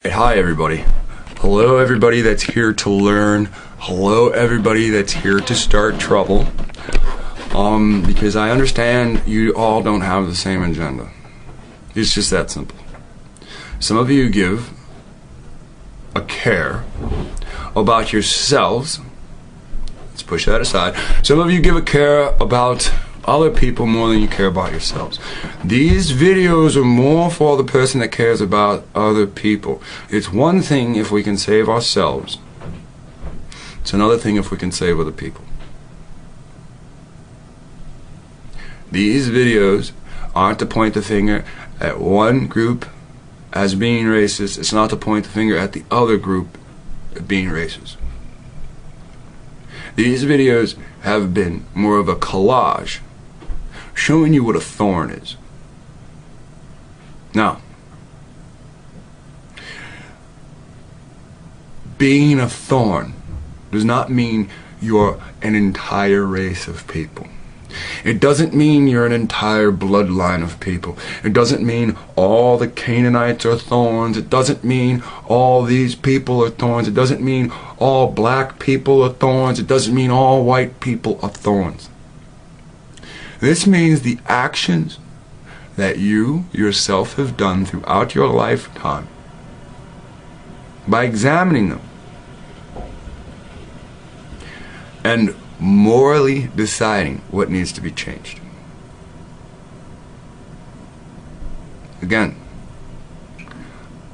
Hey, hi everybody. Hello everybody that's here to learn. Hello everybody that's here to start trouble. Because I understand you all don't have the same agenda. It's just that simple. Some of you give a care about yourselves. Let's push that aside. Some of you give a care about other people more than you care about yourselves. These videos are more for the person that cares about other people. It's one thing if we can save ourselves. It's another thing if we can save other people. These videos aren't to point the finger at one group as being racist. It's not to point the finger at the other group as being racist. These videos have been more of a collage showing you what a thorn is. Now, being a thorn does not mean you're an entire race of people. It doesn't mean you're an entire bloodline of people. It doesn't mean all the Canaanites are thorns. It doesn't mean all these people are thorns. It doesn't mean all black people are thorns. It doesn't mean all white people are thorns. This means the actions that you yourself have done throughout your lifetime, by examining them and morally deciding what needs to be changed. Again,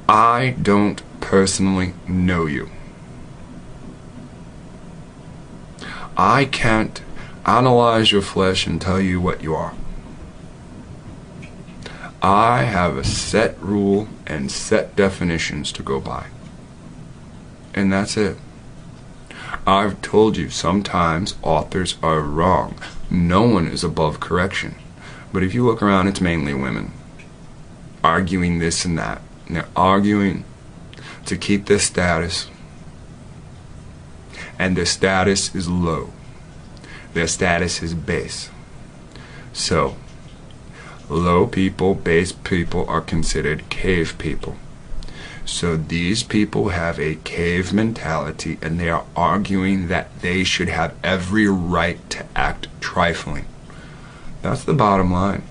I don't personally know you. I can't analyze your flesh and tell you what you are. I have a set rule and set definitions to go by. And that's it. I've told you sometimes authors are wrong. No one is above correction. But if you look around, it's mainly women arguing this and that. And they're arguing to keep their status. And their status is low. Their status is base. So, low people, base people are considered cave people. So these people have a cave mentality and they are arguing that they should have every right to act trifling. That's the bottom line.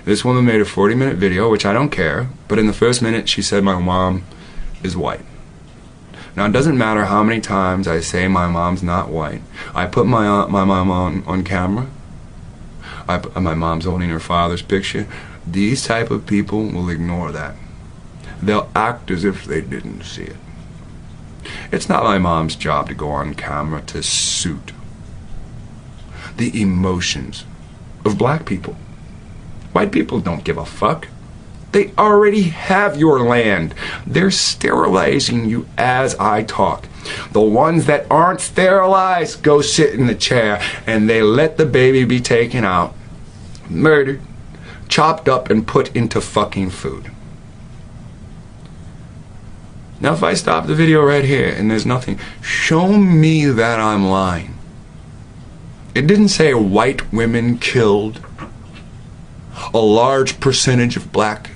This woman made a 40-minute video, which I don't care, but in the first minute she said my mom is white. Now, it doesn't matter how many times I say my mom's not white. I put my mom on camera. My mom's holding her father's picture. These type of people will ignore that. They'll act as if they didn't see it. It's not my mom's job to go on camera to suit the emotions of black people. White people don't give a fuck. They already have your land. They're sterilizing you as I talk. The ones that aren't sterilized go sit in the chair and they let the baby be taken out, murdered, chopped up, and put into fucking food. Now if I stop the video right here and there's nothing, show me that I'm lying. It didn't say white women killed a large percentage of black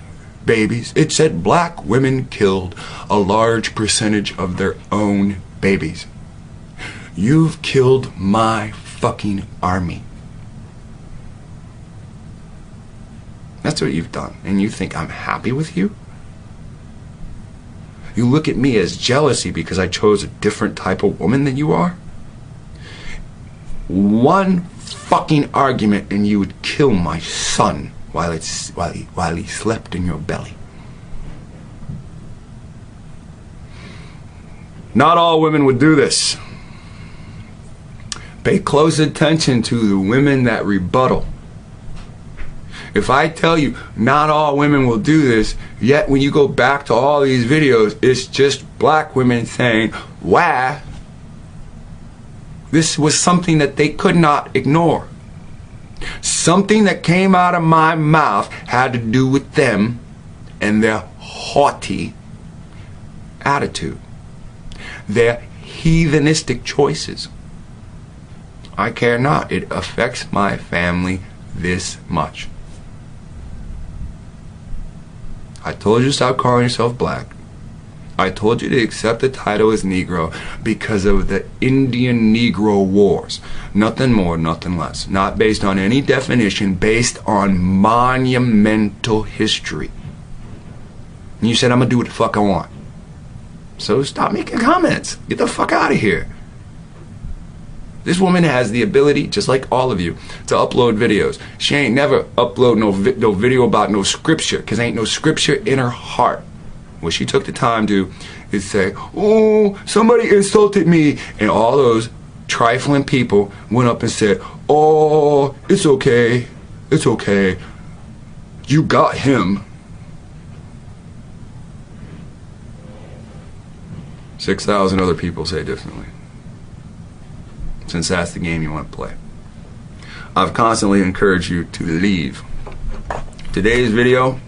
babies. It said black women killed a large percentage of their own babies. You've killed my fucking army. That's what you've done. And you think I'm happy with you? You look at me as jealousy because I chose a different type of woman than you are? One fucking argument and you would kill my son while he slept in your belly. Not all women would do this. Pay close attention to the women that rebuttal. If I tell you not all women will do this, yet when you go back to all these videos, it's just black women saying, why? This was something that they could not ignore. Something that came out of my mouth had to do with them and their haughty attitude, their heathenistic choices. I care not. It affects my family this much. I told you to stop calling yourself black. I told you to accept the title as Negro because of the Indian Negro Wars. Nothing more, nothing less. Not based on any definition, based on monumental history. And you said I'm going to do what the fuck I want. So stop making comments. Get the fuck out of here. This woman has the ability, just like all of you, to upload videos. She ain't never upload no video about no scripture, because ain't no scripture in her heart. What she took the time to is say, oh, somebody insulted me. And all those trifling people went up and said, oh, it's okay. It's okay. You got him. 6,000 other people say differently. Since that's the game you want to play. I've constantly encouraged you to leave. Today's video,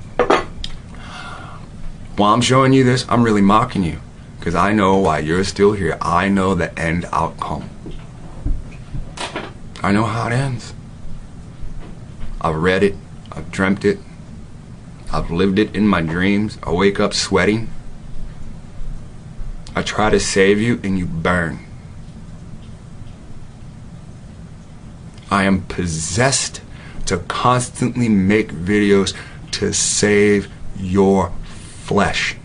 while I'm showing you this, I'm really mocking you. Because I know why you're still here. I know the end outcome. I know how it ends. I've read it. I've dreamt it. I've lived it in my dreams. I wake up sweating. I try to save you and you burn. I am possessed to constantly make videos to save your flesh.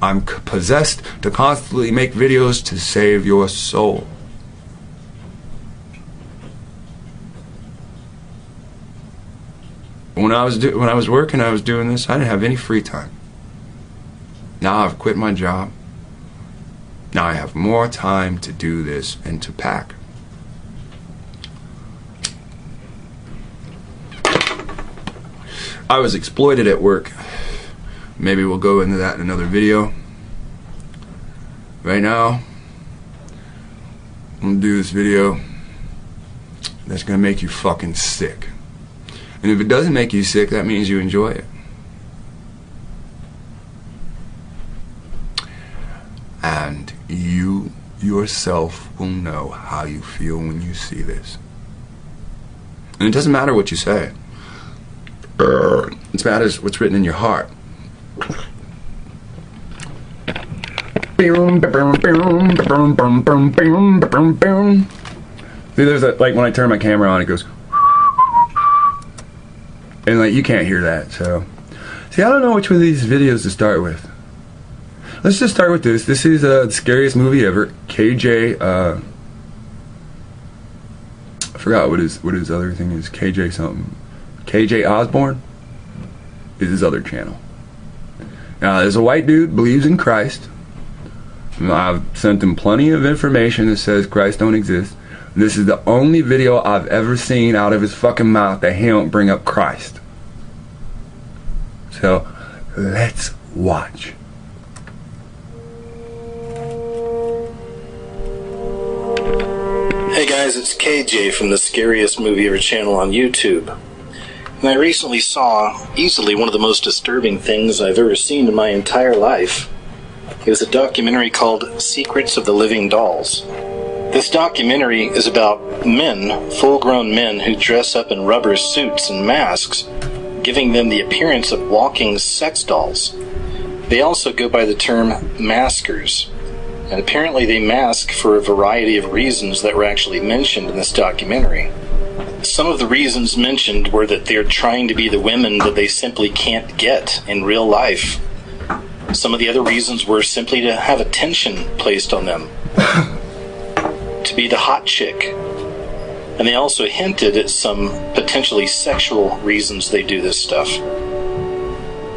I'm possessed to constantly make videos to save your soul. When I was working, I was doing this, I didn't have any free time. Now I've quit my job. Now I have more time to do this and to pack. I was exploited at work. Maybe we'll go into that in another video. Right now, I'm gonna do this video that's gonna make you fucking sick. And if it doesn't make you sick, that means you enjoy it. And you yourself will know how you feel when you see this. And it doesn't matter what you say. It matters what's written in your heart. See, there's a, like when I turn my camera on, it goes, and like you can't hear that. So, see, I don't know which one of these videos to start with. Let's just start with this. This is the scariest movie ever. KJ, I forgot what his other thing is. KJ something. KJ Osborne is his other channel. Now, there's a white dude believes in Christ. I've sent him plenty of information that says Christ don't exist. This is the only video I've ever seen out of his fucking mouth that he don't bring up Christ. So, let's watch. Hey guys, it's KJ from the Scariest Movie Ever channel on YouTube. And I recently saw easily one of the most disturbing things I've ever seen in my entire life. It was a documentary called Secrets of the Living Dolls. This documentary is about men, full-grown men, who dress up in rubber suits and masks, giving them the appearance of walking sex dolls. They also go by the term maskers. And apparently they mask for a variety of reasons that were actually mentioned in this documentary. Some of the reasons mentioned were that they're trying to be the women that they simply can't get in real life. Some of the other reasons were simply to have attention placed on them. To be the hot chick. And they also hinted at some potentially sexual reasons they do this stuff.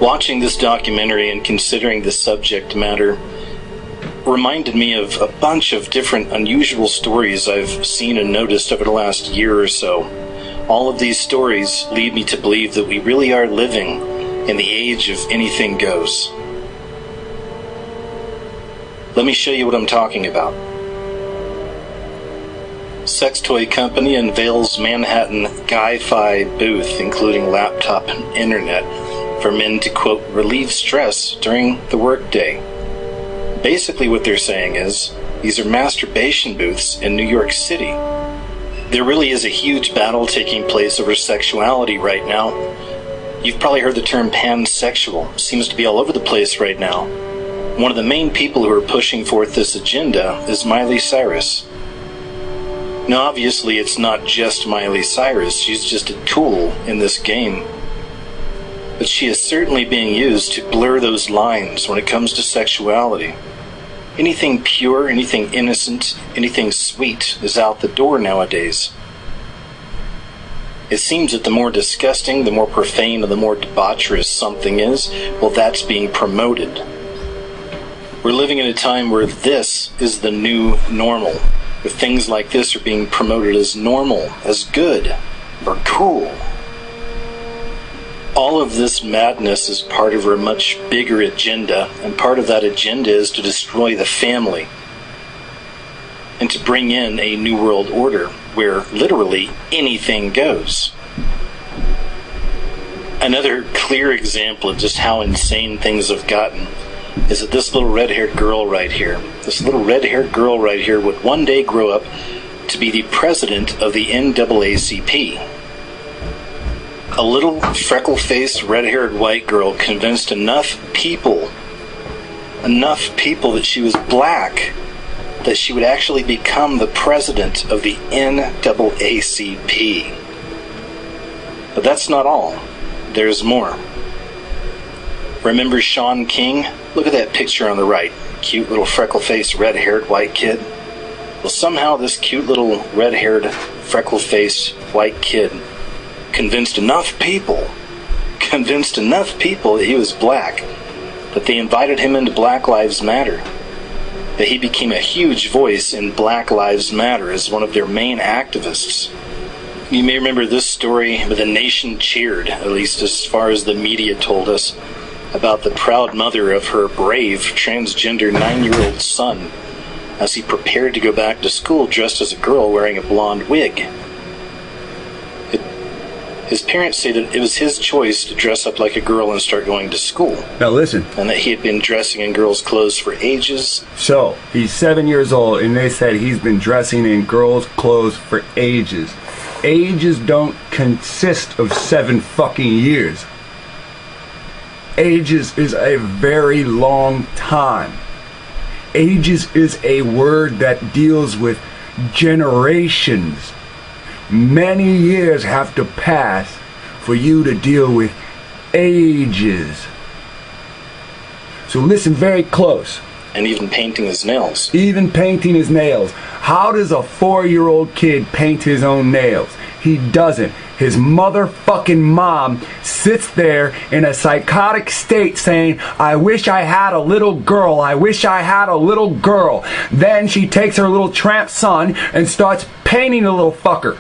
Watching this documentary and considering the subject matter reminded me of a bunch of different unusual stories I've seen and noticed over the last year or so. All of these stories lead me to believe that we really are living in the age of anything goes. Let me show you what I'm talking about. Sex toy company unveils Manhattan Guy-Fi booth, including laptop and internet, for men to, quote, relieve stress during the workday. Basically what they're saying is, these are masturbation booths in New York City. There really is a huge battle taking place over sexuality right now. You've probably heard the term pansexual. Seems to be all over the place right now. One of the main people who are pushing forth this agenda is Miley Cyrus. Now, obviously, it's not just Miley Cyrus. She's just a tool in this game. But she is certainly being used to blur those lines when it comes to sexuality. Anything pure, anything innocent, anything sweet is out the door nowadays. It seems that the more disgusting, the more profane, and the more debaucherous something is, well, that's being promoted. We're living in a time where this is the new normal, where things like this are being promoted as normal, as good, or cool. All of this madness is part of a much bigger agenda, and part of that agenda is to destroy the family and to bring in a new world order where literally anything goes. Another clear example of just how insane things have gotten is that this little red-haired girl right here, would one day grow up to be the president of the NAACP. A little freckle-faced, red-haired white girl convinced enough people that she was black, that she would actually become the president of the NAACP. But that's not all. There's more. Remember Sean King? Look at that picture on the right. Cute little freckle-faced, red-haired white kid. Well, somehow this cute little red-haired, freckle-faced white kid convinced enough people that he was black, that they invited him into Black Lives Matter, that he became a huge voice in Black Lives Matter as one of their main activists. You may remember this story, but the nation cheered, at least as far as the media told us, about the proud mother of her brave transgender 9-year-old son as he prepared to go back to school dressed as a girl wearing a blonde wig. His parents say that it was his choice to dress up like a girl and start going to school. Now listen. And that he had been dressing in girls' clothes for ages. So, he's 7 years old and they said he's been dressing in girls' clothes for ages. Ages don't consist of 7 fucking years. Ages is a very long time. Ages is a word that deals with generations. Many years have to pass for you to deal with ages. So listen very close. And even painting his nails. How does a 4-year-old kid paint his own nails? He doesn't. His motherfucking mom sits there in a psychotic state saying, I wish I had a little girl. Then she takes her little tramp son and starts painting the little fucker.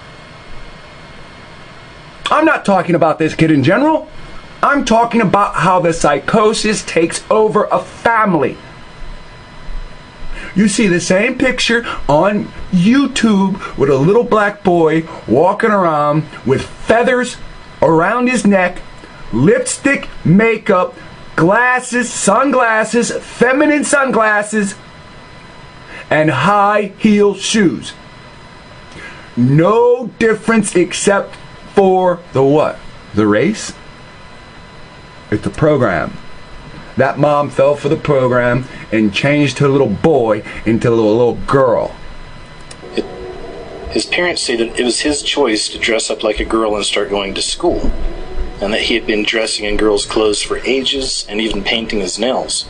I'm not talking about this kid in general. I'm talking about how the psychosis takes over a family. You see the same picture on YouTube with a little black boy walking around with feathers around his neck, lipstick, makeup, glasses, sunglasses, feminine sunglasses, and high heel shoes. No difference except for the what? The race? It's the program. That mom fell for the program and changed her little boy into a little girl. His parents say that it was his choice to dress up like a girl and start going to school, and that he had been dressing in girls' clothes for ages and even painting his nails.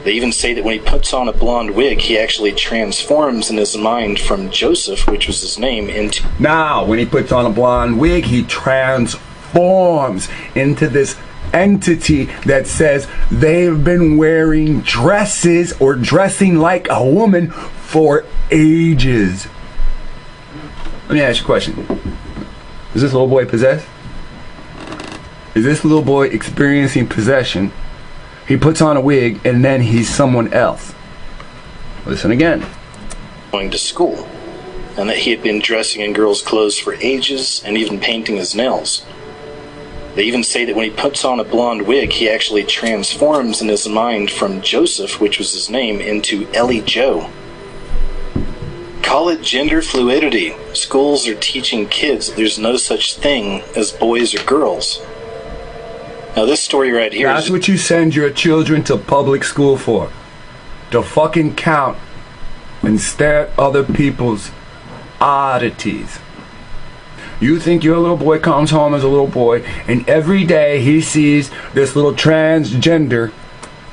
They even say that when he puts on a blonde wig, he actually transforms in his mind from Joseph, which was his name, into... Now, when he puts on a blonde wig, he transforms into this entity that says they've been wearing dresses or dressing like a woman for ages. Let me ask you a question. Is this little boy possessed? Is this little boy experiencing possession? He puts on a wig and then he's someone else. Listen again. Going to school, and that he had been dressing in girls' clothes for ages and even painting his nails. They even say that when he puts on a blonde wig, he actually transforms in his mind from Joseph, which was his name, into Ellie Joe. Call it gender fluidity. Schools are teaching kids that there's no such thing as boys or girls. Now this story right here That's what you send your children to public school for. To fucking count and stare at other people's oddities. You think your little boy comes home as a little boy and every day he sees this little transgender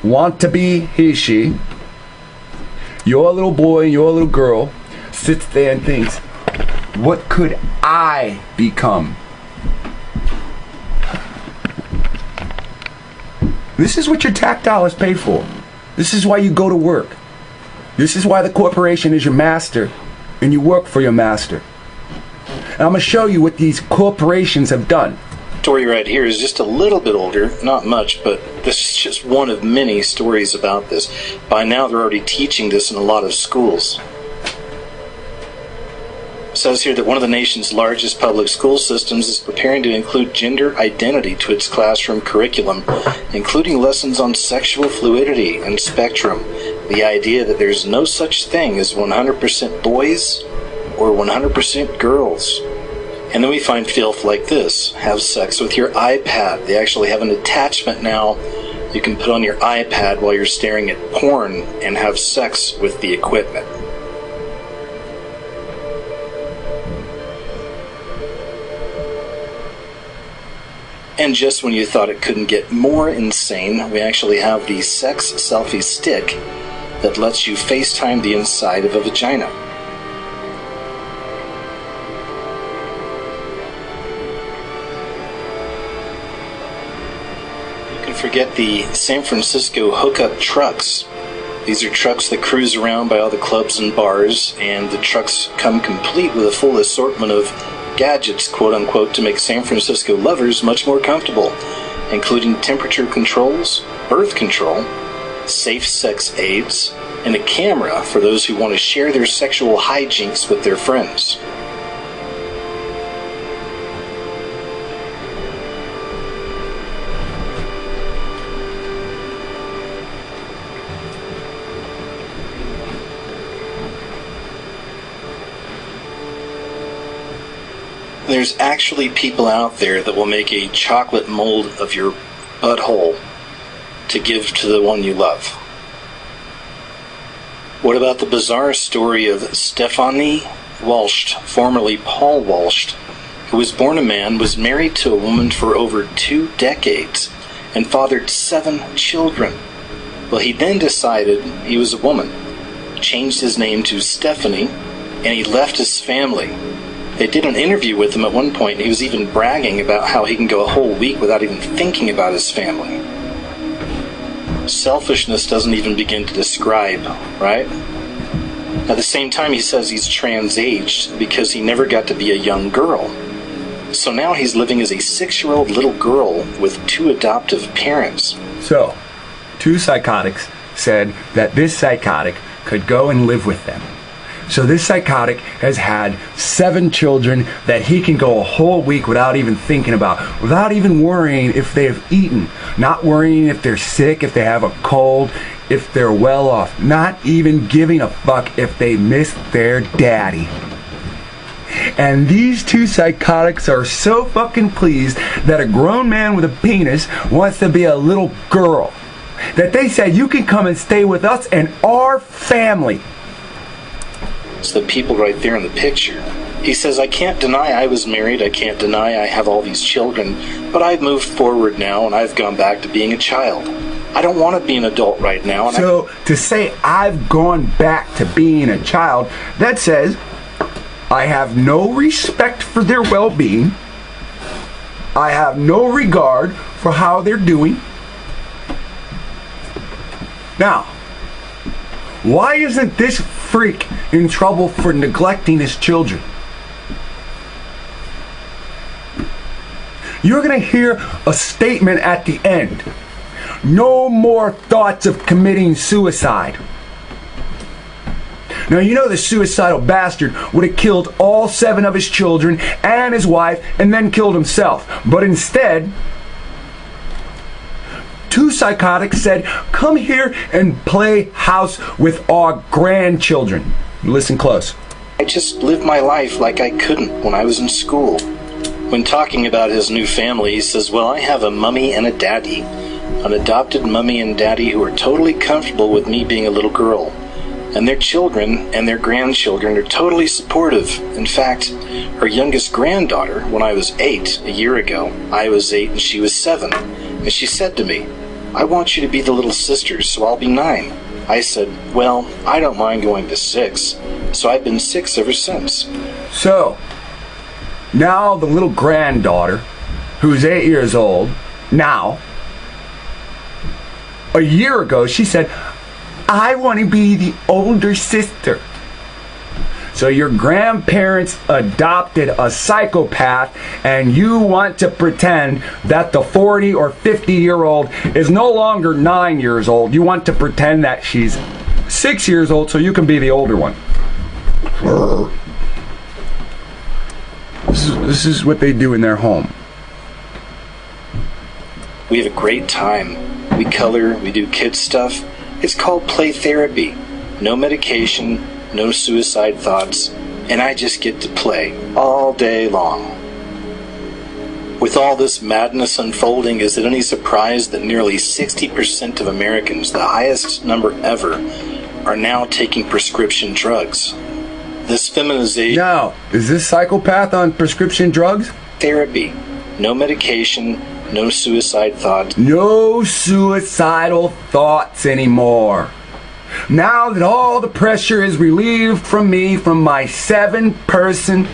want to be he, she. Your little boy and your little girl sits there and thinks, what could I become? This is what your tax dollars pay for. This is why you go to work. This is why the corporation is your master and you work for your master. And I'm going to show you what these corporations have done. Story right here is just a little bit older, not much, but this is just one of many stories about this. By now they're already teaching this in a lot of schools. It says here that one of the nation's largest public school systems is preparing to include gender identity to its classroom curriculum, including lessons on sexual fluidity and spectrum. The idea that there's no such thing as 100% boys or 100% girls. And then we find filth like this. Have sex with your iPad. They actually have an attachment now you can put on your iPad while you're staring at porn and have sex with the equipment. And just when you thought it couldn't get more insane, we actually have the sex selfie stick that lets you FaceTime the inside of a vagina. You can forget the San Francisco hookup trucks. These are trucks that cruise around by all the clubs and bars, and the trucks come complete with a full assortment of gadgets, quote-unquote, to make San Francisco lovers much more comfortable, including temperature controls, birth control, safe sex aids, and a camera for those who want to share their sexual hijinks with their friends. There's actually people out there that will make a chocolate mold of your butthole to give to the one you love. What about the bizarre story of Stephanie Walsh, formerly Paul Walsh, who was born a man, was married to a woman for over 2 decades, and fathered 7 children? Well, he then decided he was a woman, changed his name to Stephanie, and he left his family. They did an interview with him at one point, and he was even bragging about how he can go a whole week without even thinking about his family. Selfishness doesn't even begin to describe, right? At the same time, he says he's trans-aged because he never got to be a young girl. So now he's living as a 6-year-old little girl with 2 adoptive parents. So, 2 psychotics said that this psychotic could go and live with them. So this psychotic has had 7 children that he can go a whole week without even thinking about, without even worrying if they've eaten, not worrying if they're sick, if they have a cold, if they're well off, not even giving a fuck if they miss their daddy. And these 2 psychotics are so fucking pleased that a grown man with a penis wants to be a little girl, that they said, you can come and stay with us and our family. It's the people right there in the picture. He says, I can't deny I was married, I can't deny I have all these children, but I've moved forward now and I've gone back to being a child. I don't want to be an adult right now. And so to say I've gone back to being a child, that says I have no respect for their well-being. I have no regard for how they're doing. Now, why isn't this freak in trouble for neglecting his children? You're going to hear a statement at the end. No more thoughts of committing suicide. Now, you know the suicidal bastard would have killed all 7 of his children and his wife and then killed himself. But instead, 2 psychotics said, come here and play house with our grandchildren. Listen close. I just lived my life like I couldn't when I was in school. When talking about his new family, he says, well, I have a mummy and a daddy, an adopted mummy and daddy who are totally comfortable with me being a little girl. And their children and their grandchildren are totally supportive. In fact, her youngest granddaughter, when I was 8 a year ago, I was 8 and she was 7, and she said to me, I want you to be the little sister, so I'll be 9. I said, well, I don't mind going to 6, so I've been 6 ever since. So, now the little granddaughter, who's 8 years old, now, a year ago, she said, I want to be the older sister. So your grandparents adopted a psychopath and you want to pretend that the 40 or 50-year-old is no longer 9 years old. You want to pretend that she's 6 years old so you can be the older one. This is what they do in their home. We have a great time. We color, we do kids stuff. It's called play therapy. No medication, no suicide thoughts, and I just get to play all day long. With all this madness unfolding, is it any surprise that nearly 60% of Americans, the highest number ever, are now taking prescription drugs? This feminization... Now, is this psychopath on prescription drugs? Therapy. No medication, no suicide thoughts. No suicidal thoughts anymore. Now that all the pressure is relieved from me, from my 8-person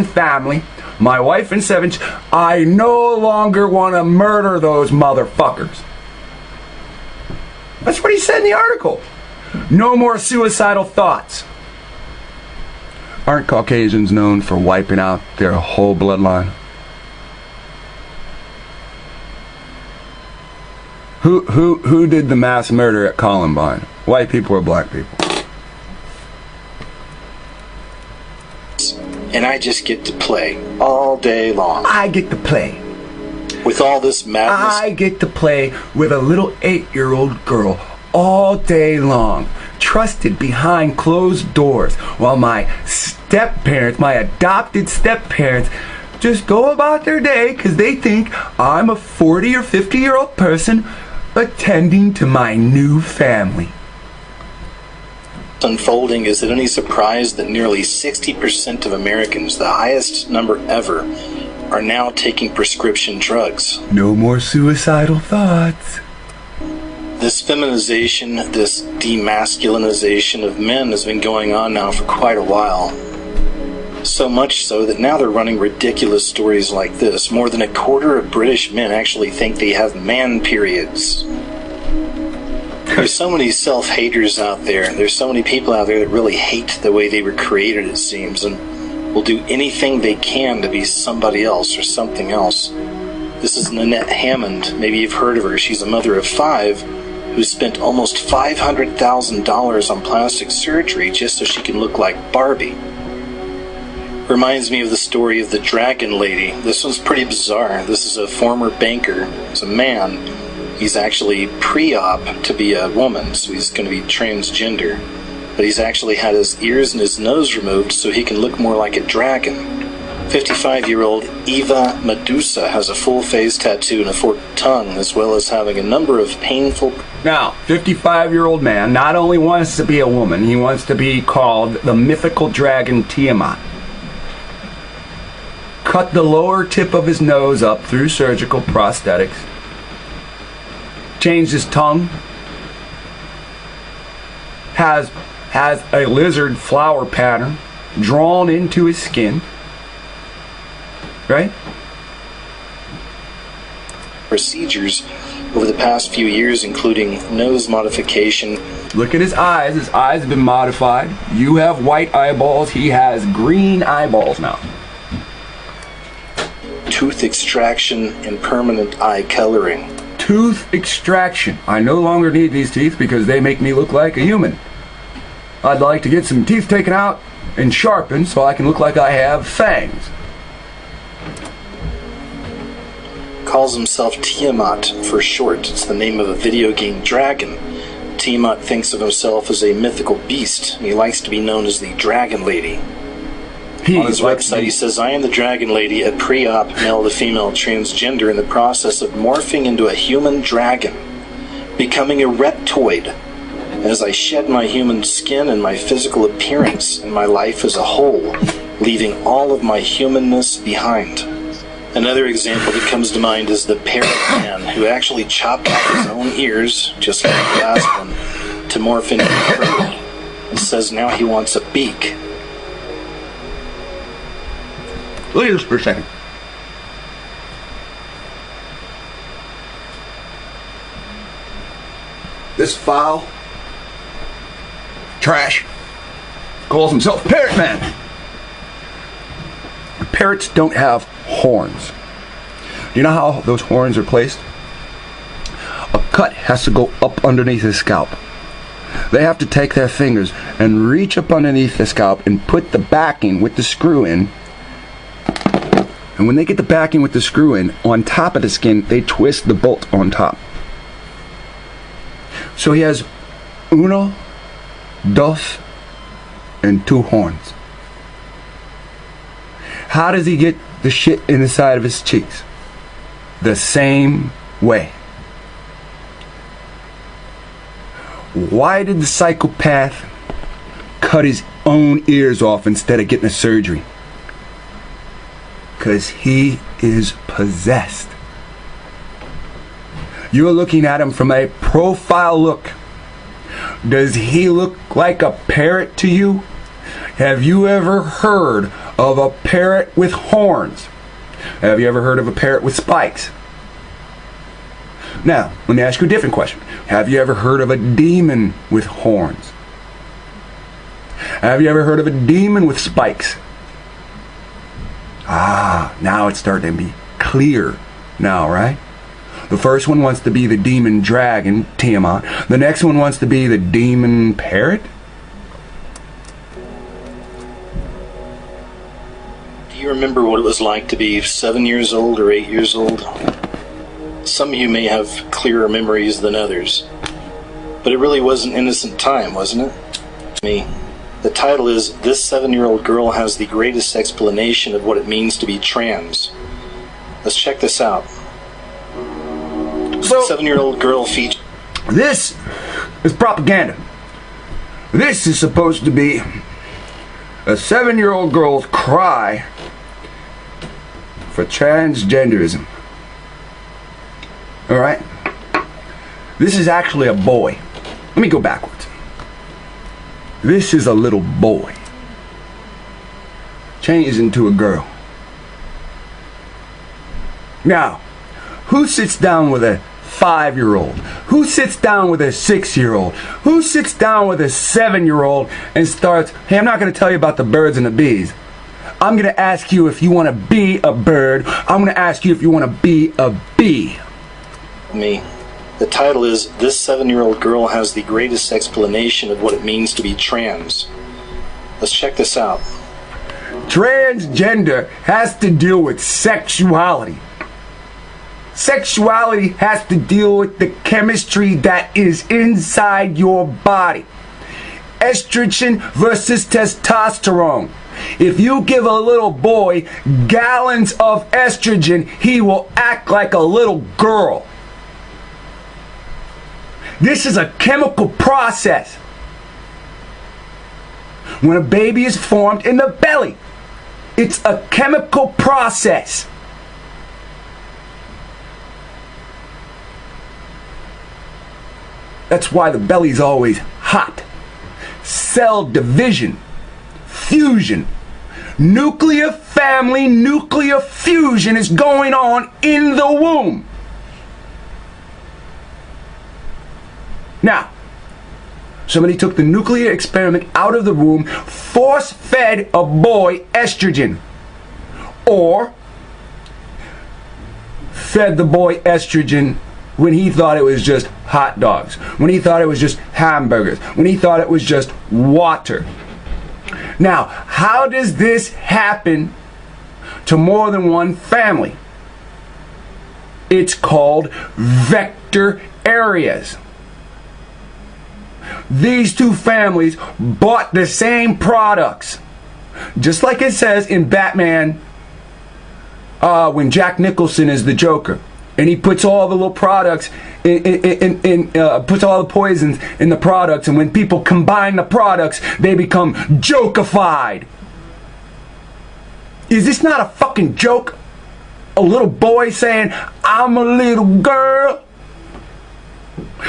family, my wife and 7, I no longer want to murder those motherfuckers. That's what he said in the article. No more suicidal thoughts. Aren't Caucasians known for wiping out their whole bloodline? Who did the mass murder at Columbine? White people or black people? And I just get to play all day long. I get to play. With all this madness... I get to play with a little 8-year-old girl all day long, trusted behind closed doors, while my step-parents, my adopted step-parents, just go about their day because they think I'm a 40 or 50-year-old person attending to my new family. Unfolding, is it any surprise that nearly 60% of Americans, the highest number ever, are now taking prescription drugs? No more suicidal thoughts. This feminization, this demasculinization of men has been going on now for quite a while. So much so that now they're running ridiculous stories like this. More than a quarter of British men actually think they have man periods. There's so many self-haters out there. There's so many people out there that really hate the way they were created, it seems, and will do anything they can to be somebody else or something else. This is Nanette Hammond. Maybe you've heard of her. She's a mother of 5 who spent almost $500,000 on plastic surgery just so she can look like Barbie. Reminds me of the story of the Dragon Lady. This one's pretty bizarre. This is a former banker. It's a man. He's actually pre-op to be a woman, so he's going to be transgender. But he's actually had his ears and his nose removed so he can look more like a dragon. 55-year-old Eva Medusa has a full face tattoo and a forked tongue, as well as having a number of painful... Now, 55-year-old man not only wants to be a woman, he wants to be called the mythical dragon Tiamat. Cut the lower tip of his nose up through surgical prosthetics. Changed his tongue. Has a lizard flower pattern drawn into his skin. Right? Procedures over the past few years, including nose modification. Look at his eyes. His eyes have been modified. You have white eyeballs. He has green eyeballs now. Tooth extraction and permanent eye coloring. Tooth extraction. I no longer need these teeth because they make me look like a human. I'd like to get some teeth taken out and sharpened so I can look like I have fangs. Calls himself Tiamat for short. It's the name of a video game dragon. Tiamat thinks of himself as a mythical beast, and he likes to be known as the Dragon Lady. On his website, he says, I am the Dragon Lady, a pre-op male-to-female transgender in the process of morphing into a human dragon, becoming a reptoid, as I shed my human skin and my physical appearance and my life as a whole, leaving all of my humanness behind. Another example that comes to mind is the parrot man, who actually chopped off his own ears, just like the last one, to morph into a bird, and says now he wants a beak. Look at this for a second. This foul trash calls himself Parrot Man. Parrots don't have horns. Do you know how those horns are placed? A cut has to go up underneath his scalp. They have to take their fingers and reach up underneath the scalp and put the backing with the screw in. And when they get the backing with the screw in, on top of the skin, they twist the bolt on top. So he has uno, dos, and 2 horns. How does he get the shit in the side of his cheeks? The same way. Why did the psychopath cut his own ears off instead of getting a surgery? Because he is possessed. You're looking at him from a profile look. Does he look like a parrot to you? Have you ever heard of a parrot with horns? Have you ever heard of a parrot with spikes? Now, let me ask you a different question. Have you ever heard of a demon with horns? Have you ever heard of a demon with spikes? Now it's starting to be clear now, right? The first one wants to be the demon dragon, Tiamat. The next one wants to be the demon parrot. Do you remember what it was like to be 7 years old or 8 years old? Some of you may have clearer memories than others, but it really was an innocent time, wasn't it? Me. The title is, This 7-Year-Old Girl Has the Greatest Explanation of What It Means to Be Trans. Let's check this out. So, 7-year-old girl feature. This is propaganda. This is supposed to be a 7-year-old girl's cry for transgenderism. Alright? This is actually a boy. Let me go backwards. This is a little boy changed into a girl. Now, who sits down with a 5-year-old? Who sits down with a 6-year-old? Who sits down with a 7-year-old and starts, hey, I'm not going to tell you about the birds and the bees. I'm going to ask you if you want to be a bird. I'm going to ask you if you want to be a bee. Me. The title is, This 7-Year-Old Girl Has the Greatest Explanation of What It Means to Be Trans. Let's check this out. Transgender has to deal with sexuality. Sexuality has to deal with the chemistry that is inside your body. Estrogen versus testosterone. If you give a little boy gallons of estrogen, he will act like a little girl. This is a chemical process. When a baby is formed in the belly, it's a chemical process. That's why the belly's always hot. Cell division, fusion, nuclear family, nuclear fusion is going on in the womb. Now, somebody took the nuclear experiment out of the womb, force-fed a boy estrogen, or fed the boy estrogen when he thought it was just hot dogs, when he thought it was just hamburgers, when he thought it was just water. Now, how does this happen to more than one family? It's called vector areas. These two families bought the same products. Just like it says in Batman, when Jack Nicholson is the Joker, and he puts all the little products puts all the poisons in the products, and when people combine the products, they become Jokified. Is this not a fucking joke? A little boy saying, I'm a little girl.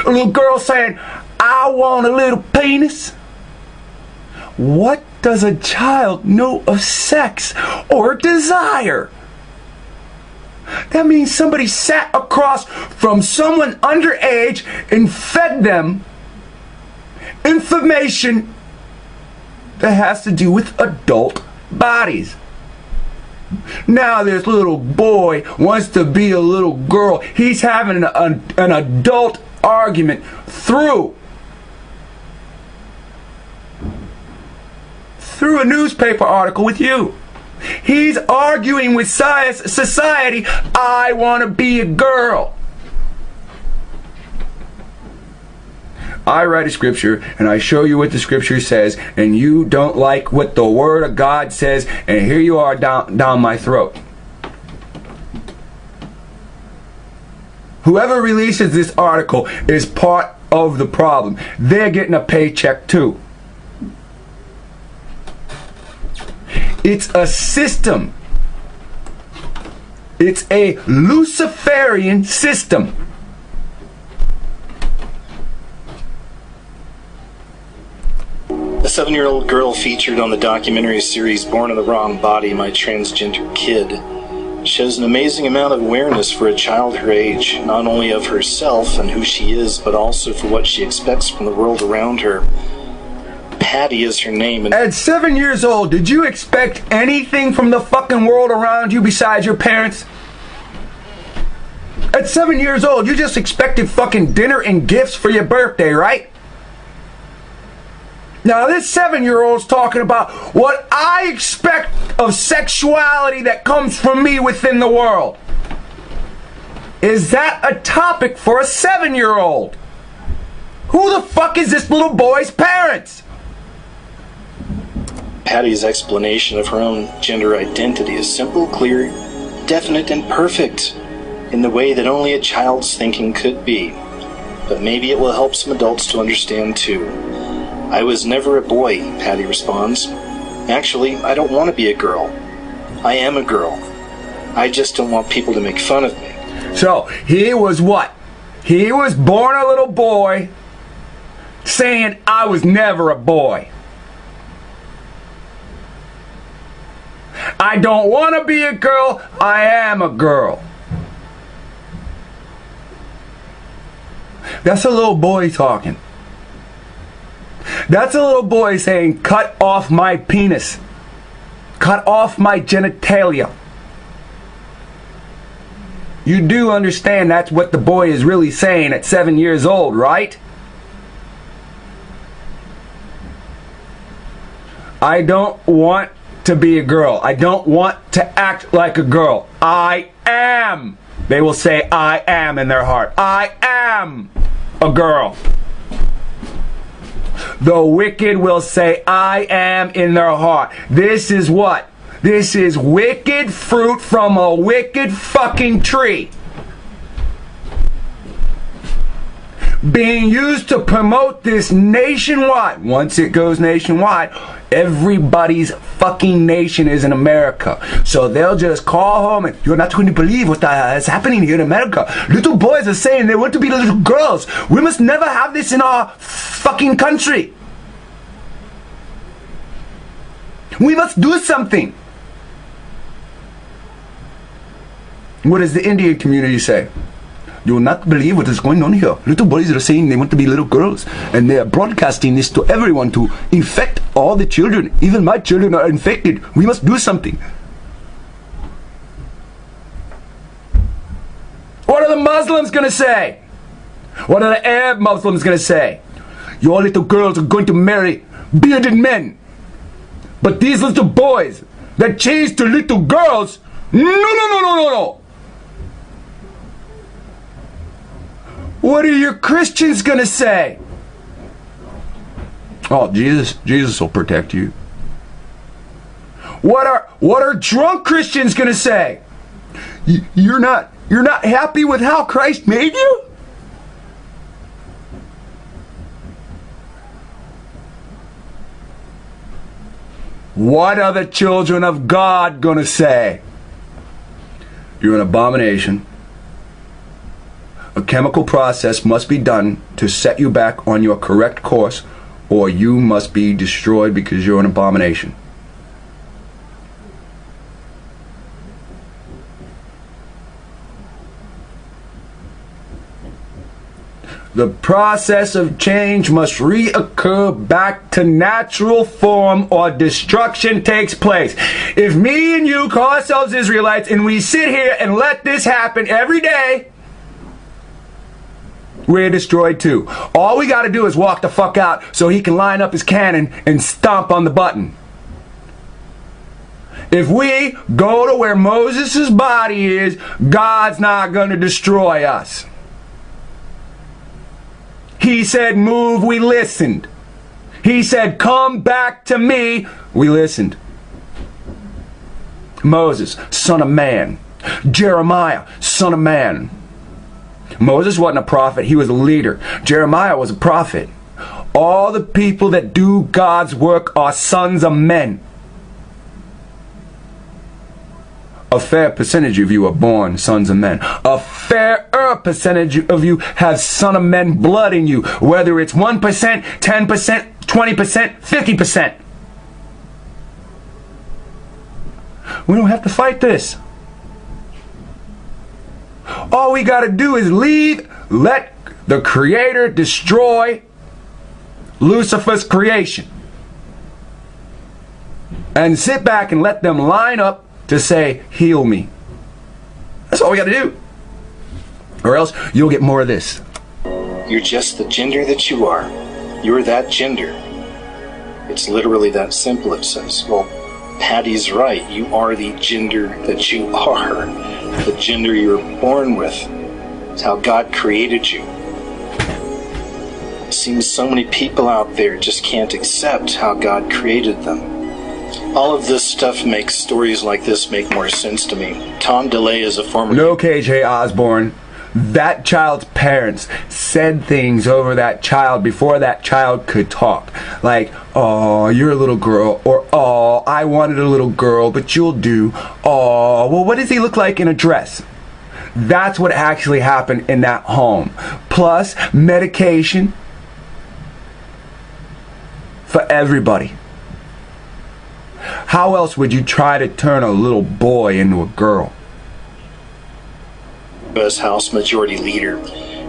A little girl saying, I want a little penis. What does a child know of sex or desire? That means somebody sat across from someone underage and fed them information that has to do with adult bodies. Now this little boy wants to be a little girl. He's having an adult argument through a newspaper article with you. He's arguing with society, I want to be a girl. I write a scripture and I show you what the scripture says, and you don't like what the word of God says, and here you are down my throat. Whoever releases this article is part of the problem. They're getting a paycheck too. It's a system. It's a Luciferian system. A 7-year-old girl featured on the documentary series Born in the Wrong Body, My Transgender Kid, shows an amazing amount of awareness for a child her age, not only of herself and who she is, but also for what she expects from the world around her. Patty is her name. And at 7 years old, did you expect anything from the fucking world around you besides your parents? At 7 years old, you just expected fucking dinner and gifts for your birthday, right? Now this 7-year-old's talking about what I expect of sexuality that comes from me within the world. Is that a topic for a 7-year-old? Who the fuck is this little boy's parents? Patty's explanation of her own gender identity is simple, clear, definite, and perfect in the way that only a child's thinking could be. But maybe it will help some adults to understand too. I was never a boy, Patty responds. Actually, I don't want to be a girl. I am a girl. I just don't want people to make fun of me. So, he was what? He was born a little boy saying, I was never a boy. I don't want to be a girl. I am a girl. That's a little boy talking. That's a little boy saying, cut off my penis. Cut off my genitalia. You do understand that's what the boy is really saying at 7 years old, right? I don't want to be a girl. I don't want to act like a girl. I am. They will say I am in their heart. I am a girl. The wicked will say, I am in their heart. This is what? This is wicked fruit from a wicked fucking tree. Being used to promote this nationwide. Once it goes nationwide, everybody's fucking nation is in America. So they'll just call home and, you're not going to believe what is happening here in America. Little boys are saying they want to be little girls. We must never have this in our fucking country. We must do something. What does the Indian community say? You will not believe what is going on here. Little boys are saying they want to be little girls, and they are broadcasting this to everyone to infect all the children. Even my children are infected. We must do something. What are the Muslims going to say? What are the Arab Muslims going to say? Your little girls are going to marry bearded men. But these little boys that change to little girls, no. What are your Christians going to say? Oh, Jesus will protect you. What are drunk Christians gonna say? You're not happy with how Christ made you? What are the children of God gonna say? You're an abomination. A chemical process must be done to set you back on your correct course, or you must be destroyed because you're an abomination. The process of change must reoccur back to natural form or destruction takes place. If me and you call ourselves Israelites and we sit here and let this happen every day, we're destroyed too. All we gotta do is walk the fuck out so he can line up his cannon and stomp on the button. If we go to where Moses' body is, God's not gonna destroy us. He said, move, we listened. He said, come back to me, we listened. Moses, son of man. Jeremiah, son of man. Moses wasn't a prophet, he was a leader. Jeremiah was a prophet. All the people that do God's work are sons of men. A fair percentage of you are born sons of men. A fairer percentage of you have son of men blood in you. Whether it's 1%, 10%, 20%, 50%. We don't have to fight this. All we got to do is leave, let the Creator destroy Lucifer's creation. And sit back and let them line up to say, heal me. That's all we got to do. Or else you'll get more of this. You're just the gender that you are. You're that gender. It's literally that simple, it says. Well, Patty's right. You are the gender that you are. The gender you were born with. It's how God created you. It seems so many people out there just can't accept how God created them. All of this stuff makes stories like this make more sense to me. Tom DeLay is a former... No, KJ Osborne. That child's parents said things over that child before that child could talk. Like, oh, you're a little girl. Or, oh, I wanted a little girl, but you'll do. Oh, well, what does he look like in a dress? That's what actually happened in that home. Plus, medication for everybody. How else would you try to turn a little boy into a girl? U.S. House Majority Leader.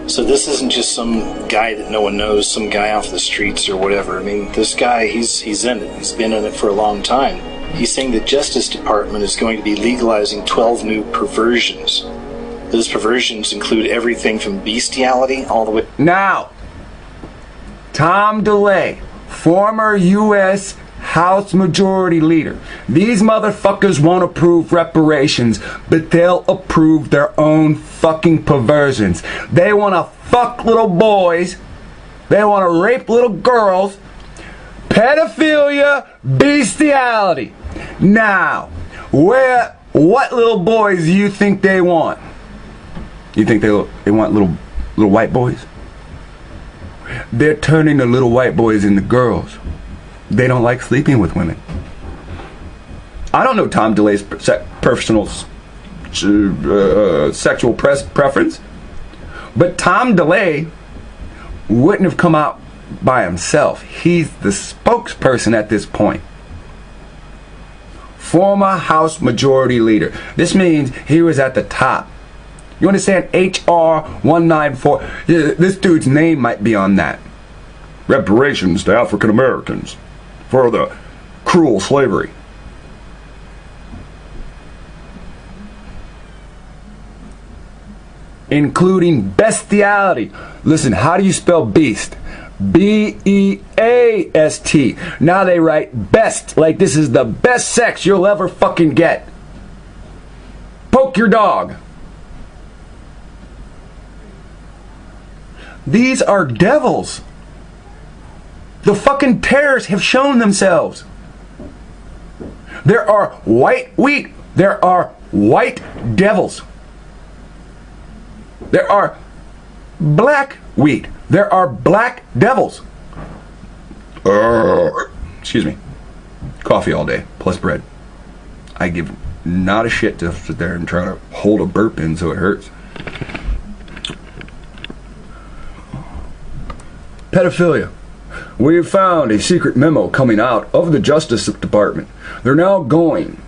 So this isn't just some guy that no one knows, some guy off the streets or whatever. I mean, this guy, he's in it. He's been in it for a long time. He's saying the Justice Department is going to be legalizing 12 new perversions. Those perversions include everything from bestiality all the way... Now, Tom DeLay, former U.S. House Majority Leader. These motherfuckers won't approve reparations, but they'll approve their own fucking perversions. They want to fuck little boys. They want to rape little girls. Pedophilia, bestiality. Now, what little boys do you think they want? You think they want little white boys? They're turning the little white boys into girls. They don't like sleeping with women. I don't know Tom DeLay's personal sexual preference, but Tom DeLay wouldn't have come out by himself. He's the spokesperson at this point. Former House Majority Leader. This means he was at the top. You understand? HR 194. This dude's name might be on that. Reparations to African Americans for the cruel slavery. Including bestiality. Listen, how do you spell beast? B-E-A-S-T. Now they write best, like this is the best sex you'll ever fucking get. Poke your dog. These are devils. The fucking terrorists have shown themselves. There are white wheat. There are white devils. There are black wheat. There are black devils. Excuse me. Coffee all day, plus bread. I give not a shit to sit there and try to hold a burp in so it hurts. Pedophilia. We have found a secret memo coming out of the Justice Department. They're now going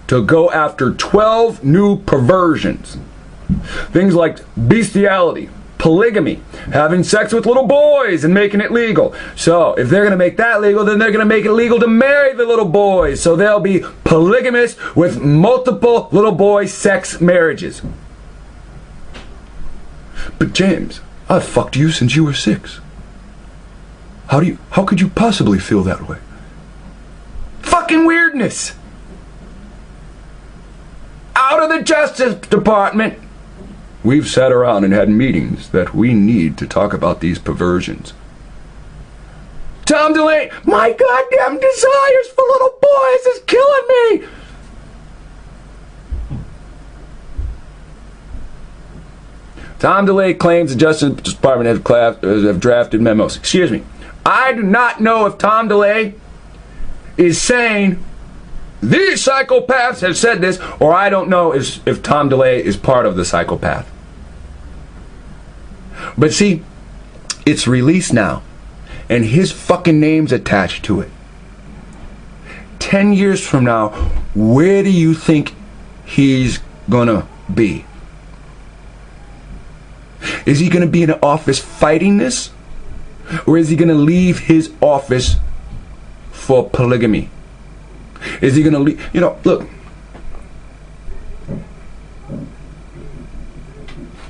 to go after 12 new perversions. Things like bestiality, polygamy, having sex with little boys and making it legal. So if they're going to make that legal, then they're going to make it legal to marry the little boys. So they'll be polygamous with multiple little boy sex marriages. But James, I've fucked you since you were 6. How could you possibly feel that way? Fucking weirdness! Out of the Justice Department! We've sat around and had meetings that we need to talk about these perversions. Tom DeLay, my goddamn desires for little boys is killing me! Tom DeLay claims the Justice Department have drafted memos. Excuse me. I do not know if Tom DeLay is saying these psychopaths have said this, or I don't know if Tom DeLay is part of the psychopath. But see, it's released now, and his fucking name's attached to it. 10 years from now, where do you think he's gonna be? Is he gonna be in an office fighting this? Or is he gonna leave his office for polygamy? Is he gonna leave? You know, look.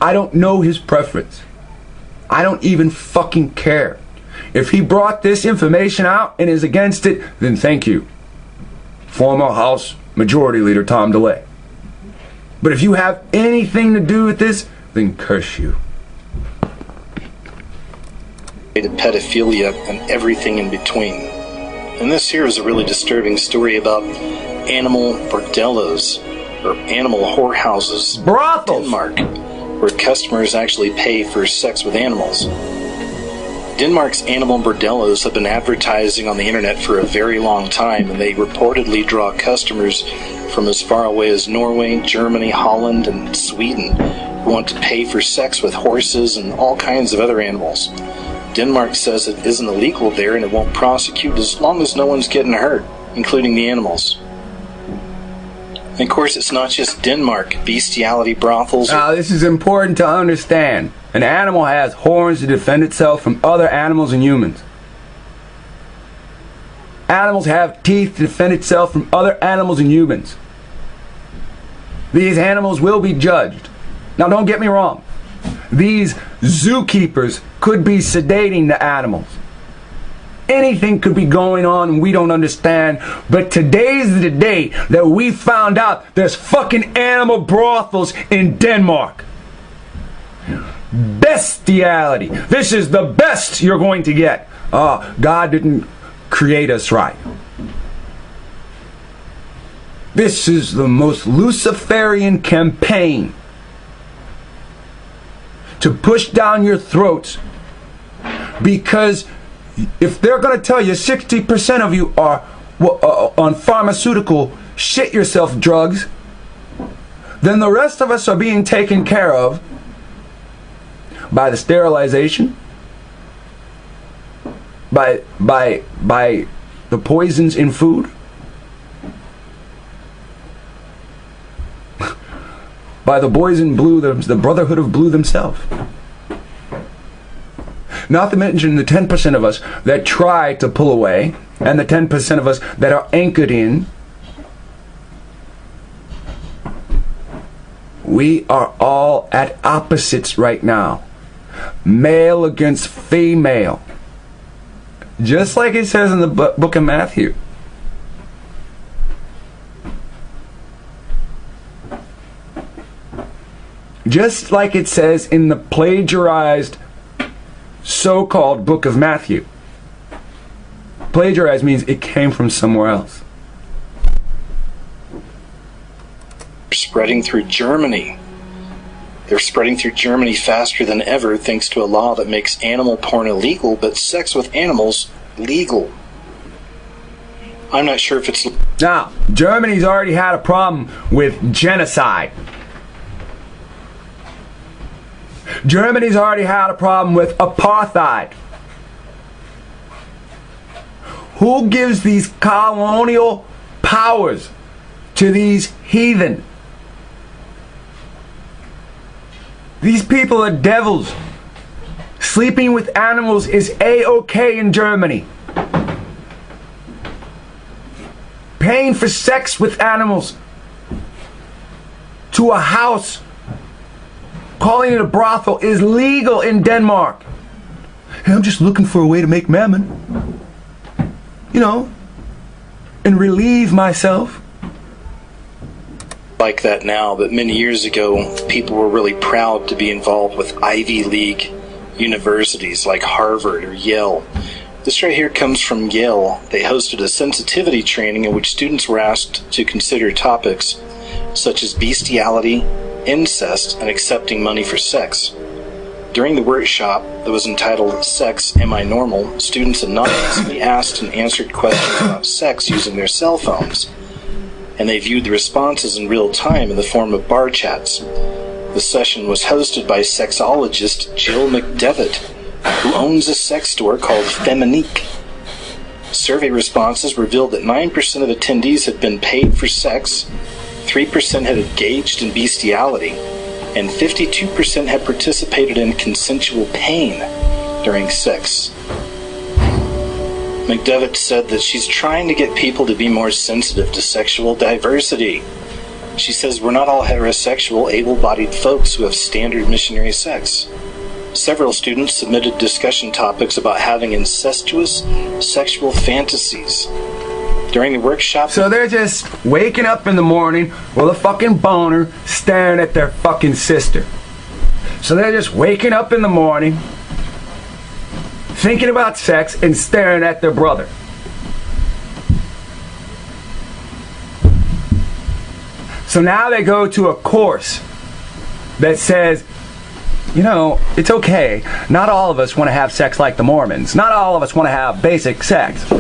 I don't know his preference. I don't even fucking care. If he brought this information out and is against it, then thank you. Former House Majority Leader Tom DeLay. But if you have anything to do with this, then curse you. Pedophilia and everything in between. And this here is a really disturbing story about animal bordellos, or animal whorehouses, brothels, in Denmark, where customers actually pay for sex with animals. Denmark's animal bordellos have been advertising on the internet for a very long time, and they reportedly draw customers from as far away as Norway, Germany, Holland, and Sweden who want to pay for sex with horses and all kinds of other animals. Denmark says it isn't illegal there and it won't prosecute as long as no one's getting hurt, including the animals. And of course, it's not just Denmark. Bestiality brothels... Now, this is important to understand. An animal has horns to defend itself from other animals and humans. Animals have teeth to defend itself from other animals and humans. These animals will be judged. Now, don't get me wrong. These zookeepers could be sedating the animals. Anything could be going on and we don't understand. But today's the day that we found out there's fucking animal brothels in Denmark. Bestiality. This is the best you're going to get. God didn't create us right. This is the most Luciferian campaign to push down your throats, because if they're going to tell you 60% of you are on pharmaceutical shit yourself drugs, then the rest of us are being taken care of by the sterilization, by the poisons in food, by the boys in blue, the Brotherhood of Blue themselves. Not to mention the 10% of us that try to pull away, and the 10% of us that are anchored in. We are all at opposites right now. Male against female. Just like it says in the book of Matthew. Just like it says in the plagiarized so-called book of Matthew. Plagiarized means it came from somewhere else. spreading through Germany. They're spreading through Germany faster than ever thanks to a law that makes animal porn illegal, but sex with animals legal. I'm not sure if it's... Now, Germany's already had a problem with genocide. Germany's already had a problem with apartheid. Who gives these colonial powers to these heathen? These people are devils. Sleeping with animals is A-okay in Germany. Paying for sex with animals to a house, calling it a brothel, is legal in Denmark. Hey, I'm just looking for a way to make mammon, you know, and relieve myself. Like that now, but many years ago, people were really proud to be involved with Ivy League universities like Harvard or Yale. This right here comes from Yale. They hosted a sensitivity training in which students were asked to consider topics such as bestiality, incest, and accepting money for sex. During the workshop that was entitled Sex, Am I Normal?, students anonymously asked and answered questions about sex using their cell phones, and they viewed the responses in real time in the form of bar chats. The session was hosted by sexologist Jill McDevitt, who owns a sex store called Feminique. Survey responses revealed that 9% of attendees had been paid for sex, 3% had engaged in bestiality, and 52% had participated in consensual pain during sex. McDevitt said that she's trying to get people to be more sensitive to sexual diversity. She says we're not all heterosexual, able-bodied folks who have standard missionary sex. Several students submitted discussion topics about having incestuous sexual fantasies. During the workshop... So they're just waking up in the morning with a fucking boner staring at their fucking sister. So they're just waking up in the morning thinking about sex and staring at their brother. So now they go to a course that says, you know, it's okay. Not all of us want to have sex like the Mormons. Not all of us want to have basic sex.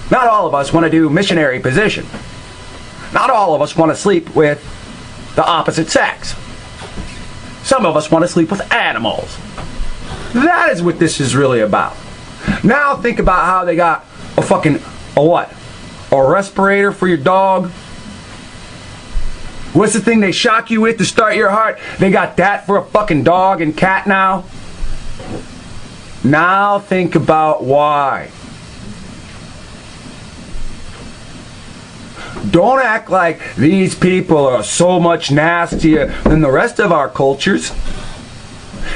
Not all of us want to do missionary position. Not all of us want to sleep with the opposite sex. Some of us want to sleep with animals. That is what this is really about. Now think about how they got a what? A respirator for your dog? What's the thing they shock you with to start your heart? They got that for a fucking dog and cat now? Now think about why. Don't act like these people are so much nastier than the rest of our cultures.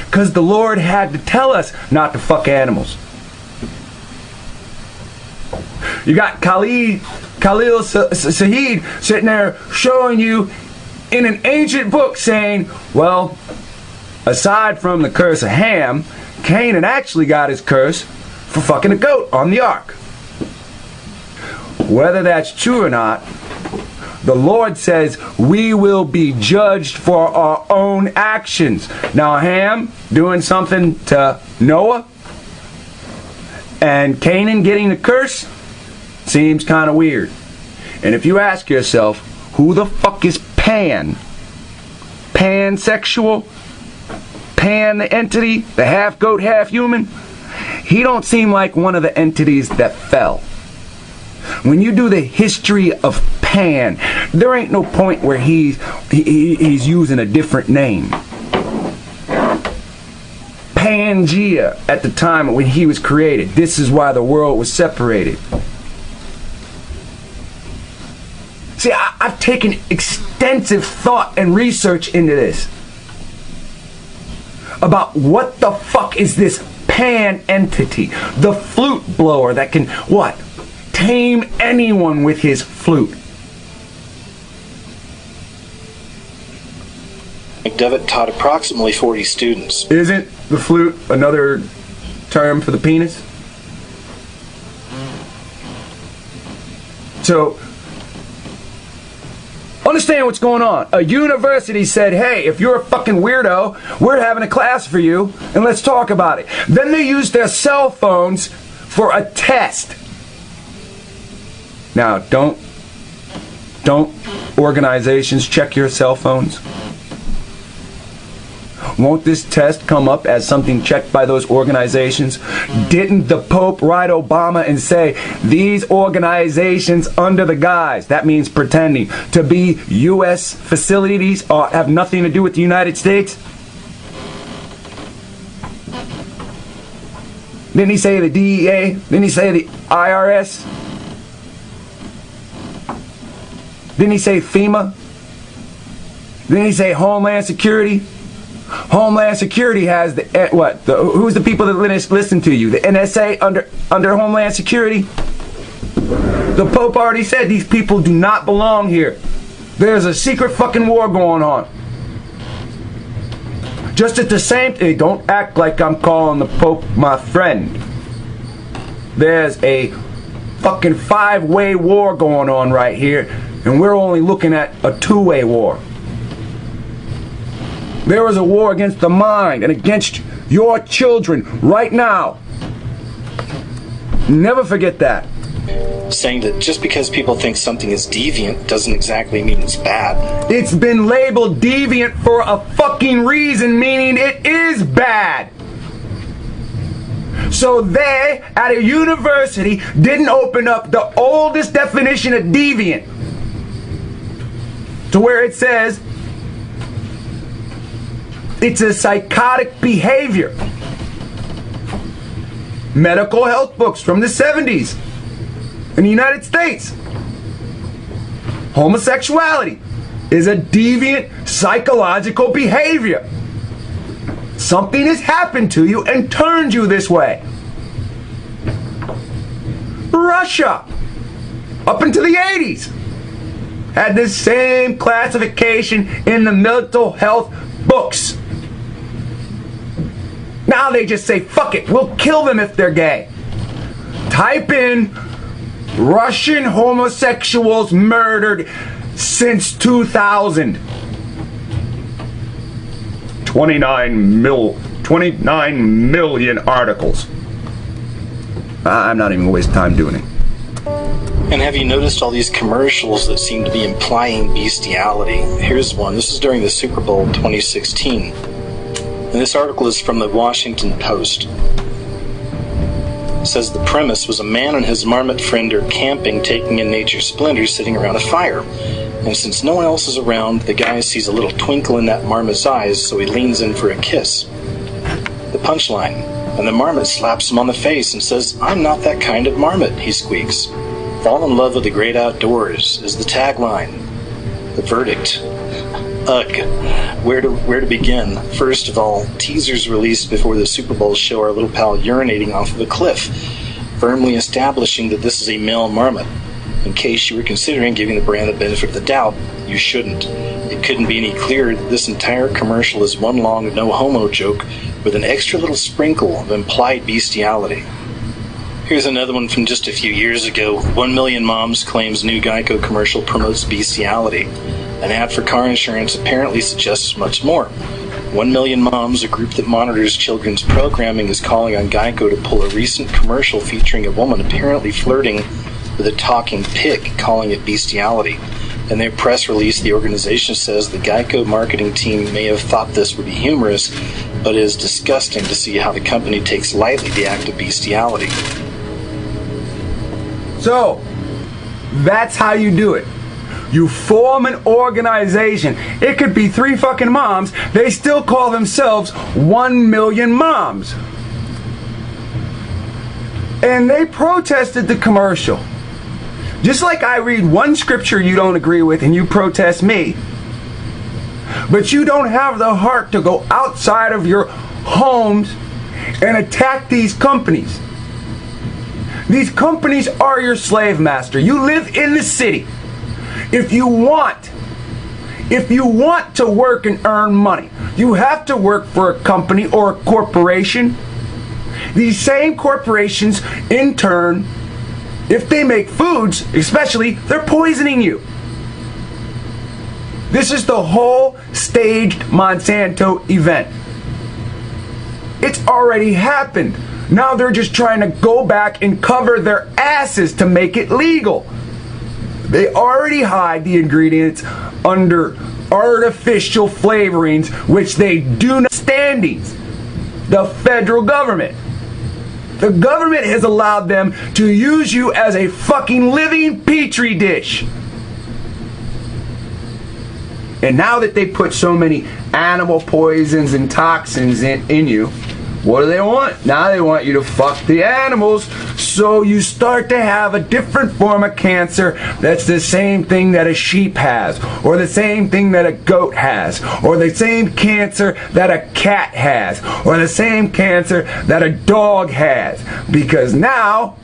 Because the Lord had to tell us not to fuck animals. You got Khalil Saeed sitting there showing you in an ancient book saying, well, aside from the curse of Ham, Canaan actually got his curse for fucking a goat on the ark. Whether that's true or not, the Lord says we will be judged for our own actions. Now Ham doing something to Noah and Canaan getting the curse seems kind of weird. And if you ask yourself, who the fuck is Pan? Pansexual? Pan the entity? The half goat, half human? He don't seem like one of the entities that fell. When you do the history of Pan, there ain't no point where he's using a different name. Pangea at the time when he was created. This is why the world was separated. See, I've taken extensive thought and research into this. About what the fuck is this Pan entity? The flute blower that can, what? Tame anyone with his flute. McDevitt taught approximately 40 students. Isn't the flute another term for the penis? So, Understand what's going on. A university said, hey, if you're a fucking weirdo, we're having a class for you, and let's talk about it. Then they used their cell phones for a test. Now, don't organizations check your cell phones? Won't this test come up as something checked by those organizations? Didn't the Pope write Obama and say, these organizations under the guise, that means pretending, to be U.S. facilities or have nothing to do with the United States? Didn't he say the DEA? Didn't he say the IRS? Didn't he say FEMA? Didn't he say Homeland Security? Homeland Security has the what? Who's the people that listen to you? The NSA under Homeland Security? The Pope already said these people do not belong here. There's a secret fucking war going on. Just at the same time, don't act like I'm calling the Pope my friend. There's a fucking 5-way war going on right here, and we're only looking at a 2-way war. There is a war against the mind and against your children right now. Never forget that. Saying that just because people think something is deviant doesn't exactly mean it's bad. It's been labeled deviant for a fucking reason, meaning it is bad. So they, at a university, didn't open up the oldest definition of deviant to where it says it's a psychotic behavior. Medical health books from the 70s in the United States. Homosexuality is a deviant psychological behavior. Something has happened to you and turned you this way. Russia, up into the 80s, had this same classification in the mental health books. Now they just say, fuck it, we'll kill them if they're gay. Type in Russian homosexuals murdered since 2000. 29 million articles. I'm not even going to waste time doing it. And have you noticed all these commercials that seem to be implying bestiality? Here's one. This is during the Super Bowl 2016. And this article is from the Washington Post. It says the premise was a man and his marmot friend are camping, taking in nature's splendors, sitting around a fire. And since no one else is around, the guy sees a little twinkle in that marmot's eyes, so he leans in for a kiss. The punchline. And the marmot slaps him on the face and says, "I'm not that kind of marmot," he squeaks. "Fall in love with the great outdoors" is the tagline. The verdict. Ugh. Where to begin? First of all, teasers released before the Super Bowl show our little pal urinating off of a cliff, firmly establishing that this is a male marmot. In case you were considering giving the brand the benefit of the doubt, you shouldn't. It couldn't be any clearer that this entire commercial is one long no-homo joke with an extra little sprinkle of implied bestiality. Here's another one from just a few years ago. 1 million moms claims new Geico commercial promotes bestiality. An ad for car insurance apparently suggests much more. 1 Million Moms, a group that monitors children's programming, is calling on Geico to pull a recent commercial featuring a woman apparently flirting with a talking pig, calling it bestiality. In their press release, the organization says the Geico marketing team may have thought this would be humorous, but it is disgusting to see how the company takes lightly the act of bestiality. So, that's how you do it. You form an organization. It could be 3 fucking moms. They still call themselves 1 Million Moms. And they protested the commercial. Just like I read one scripture you don't agree with and you protest me. But you don't have the heart to go outside of your homes and attack these companies. These companies are your slave master. You live in the city. If you want to work and earn money, you have to work for a company or a corporation. These same corporations, in turn, if they make foods, especially, they're poisoning you. This is the whole staged Monsanto event. It's already happened. Now they're just trying to go back and cover their asses to make it legal. They already hide the ingredients under artificial flavorings, which they do not standings. The federal government. The government has allowed them to use you as a fucking living petri dish. And now that they put so many animal poisons and toxins in you, what do they want? Now they want you to fuck the animals, so you start to have a different form of cancer that's the same thing that a sheep has, or the same thing that a goat has, or the same cancer that a cat has, or the same cancer that a dog has. Because now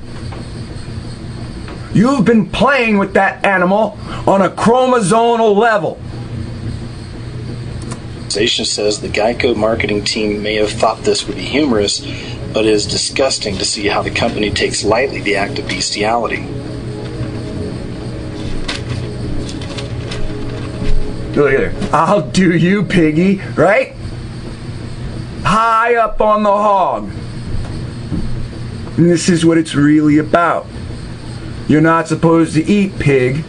you've been playing with that animal on a chromosomal level. Says the Geico marketing team may have thought this would be humorous, but it is disgusting to see how the company takes lightly the act of bestiality. Look at her. I'll do you, piggy, right? High up on the hog. And this is what it's really about. You're not supposed to eat pig,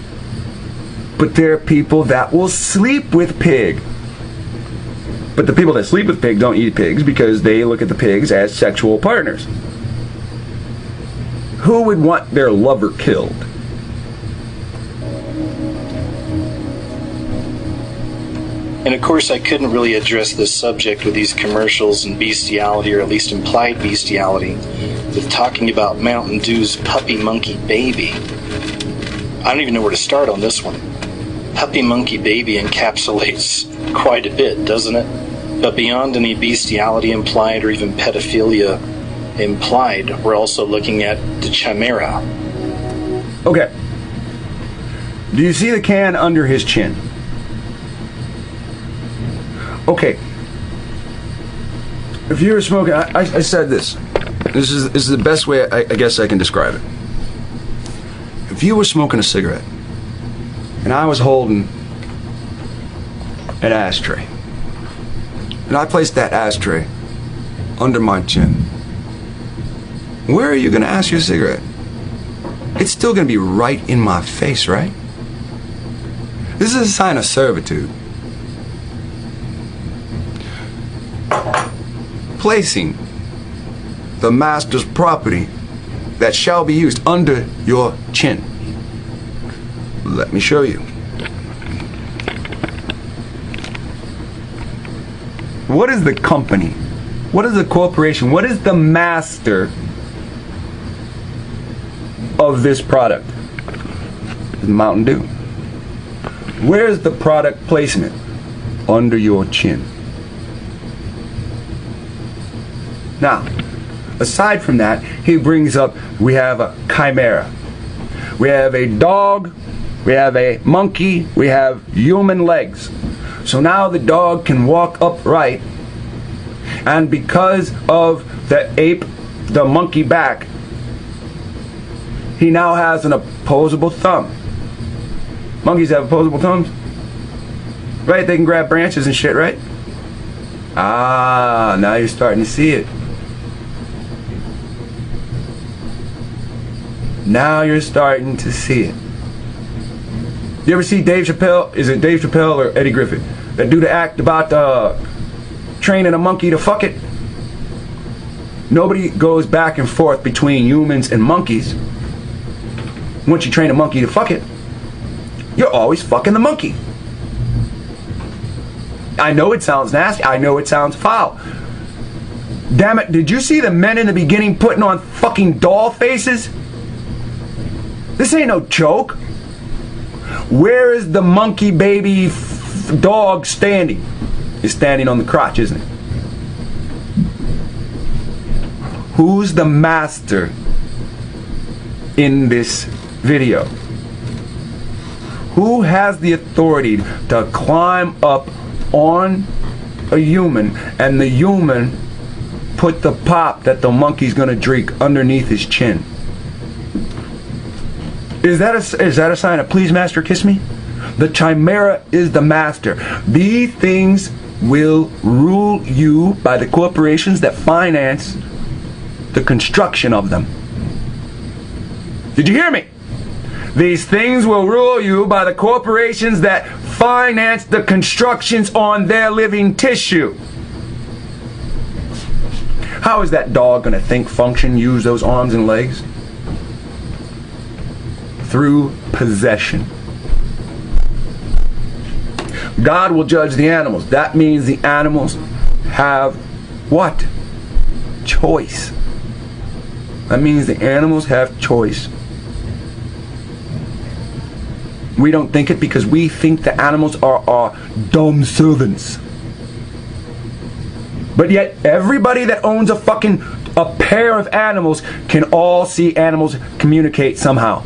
but there are people that will sleep with pig. But the people that sleep with pigs don't eat pigs because they look at the pigs as sexual partners. Who would want their lover killed? And of course I couldn't really address this subject with these commercials and bestiality, or at least implied bestiality, with talking about Mountain Dew's Puppy Monkey Baby. I don't even know where to start on this one. Puppy Monkey Baby encapsulates quite a bit, doesn't it? But beyond any bestiality implied or even pedophilia implied, we're also looking at the chimera. Okay. Do you see the can under his chin? Okay. If you were smoking, I said this. This is the best way I guess I can describe it. If you were smoking a cigarette, and I was holding an ashtray, and I placed that ashtray under my chin, where are you going to ask your cigarette? It's still going to be right in my face, right? This is a sign of servitude. Placing the master's property that shall be used under your chin. Let me show you. What is the company? What is the corporation? What is the master of this product? Mountain Dew. Where's the product placement? Under your chin. Now, aside from that, he brings up, we have a chimera. We have a dog, we have a monkey, we have human legs. So now the dog can walk upright, and because of the ape, the monkey back, he now has an opposable thumb. Monkeys have opposable thumbs, right? They can grab branches and shit, right? Ah, now you're starting to see it. Now you're starting to see it. You ever see Dave Chappelle? Is it Dave Chappelle or Eddie Griffin that do the act about training a monkey to fuck it? Nobody goes back and forth between humans and monkeys. Once you train a monkey to fuck it, you're always fucking the monkey. I know it sounds nasty. I know it sounds foul. Damn it, did you see the men in the beginning putting on fucking doll faces? This ain't no joke. Where is the monkey baby dog standing? It's standing on the crotch, isn't it? Who's the master in this video? Who has the authority to climb up on a human and the human put the pop that the monkey's gonna drink underneath his chin? Is that a sign of please master kiss me? The chimera is the master. These things will rule you by the corporations that finance the construction of them. Did you hear me? These things will rule you by the corporations that finance the constructions on their living tissue. How is that dog going to think, function, use those arms and legs? Through possession. God will judge the animals. That means the animals have what? Choice. That means the animals have choice. We don't think it because we think the animals are our dumb servants. But yet everybody that owns a pair of animals can all see animals communicate somehow.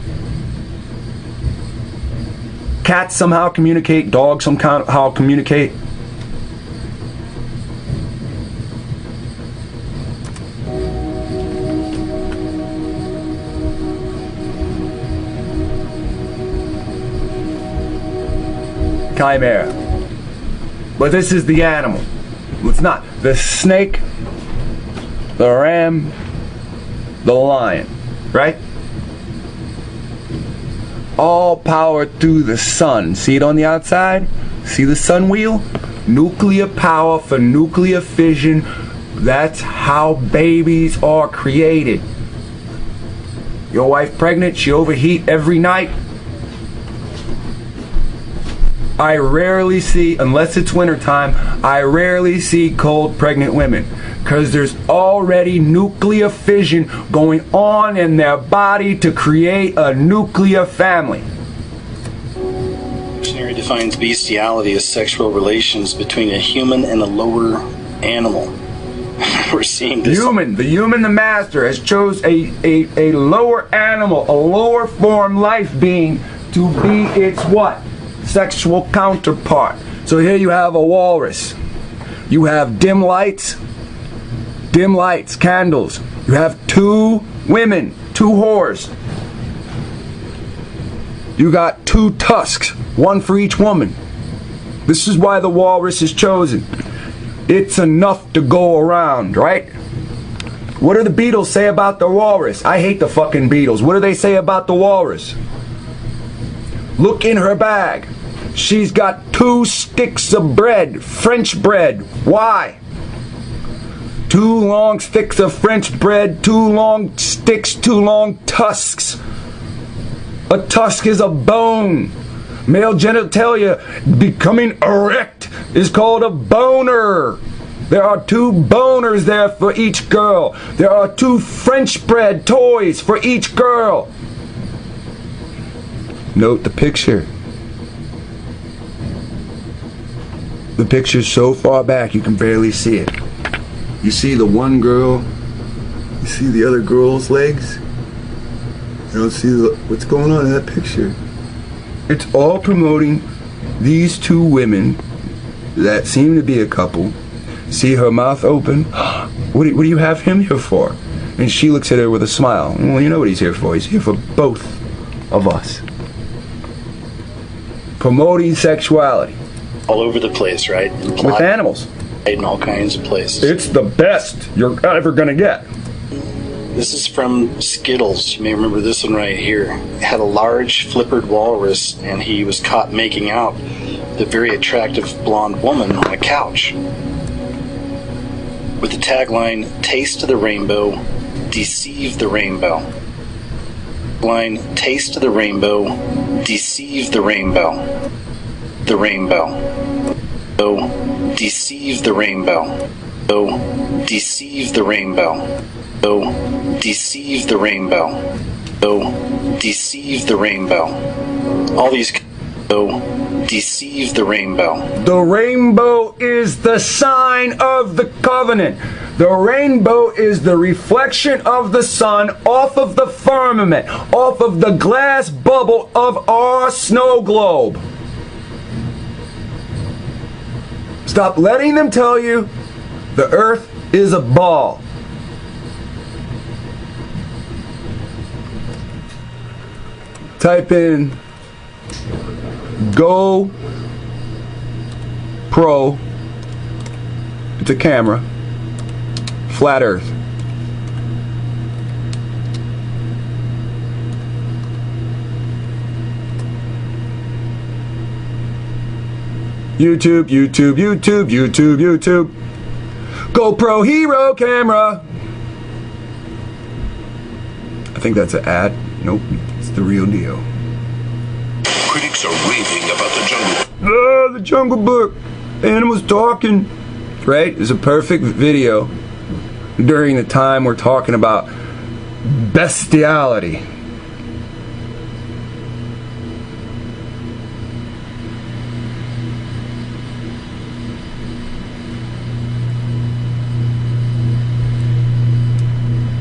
Cats somehow communicate, dogs somehow communicate. Chimera. But this is the animal. It's not. The snake, the ram, the lion, right? All power through the sun. See it on the outside? See the sun wheel? Nuclear power for nuclear fission. That's how babies are created. Your wife pregnant, she overheat every night. I rarely see, unless it's wintertime, I rarely see cold pregnant women. Because there's already nuclear fission going on in their body to create a nuclear family. Dictionary defines bestiality as sexual relations between a human and a lower animal. We're seeing this. The human, the master, has chose a lower animal, a lower form life being to be its what? Sexual counterpart. So here you have a walrus. You have dim lights, candles. You have two women, two whores. You got two tusks, one for each woman. This is why the walrus is chosen. It's enough to go around, right? What do the Beatles say about the walrus? I hate the fucking Beatles. What do they say about the walrus? Look in her bag. She's got 2 sticks of bread, French bread. Why? 2 long sticks of French bread, 2 long sticks, 2 long tusks. A tusk is a bone. Male genitalia becoming erect is called a boner. There are 2 boners there for each girl. There are 2 French bread toys for each girl. Note the picture. The picture's so far back you can barely see it. You see the one girl, you see the other girl's legs. You don't see what's going on in that picture. It's all promoting these 2 women that seem to be a couple. See her mouth open. What do you have him here for? And she looks at her with a smile. Well, you know what he's here for. He's here for both of us. Promoting sexuality. All over the place, right? With animals. In all kinds of places. It's the best you're ever gonna get. This is from Skittles. You may remember this one right here. It had a large flippered walrus, and he was caught making out with a very attractive blonde woman on a couch. With the tagline, "Taste of the rainbow, deceive the rainbow." Line, "Taste of the rainbow, deceive the rainbow." The rainbow. Oh, deceive the rainbow. Oh, deceive the rainbow. Oh, deceive the rainbow. Oh, deceive the rainbow. All these. Oh, deceive the rainbow. The rainbow is the sign of the covenant. The rainbow is the reflection of the sun off of the firmament, off of the glass bubble of our snow globe. Stop letting them tell you the earth is a ball. Type in GoPro. It's a camera. Flat Earth. YouTube, YouTube, YouTube, YouTube, YouTube. GoPro Hero camera. I think that's an ad. Nope, it's the real deal. Critics are raving about the Jungle. The Jungle Book. Animals talking. Right? It's a perfect video during the time we're talking about bestiality.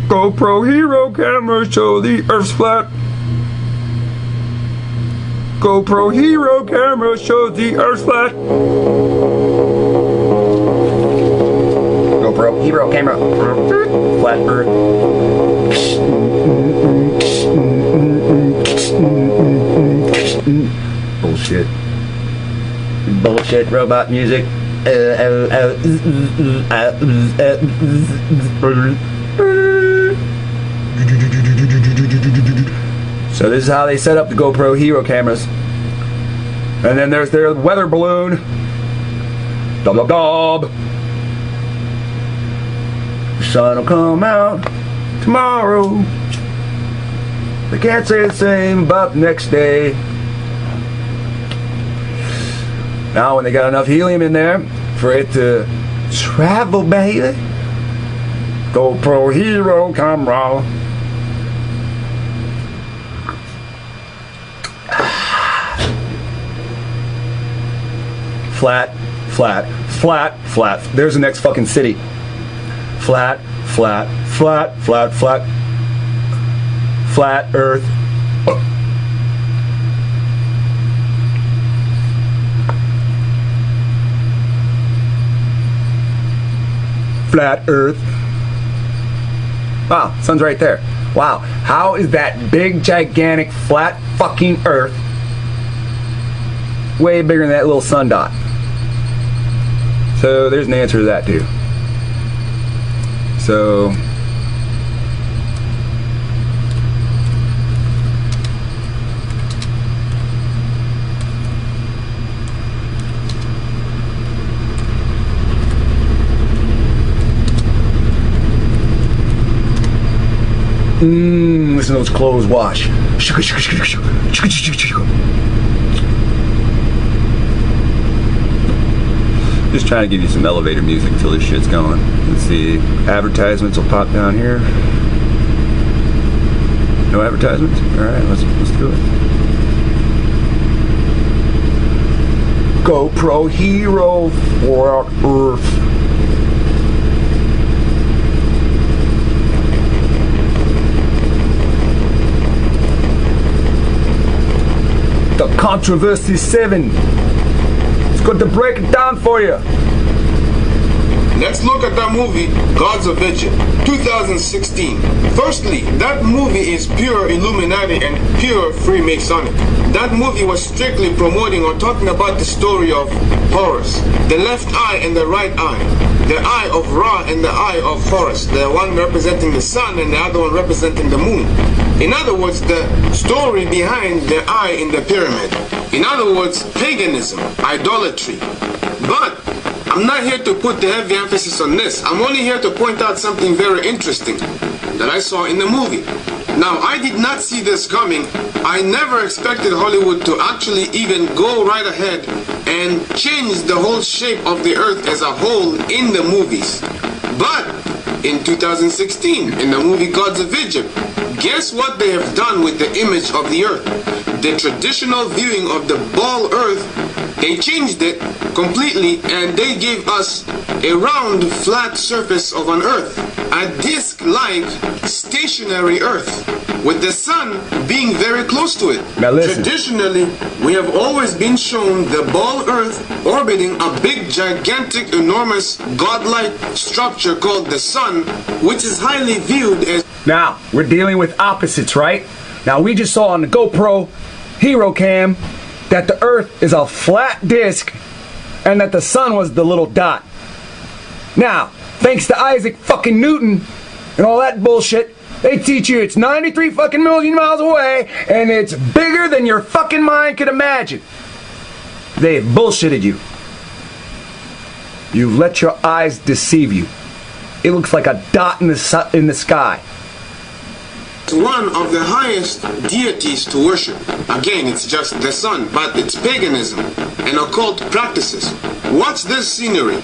GoPro Hero camera show the Earth's flat. GoPro Hero camera shows the Earth's flat. GoPro Hero camera flat Earth. Bullshit. Bullshit robot music. So this is how they set up the GoPro Hero cameras. And then there's their weather balloon. Dub dub dub. The sun will come out tomorrow. They can't say the same about the next day. Now when they got enough helium in there for it to travel, baby. GoPro Hero camera. Flat, flat, flat, flat. There's the next fucking city. Flat, flat, flat, flat, flat. Flat Earth. Flat Earth. Wow, sun's right there. Wow, how is that big, gigantic, flat fucking Earth way bigger than that little sun dot? So there's an answer to that too. So listen to those clothes wash. Just trying to give you some elevator music until this shit's going. Let's see. Advertisements will pop down here. No advertisements? Alright, let's do it. GoPro Hero for Earth. The Controversy 7. It's going to break it down for you. Let's look at that movie, Gods of Egypt, 2016. Firstly, that movie is pure Illuminati and pure Freemasonic. That movie was strictly promoting or talking about the story of Horus, the left eye and the right eye, the eye of Ra and the eye of Horus, the one representing the sun and the other one representing the moon. In other words, the story behind the eye in the pyramid. In other words, paganism, idolatry. But I'm not here to put the heavy emphasis on this. I'm only here to point out something very interesting that I saw in the movie. Now, I did not see this coming. I never expected Hollywood to actually even go right ahead and change the whole shape of the earth as a whole in the movies. But in 2016, in the movie Gods of Egypt, guess what they have done with the image of the earth? The traditional viewing of the ball earth, they changed it completely and they gave us a round, flat surface of an earth, a disc-like stationary earth, with the sun being very close to it. Now listen. Traditionally, we have always been shown the ball earth orbiting a big, gigantic, enormous, godlike structure called the sun, which is highly viewed as... Now, we're dealing with opposites, right? Now, we just saw on the GoPro Hero Cam that the Earth is a flat disk and that the sun was the little dot. Now, thanks to Isaac fucking Newton and all that bullshit, they teach you it's 93 fucking million miles away and it's bigger than your fucking mind could imagine. They've bullshitted you. You've let your eyes deceive you. It looks like a dot in the sky. One of the highest deities to worship. Again, it's just the sun, but it's paganism and occult practices. Watch this scenery.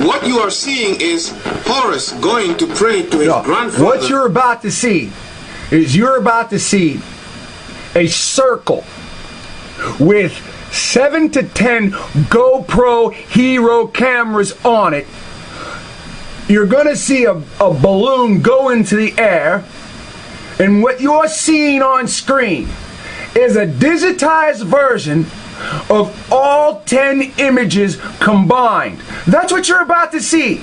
What you are seeing is Horus going to pray to his grandfather. What you're about to see is you're about to see a circle with 7 to 10 GoPro Hero cameras on it. You're going to see a balloon go into the air. And what you're seeing on screen is a digitized version of all 10 images combined. That's what you're about to see.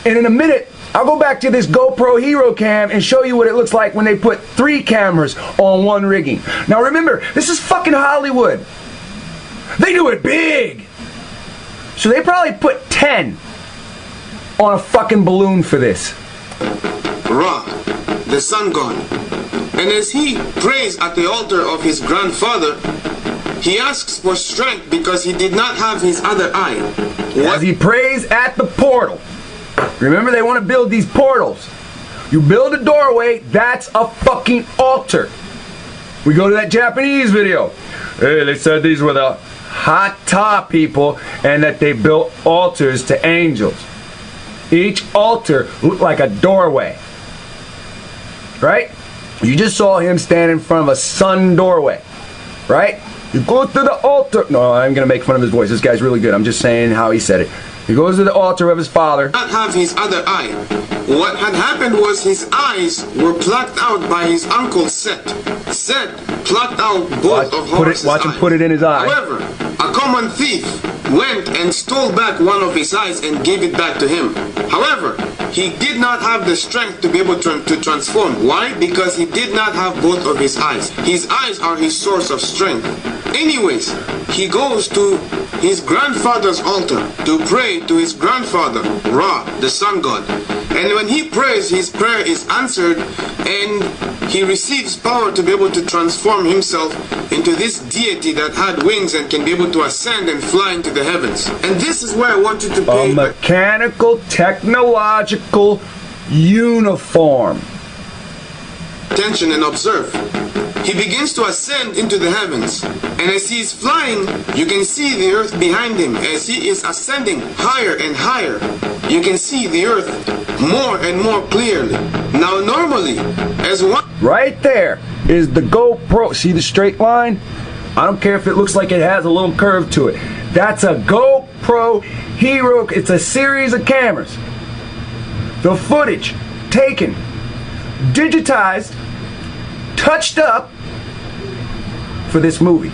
And in a minute, I'll go back to this GoPro Hero Cam and show you what it looks like when they put 3 cameras on one rigging. Now remember, this is fucking Hollywood. They do it big. So they probably put 10 on a fucking balloon for this. Ra, the sun god. And as he prays at the altar of his grandfather, he asks for strength because he did not have his other eye. As he prays at the portal. Remember, they want to build these portals. You build a doorway, that's a fucking altar. We go to that Japanese video. Hey, they said these were the Hata people and that they built altars to angels. Each altar looked like a doorway. Right? You just saw him stand in front of a sun doorway. Right? You go to the altar. No, I'm going to make fun of his voice. This guy's really good. I'm just saying how he said it. He goes to the altar of his father. Not have his other eye. What had happened was his eyes were plucked out by his uncle Set. Set plucked out both of Horus's eyes. Watch him put it in his eye. However, a common thief went and stole back one of his eyes and gave it back to him. However, he did not have the strength to be able to transform. Why? Because he did not have both of his eyes. His eyes are his source of strength. Anyways, he goes to his grandfather's altar to pray to his grandfather, Ra, the sun god. And when he prays, his prayer is answered and he receives power to be able to transform himself into this deity that had wings and can be able to ascend and fly into the heavens. And this is where I want you to pay a mechanical, technological uniform. Attention and observe. He begins to ascend into the heavens, and as he is flying, you can see the earth behind him. As he is ascending higher and higher, you can see the earth more and more clearly. Now normally, as one... Right there is the GoPro. See the straight line? I don't care if it looks like it has a little curve to it. That's a GoPro Hero. It's a series of cameras. The footage taken, digitized, touched up for this movie.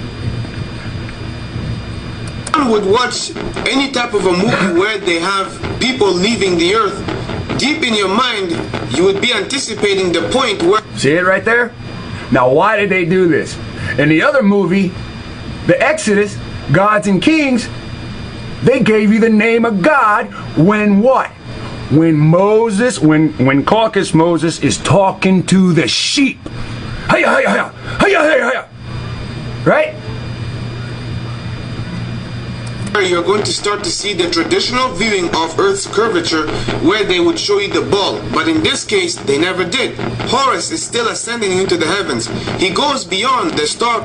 One would watch any type of a movie where they have people leaving the earth. Deep in your mind, you would be anticipating the point where... See it right there? Now why did they do this? In the other movie, the Exodus, Gods and Kings, they gave you the name of God when what? When Moses, when Caucus Moses is talking to the sheep. Hiya, hiya, hiya, hiya, hiya, hiya. Right? You're going to start to see the traditional viewing of Earth's curvature where they would show you the ball, but in this case they never did. Horus is still ascending into the heavens. He goes beyond the star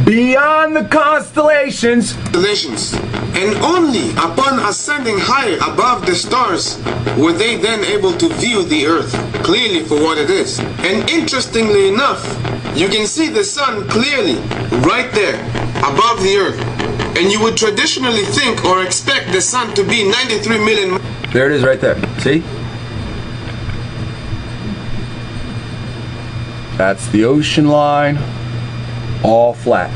beyond the constellations, and only upon ascending higher above the stars were they then able to view the earth clearly for what it is. And interestingly enough, you can see the sun clearly right there above the earth. And you would traditionally think or expect the sun to be 93 million... There it is right there. See? That's the ocean line, all flat.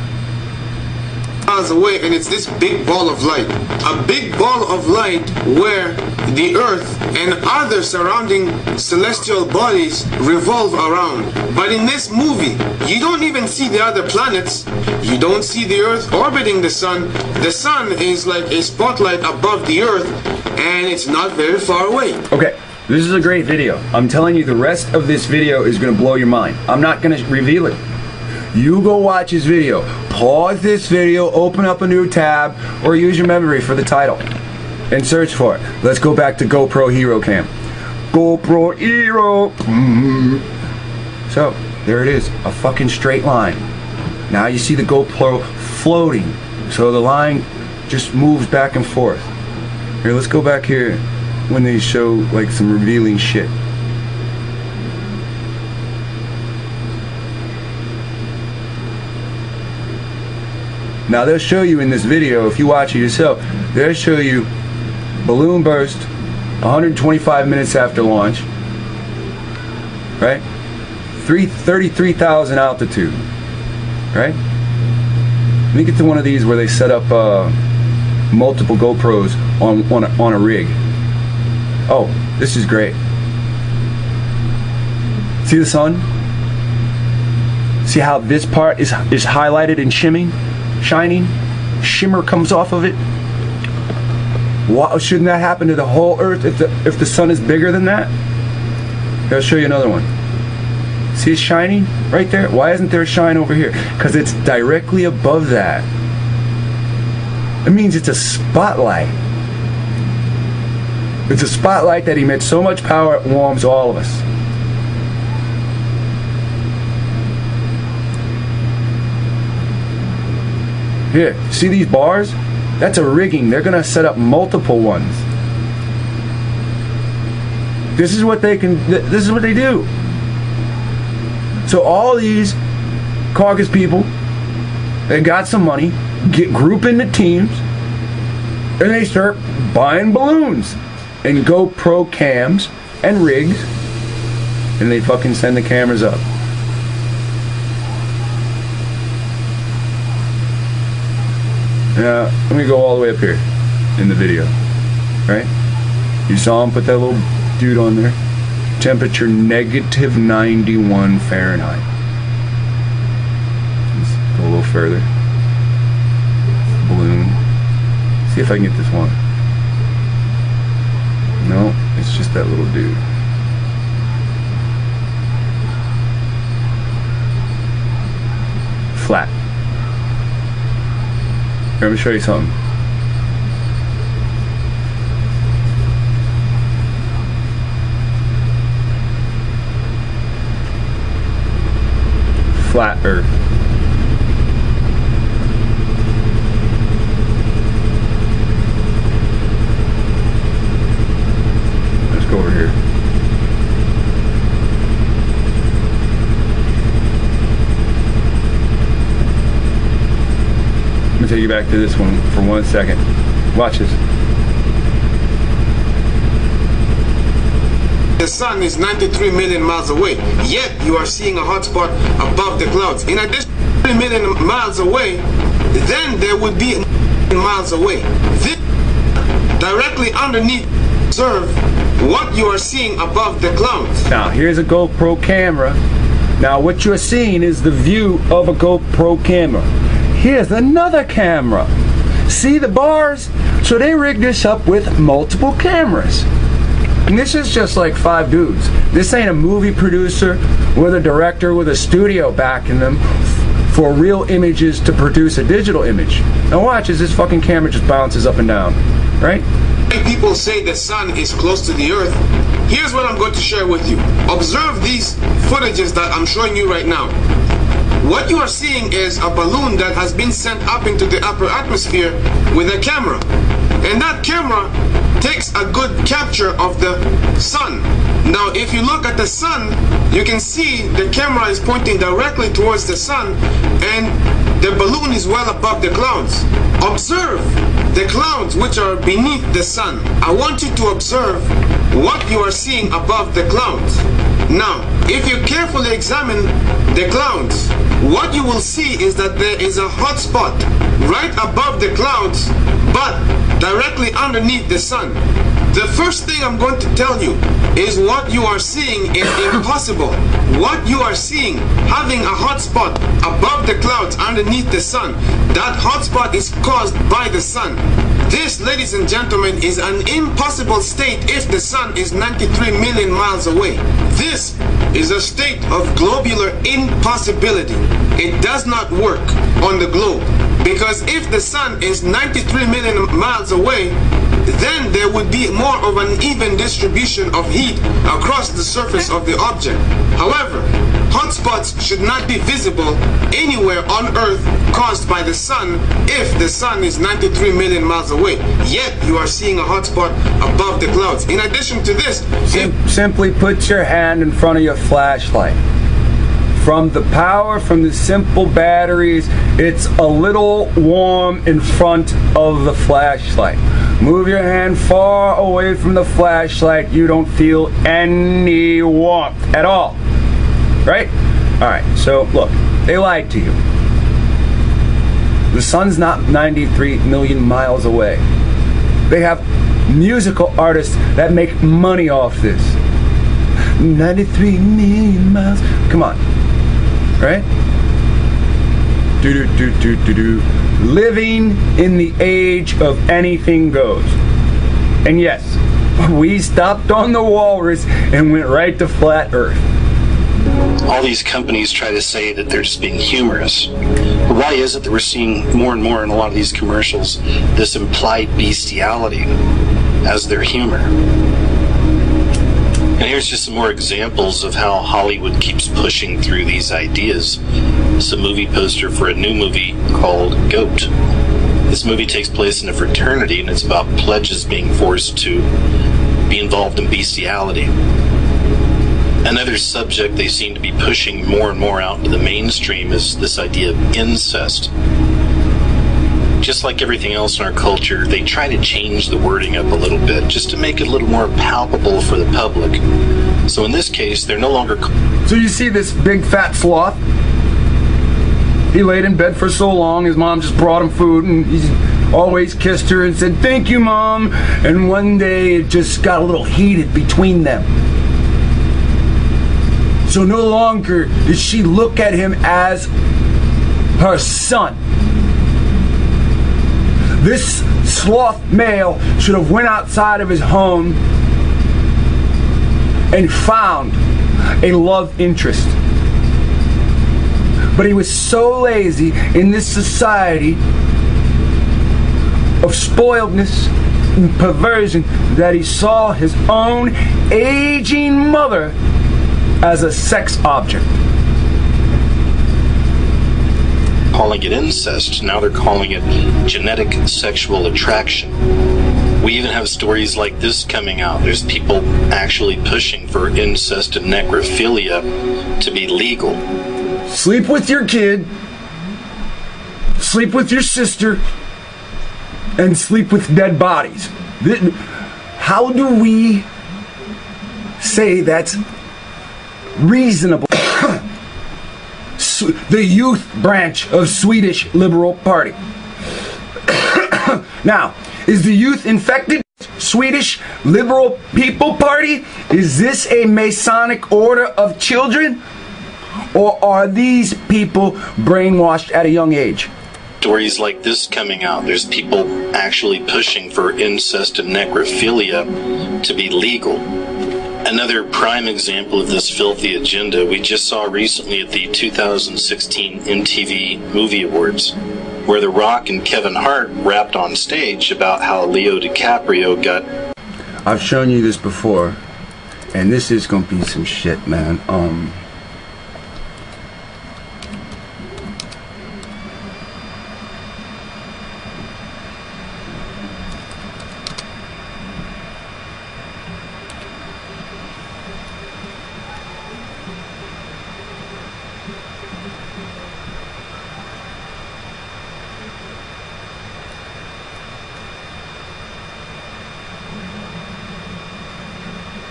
miles away, and it's this big ball of light. A big ball of light where the Earth and other surrounding celestial bodies revolve around. But in this movie, you don't even see the other planets. You don't see the Earth orbiting the Sun. The Sun is like a spotlight above the Earth, and it's not very far away. Okay, this is a great video. I'm telling you, the rest of this video is going to blow your mind. I'm not going to reveal it. You go watch his video. Pause this video, open up a new tab, or use your memory for the title and search for it. Let's go back to GoPro Hero Cam. GoPro Hero. So, there it is. A fucking straight line. Now you see the GoPro floating. So the line just moves back and forth. Here, let's go back here when they show like some revealing shit. Now they'll show you in this video, if you watch it yourself, they'll show you balloon burst 125 minutes after launch, right? 33,000 altitude, right? Let me get to one of these where they set up multiple GoPros on a rig. Oh, this is great. See the sun? See how this part is highlighted and shimming? Shining? Shimmer comes off of it? Why shouldn't that happen to the whole Earth if the sun is bigger than that? Here, I'll show you another one. See it shining right there? Why isn't there a shine over here? Because it's directly above that. It means it's a spotlight. It's a spotlight that emits so much power it warms all of us. Here, see these bars? That's a rigging. They're gonna set up multiple ones. This is what they can. This is what they do. So all these caucus people, they got some money, group into teams, and they start buying balloons and GoPro cams and rigs, and they fucking send the cameras up. Now, let me go all the way up here in the video, right? You saw him put that little dude on there. Temperature negative 91 Fahrenheit. Let's go a little further. Balloon. See if I can get this one. No, it's just that little dude. Flat. Here, let me show you something. Flat Earth. Let's go over here. Let me take you back to this one for 1 second. Watch this. The sun is 93 million miles away, yet you are seeing a hotspot above the clouds. In addition to 3 million miles away, then there would be miles away. This directly underneath, observe what you are seeing above the clouds. Now, here's a GoPro camera. Now, what you're seeing is the view of a GoPro camera. Here's another camera. See the bars? So they rigged this up with multiple cameras. And this is just like 5 dudes. This ain't a movie producer with a director with a studio backing them for real images to produce a digital image. Now watch as this fucking camera just bounces up and down, right? People say the sun is close to the earth. Here's what I'm going to share with you. Observe these footages that I'm showing you right now. What you are seeing is a balloon that has been sent up into the upper atmosphere with a camera. And that camera takes a good capture of the sun. Now, if you look at the sun, you can see the camera is pointing directly towards the sun, and the balloon is well above the clouds. Observe the clouds which are beneath the sun. I want you to observe what you are seeing above the clouds. Now, if you carefully examine the clouds, what you will see is that there is a hot spot right above the clouds, but directly underneath the sun. The first thing I'm going to tell you is what you are seeing is impossible. What you are seeing, having a hot spot above the clouds underneath the sun, that hot spot is caused by the sun. This, ladies and gentlemen, is an impossible state if the sun is 93 million miles away. This is a state of globular impossibility. It does not work on the globe, because if the sun is 93 million miles away, then there would be more of an even distribution of heat across the surface of the object. However, hotspots should not be visible anywhere on Earth caused by the sun if the sun is 93 million miles away. Yet you are seeing a hotspot above the clouds. In addition to this, simply put your hand in front of your flashlight. From the power from the simple batteries, it's a little warm in front of the flashlight. Move your hand far away from the flashlight, you don't feel any warmth at all. Right? Alright, so look, they lied to you. The sun's not 93 million miles away. They have musical artists that make money off this. 93 million miles. Come on. Right? Living in the age of anything goes. And yes, we stopped on the walrus and went right to flat Earth. All these companies try to say that they're just being humorous. But why is it that we're seeing more and more in a lot of these commercials this implied bestiality as their humor? And here's just some more examples of how Hollywood keeps pushing through these ideas. It's a movie poster for a new movie called Goat. This movie takes place in a fraternity, and it's about pledges being forced to be involved in bestiality. Another subject they seem to be pushing more and more out into the mainstream is this idea of incest. Just like everything else in our culture, they try to change the wording up a little bit just to make it a little more palpable for the public. So in this case, they're no longer... So you see this big fat sloth? He laid in bed for so long, his mom just brought him food, and he's always kissed her and said, "Thank you, Mom." And one day it just got a little heated between them. So no longer does she look at him as her son. This sloth male should have went outside of his home and found a love interest. But he was so lazy in this society of spoiledness and perversion that he saw his own aging mother as a sex object. Calling it incest, now they're calling it genetic sexual attraction. We even have stories like this coming out. There's people actually pushing for incest and necrophilia to be legal. Sleep with your kid, sleep with your sister, and sleep with dead bodies. How do we say that's reasonable? The youth branch of Swedish Liberal Party. Now, is the youth infected? Swedish Liberal People Party? Is this a Masonic order of children? Or are these people brainwashed at a young age? Stories like this coming out. There's people actually pushing for incest and necrophilia to be legal. Another prime example of this filthy agenda we just saw recently at the 2016 MTV Movie Awards, where The Rock and Kevin Hart rapped on stage about how Leo DiCaprio got... I've shown you this before, and this is gonna be some shit, man.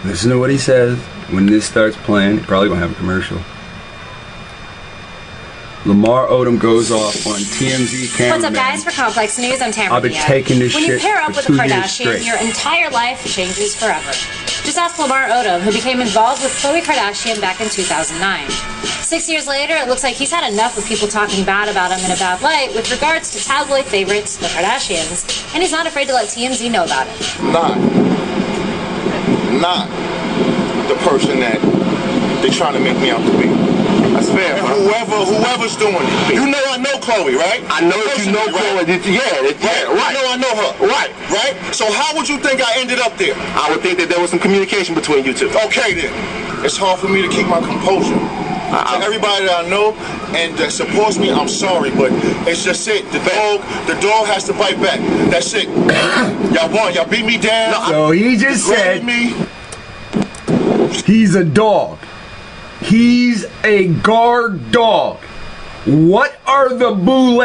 Listen to what he says. when this starts playing, you're probably gonna have a commercial. Lamar Odom goes off on TMZ camera. What's up, guys? For Complex News, I'm Tamara. I've been taking this When shit you pair up for with a 2 years Kardashian, straight. your entire life changes forever. Just ask Lamar Odom, who became involved with Khloe Kardashian back in 2009. 6 years later, it looks like he's had enough of people talking bad about him in a bad light with regards to tabloid favorites, the Kardashians, and he's not afraid to let TMZ know about it. Not the person that they're trying to make me out to be. That's fair. Whoever's doing it. You know I know Khloe, right? I know that you know Khloe. Right? Yeah, right. I know her. Right. So how would you think I ended up there? I would think that there was some communication between you two. Okay then. It's hard for me to keep my composure. To everybody that I know and that supports me, I'm sorry, but it's just it. The dog has to bite back. That's it. Y'all won. Y'all beat me down. So he just said he's a dog. He's a guard dog. What are the boule?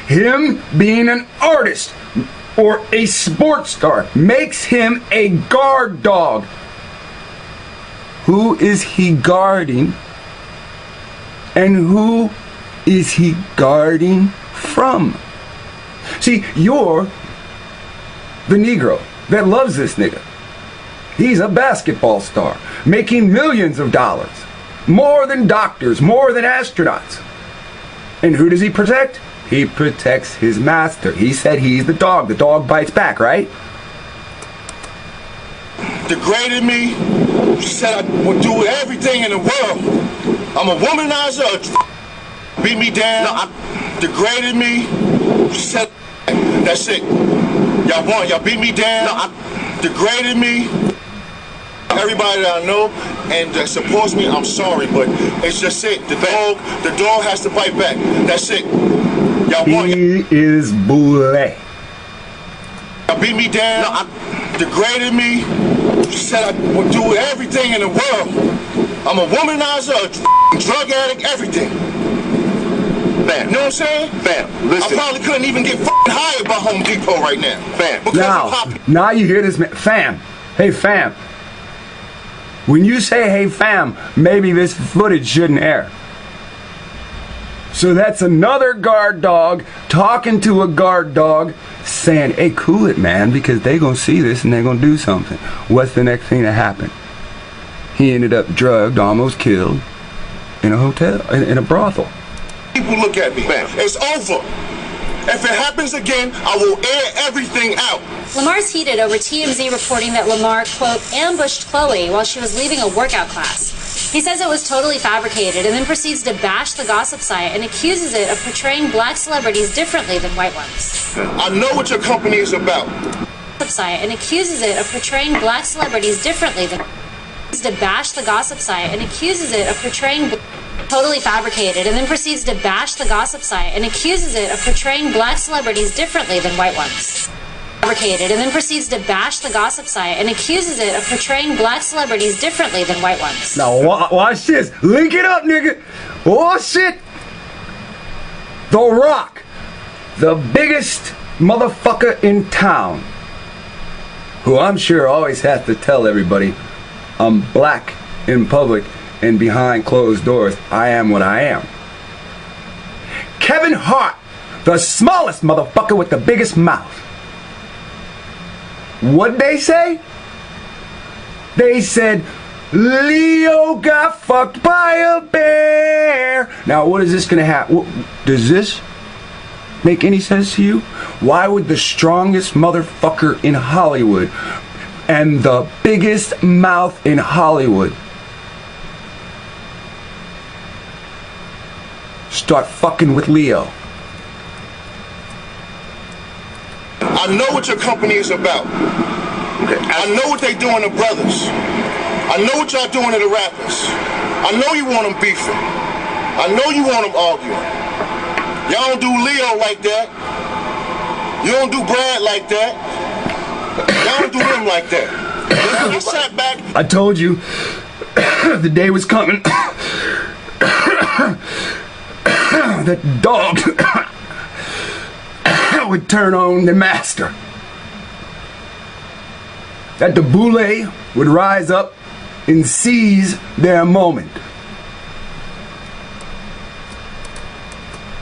Him being an artist or a sports star makes him a guard dog. Who is he guarding? And who is he guarding from? See, you're the Negro that loves this nigga. He's a basketball star, making millions of dollars. More than doctors, more than astronauts. And who does he protect? He protects his master. He said he's the dog. The dog bites back, right? Degraded me. She said I would do everything in the world. I'm a womanizer. Beat me down. Degraded me. She said, that's it. Y'all won. Y'all beat me down. Degraded me. Everybody that I know and that supports me, I'm sorry, but it's just it. The dog has to bite back. That's it. Y'all won. He is boule. Y'all beat me down. Degraded me. She said I would do everything in the world. I'm a womanizer, a drug addict, everything. Fam. You know what I'm saying? Fam, listen. I probably couldn't even get hired by Home Depot right now. Fam. Now you hear this man. Fam. Hey, fam. When you say, hey, fam, maybe this footage shouldn't air. So that's another guard dog talking to a guard dog saying, hey, cool it, man, because they gonna see this and they gonna do something. What's the next thing that happened? He ended up drugged, almost killed, in a hotel, in a brothel. People look at me, man. It's over. If it happens again, I will air everything out. Lamar's heated over TMZ reporting that Lamar, quote, ambushed Khloe while she was leaving a workout class. He says it was totally fabricated and then proceeds to bash the gossip site and accuses it of portraying black celebrities differently than white ones. I know what your company is about. Site and accuses it of portraying black celebrities differently than to bash the gossip site and accuses it of portraying totally fabricated and then proceeds to bash the gossip site and accuses it of portraying black celebrities differently than white ones. Fabricated and then proceeds to bash the gossip site and accuses it of portraying black celebrities differently than white ones. Now watch this. Link it up, nigga. Oh shit. The Rock, the biggest motherfucker in town, who I'm sure always has to tell everybody I'm black in public and behind closed doors. I am what I am. Kevin Hart, the smallest motherfucker with the biggest mouth. What'd they say? They said Leo got fucked by a bear. Now what is this gonna happen? Does this make any sense to you? Why would the strongest motherfucker in Hollywood and the biggest mouth in Hollywood start fucking with Leo? I know what your company is about. Okay. I know what they doing to brothers. I know what y'all doing to the rappers. I know you want them beefing. I know you want them arguing. Y'all don't do Leo like that. You don't do Brad like that. Y'all don't do him like that. You sat back. I told you the day was coming that the dog would turn on the master. That the boule would rise up and seize their moment.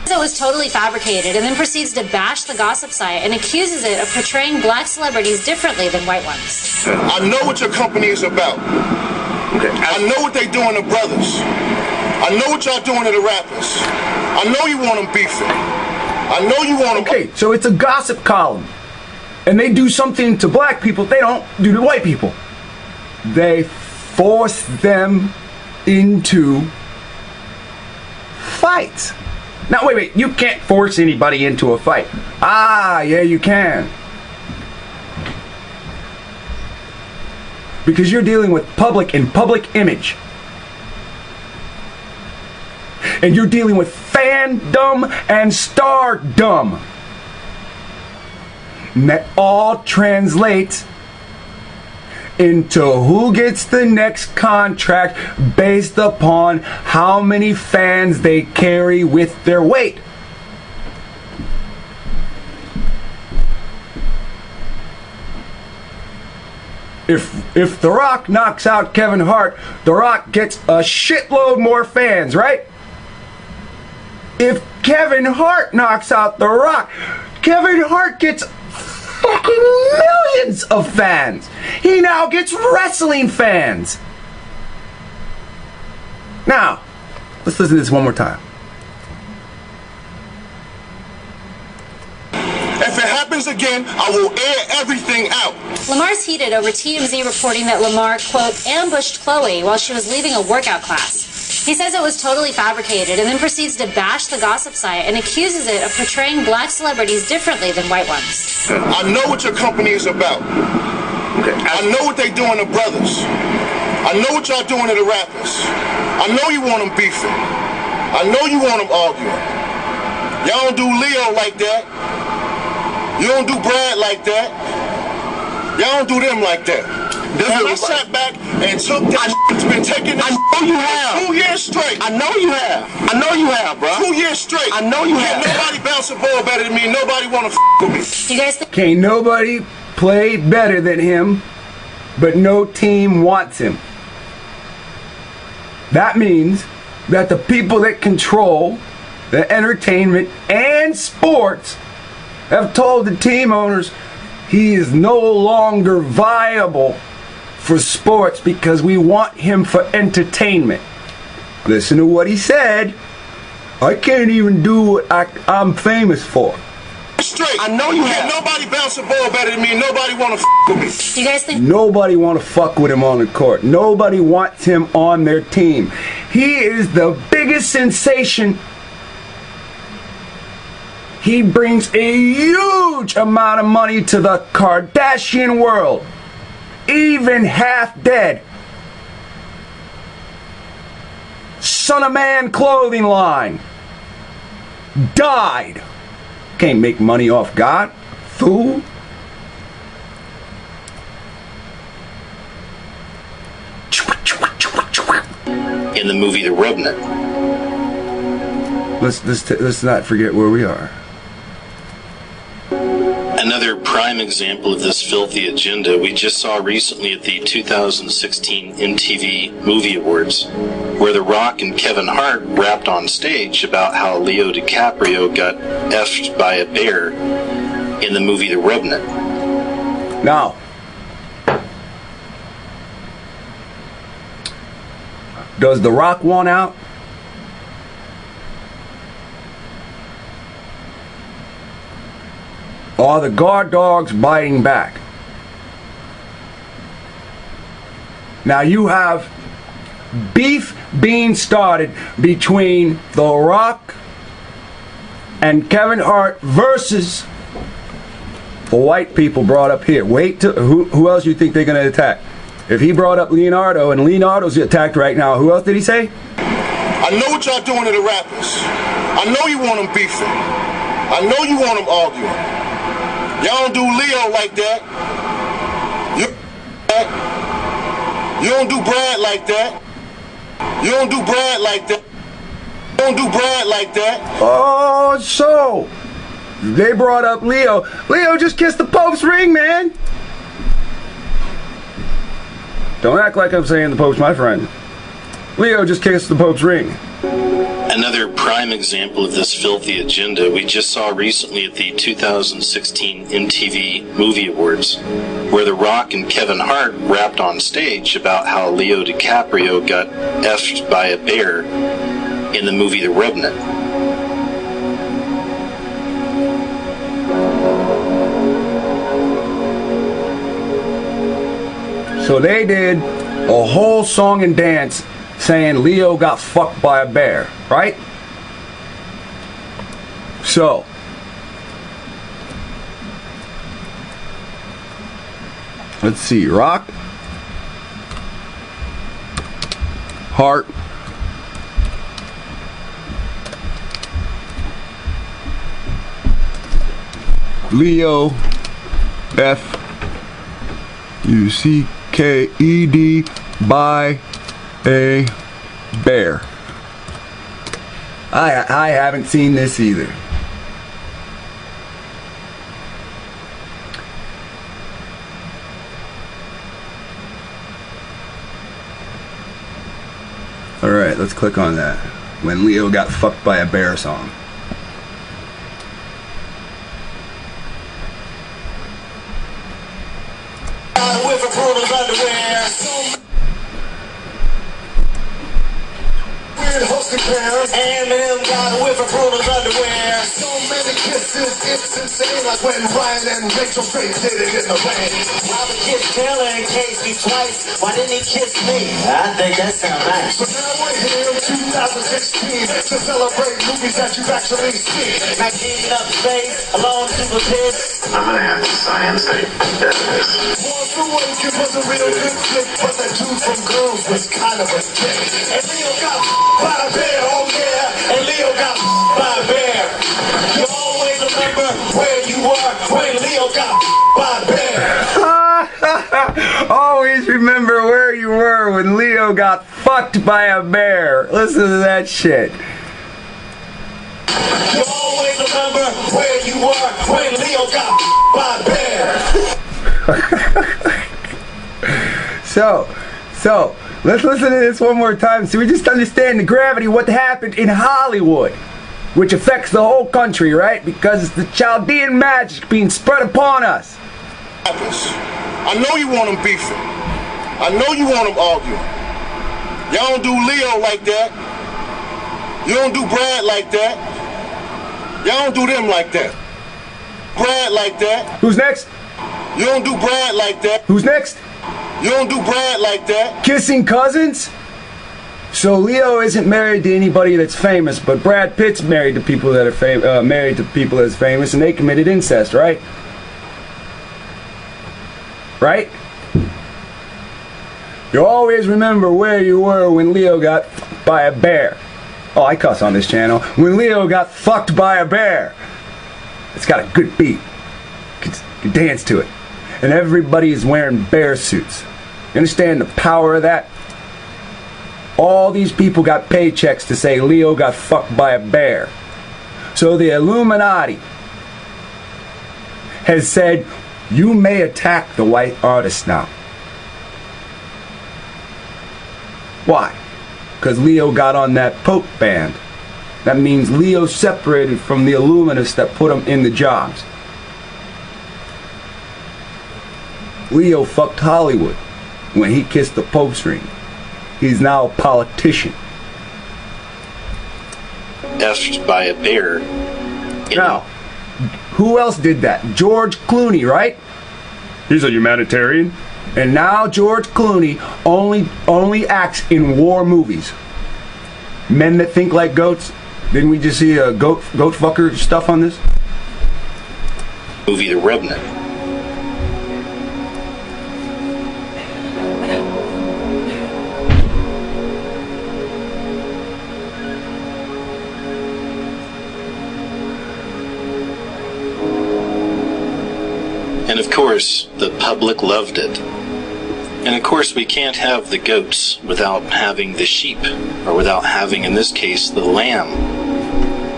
It was totally fabricated and then proceeds to bash the gossip site and accuses it of portraying black celebrities differently than white ones. I know what your company is about. I know what they doing to brothers. I know what y'all doing to the rappers. I know you want them beefing. I know you want them... Okay, so it's a gossip column. And they do something to black people they don't do to white people. They force them into fights. Now, wait, you can't force anybody into a fight. Ah, yeah, you can. Because you're dealing with public and public image. And you're dealing with fandom and stardom. And that all translates into who gets the next contract based upon how many fans they carry with their weight. If The Rock knocks out Kevin Hart, The Rock gets a shitload more fans, right? If Kevin Hart knocks out The Rock, Kevin Hart gets fucking millions of fans. He now gets wrestling fans. Now, let's listen to this one more time. If it happens again, I will air everything out. Lamar's heated over TMZ reporting that Lamar, quote, ambushed Chloe while she was leaving a workout class. He says it was totally fabricated and then proceeds to bash the gossip site and accuses it of portraying black celebrities differently than white ones. I know what your company is about. I know what they doing to brothers. I know what y'all doing to the rappers. I know you want them beefing. I know you want them arguing. Y'all don't do Leo like that. You don't do Brad like that. Y'all don't do them like that. And I sat back and took that. It's been taking that. I know you have. 2 years straight. I know you have. I know you have, bro. 2 years straight. I know you have. Nobody bounce a ball better than me. Nobody want to with me. Do you guys think? Can't nobody play better than him, but no team wants him. That means that the people that control the entertainment and sports have told the team owners he is no longer viable for sports because we want him for entertainment. Listen to what he said. I can't even do what I'm famous for. Straight. I know you have. Nobody bounce a ball better than me. Nobody want to with me. Do you guys think? Nobody want to fuck with him on the court. Nobody wants him on their team. He is the biggest sensation. He brings a huge amount of money to the Kardashian world. Even half dead. Son of Man clothing line. Died. Can't make money off God. Fool. In the movie The Revenant. Let's not forget where we are. Another prime example of this filthy agenda we just saw recently at the 2016 MTV Movie Awards, where The Rock and Kevin Hart rapped on stage about how Leo DiCaprio got effed by a bear in the movie The Revenant. Now, does The Rock want out? Are the guard dogs biting back? Now you have beef being started between The Rock and Kevin Hart versus the white people brought up here. Wait till who else you think they're going to attack? If he brought up Leonardo and Leonardo's attacked right now, who else did he say? I know what y'all doing to the rappers. I know you want them beefing. I know you want them arguing. Y'all don't do Leo like that. You don't do Brad like that. You don't do Brad like that. You don't do Brad like that. Oh, so they brought up Leo. Leo just kissed the Pope's ring, man. Don't act like I'm saying the Pope's my friend. Leo just kissed the Pope's ring. Another prime example of this filthy agenda we just saw recently at the 2016 MTV Movie Awards, where The Rock and Kevin Hart rapped on stage about how Leo DiCaprio got effed by a bear in the movie The Revenant. So they did a whole song and dance saying Leo got fucked by a bear, right? So, let's see, Rock, Hart, Leo, F-U-C-K-E-D by a bear. I haven't seen this either. Alright, let's click on that. When Leo got fucked by a bear song. Eminem got a whiff of Bruno's underwear. So many kisses, it's insane. Like when Ryan and Rachel Faith did it in the rain. Robert kissed Taylor and Casey twice. Why didn't he kiss me? I think that sounds nice. So now we're here in 2016 to celebrate movies that you've actually seen. 19 up space, alone super piss. I'm gonna have to science tape that is. Force Awakens was a real good flick, but that dude from Girls was kind of a dick. And Leo got by a bear, oh yeah, and Leo got by a bear. You always remember where you were when Leo got by a bear. Always remember where you were when Leo got fucked by a bear. Listen to that shit. You always remember where you were when Leo got by a bear. So, let's listen to this one more time so we just understand the gravity of what happened in Hollywood, which affects the whole country, right? Because it's the Chaldean magic being spread upon us. I know you want them beefing. I know you want them arguing. Y'all don't do Leo like that. You don't do Brad like that. Y'all don't do them like that. Brad like that. Who's next? You don't do Brad like that. Who's next? You don't do Brad like that. Kissing cousins? So Leo isn't married to anybody that's famous, but Brad Pitt's married to people that are married to people that's famous, and they committed incest, right? Right? You always remember where you were when Leo got fucked by a bear. Oh, I cuss on this channel. When Leo got fucked by a bear. It's got a good beat. You can dance to it. And everybody is wearing bear suits. You understand the power of that? All these people got paychecks to say Leo got fucked by a bear. So the Illuminati has said, you may attack the white artist now. Why? Because Leo got on that Pope band. That means Leo separated from the Illuminists that put him in the jobs. Leo fucked Hollywood when he kissed the Pope's ring. He's now a politician. Effed by a bear. Now, who else did that? George Clooney, right? He's a humanitarian. And now George Clooney only acts in war movies. Men that think like goats. Didn't we just see a goat fucker stuff on this? Movie The Revenant. And of course, the public loved it. And of course, we can't have the goats without having the sheep, or without having, in this case, the lamb.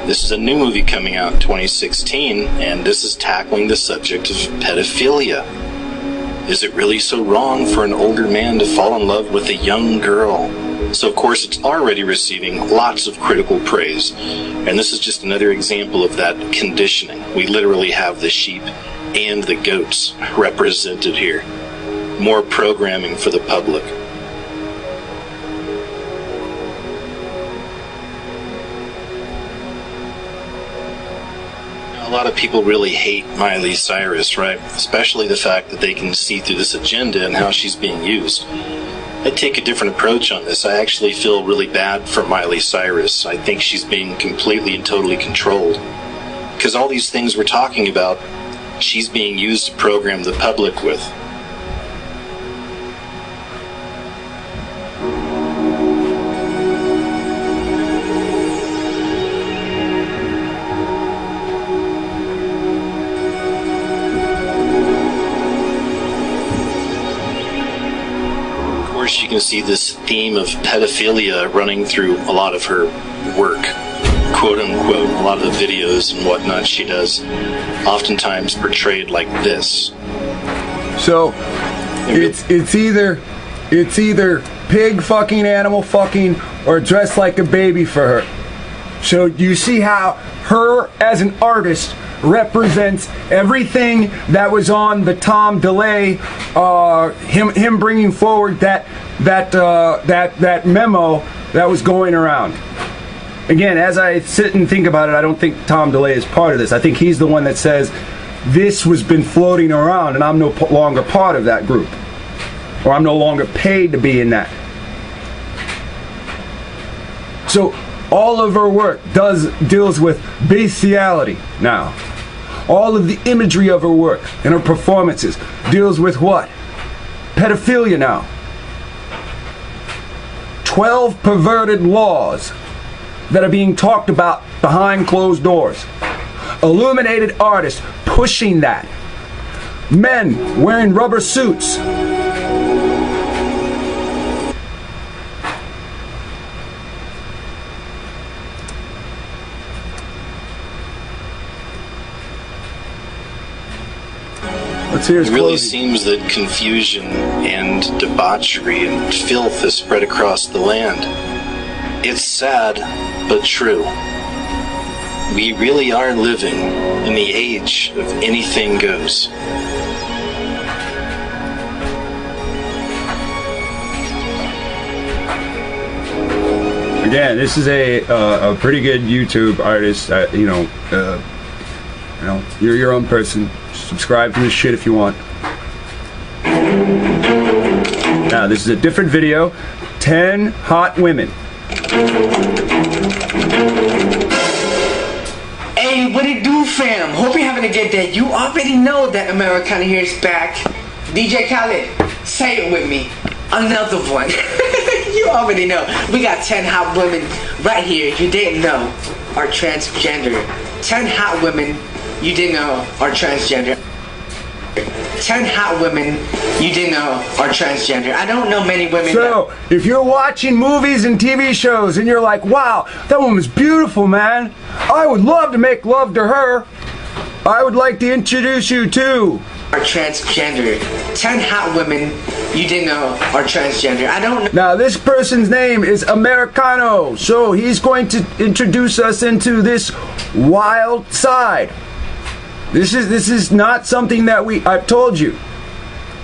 This is a new movie coming out in 2016, and this is tackling the subject of pedophilia. Is it really so wrong for an older man to fall in love with a young girl? So of course it's already receiving lots of critical praise. And this is just another example of that conditioning. We literally have the sheep and the goats represented here. More programming for the public. A lot of people really hate Miley Cyrus, right? Especially the fact that they can see through this agenda and how she's being used. I take a different approach on this. I actually feel really bad for Miley Cyrus. I think she's being completely and totally controlled. Because all these things we're talking about, she's being used to program the public with. You can see this theme of pedophilia running through a lot of her work, quote unquote. A lot of the videos and whatnot she does, oftentimes portrayed like this. So it's either pig fucking, animal fucking, or dressed like a baby for her. So you see how her as an artist represents everything that was on the Tom DeLay, him bringing forward that memo that was going around. Again, as I sit and think about it, I don't think Tom DeLay is part of this. I think he's the one that says this has been floating around and I'm no longer part of that group, or I'm no longer paid to be in that. So all of her work deals with bestiality now. All of the imagery of her work and her performances deals with what? Pedophilia now. 12 perverted laws that are being talked about behind closed doors. Illuminated artists pushing that. Men wearing rubber suits. It really seems that confusion and debauchery and filth has spread across the land. It's sad, but true. We really are living in the age of anything goes. Again, this is a pretty good YouTube artist. You're your own person. Subscribe to this shit if you want. Now, this is a different video. 10 hot women. Hey, what it do, fam? Hope you're having a good day. You already know that Americana here is back. DJ Khaled, say it with me. Another one. You already know. We got 10 hot women right here you didn't know are transgender. 10 hot women you didn't know are transgender. 10 hot women you didn't know are transgender. I don't know many women. So, if you're watching movies and TV shows and you're like, wow, that woman's beautiful, man. I would love to make love to her. I would like to introduce you to are transgender. 10 hot women you didn't know are transgender. I don't know. Now, this person's name is Americano, so he's going to introduce us into this wild side. This is not something that I've told you.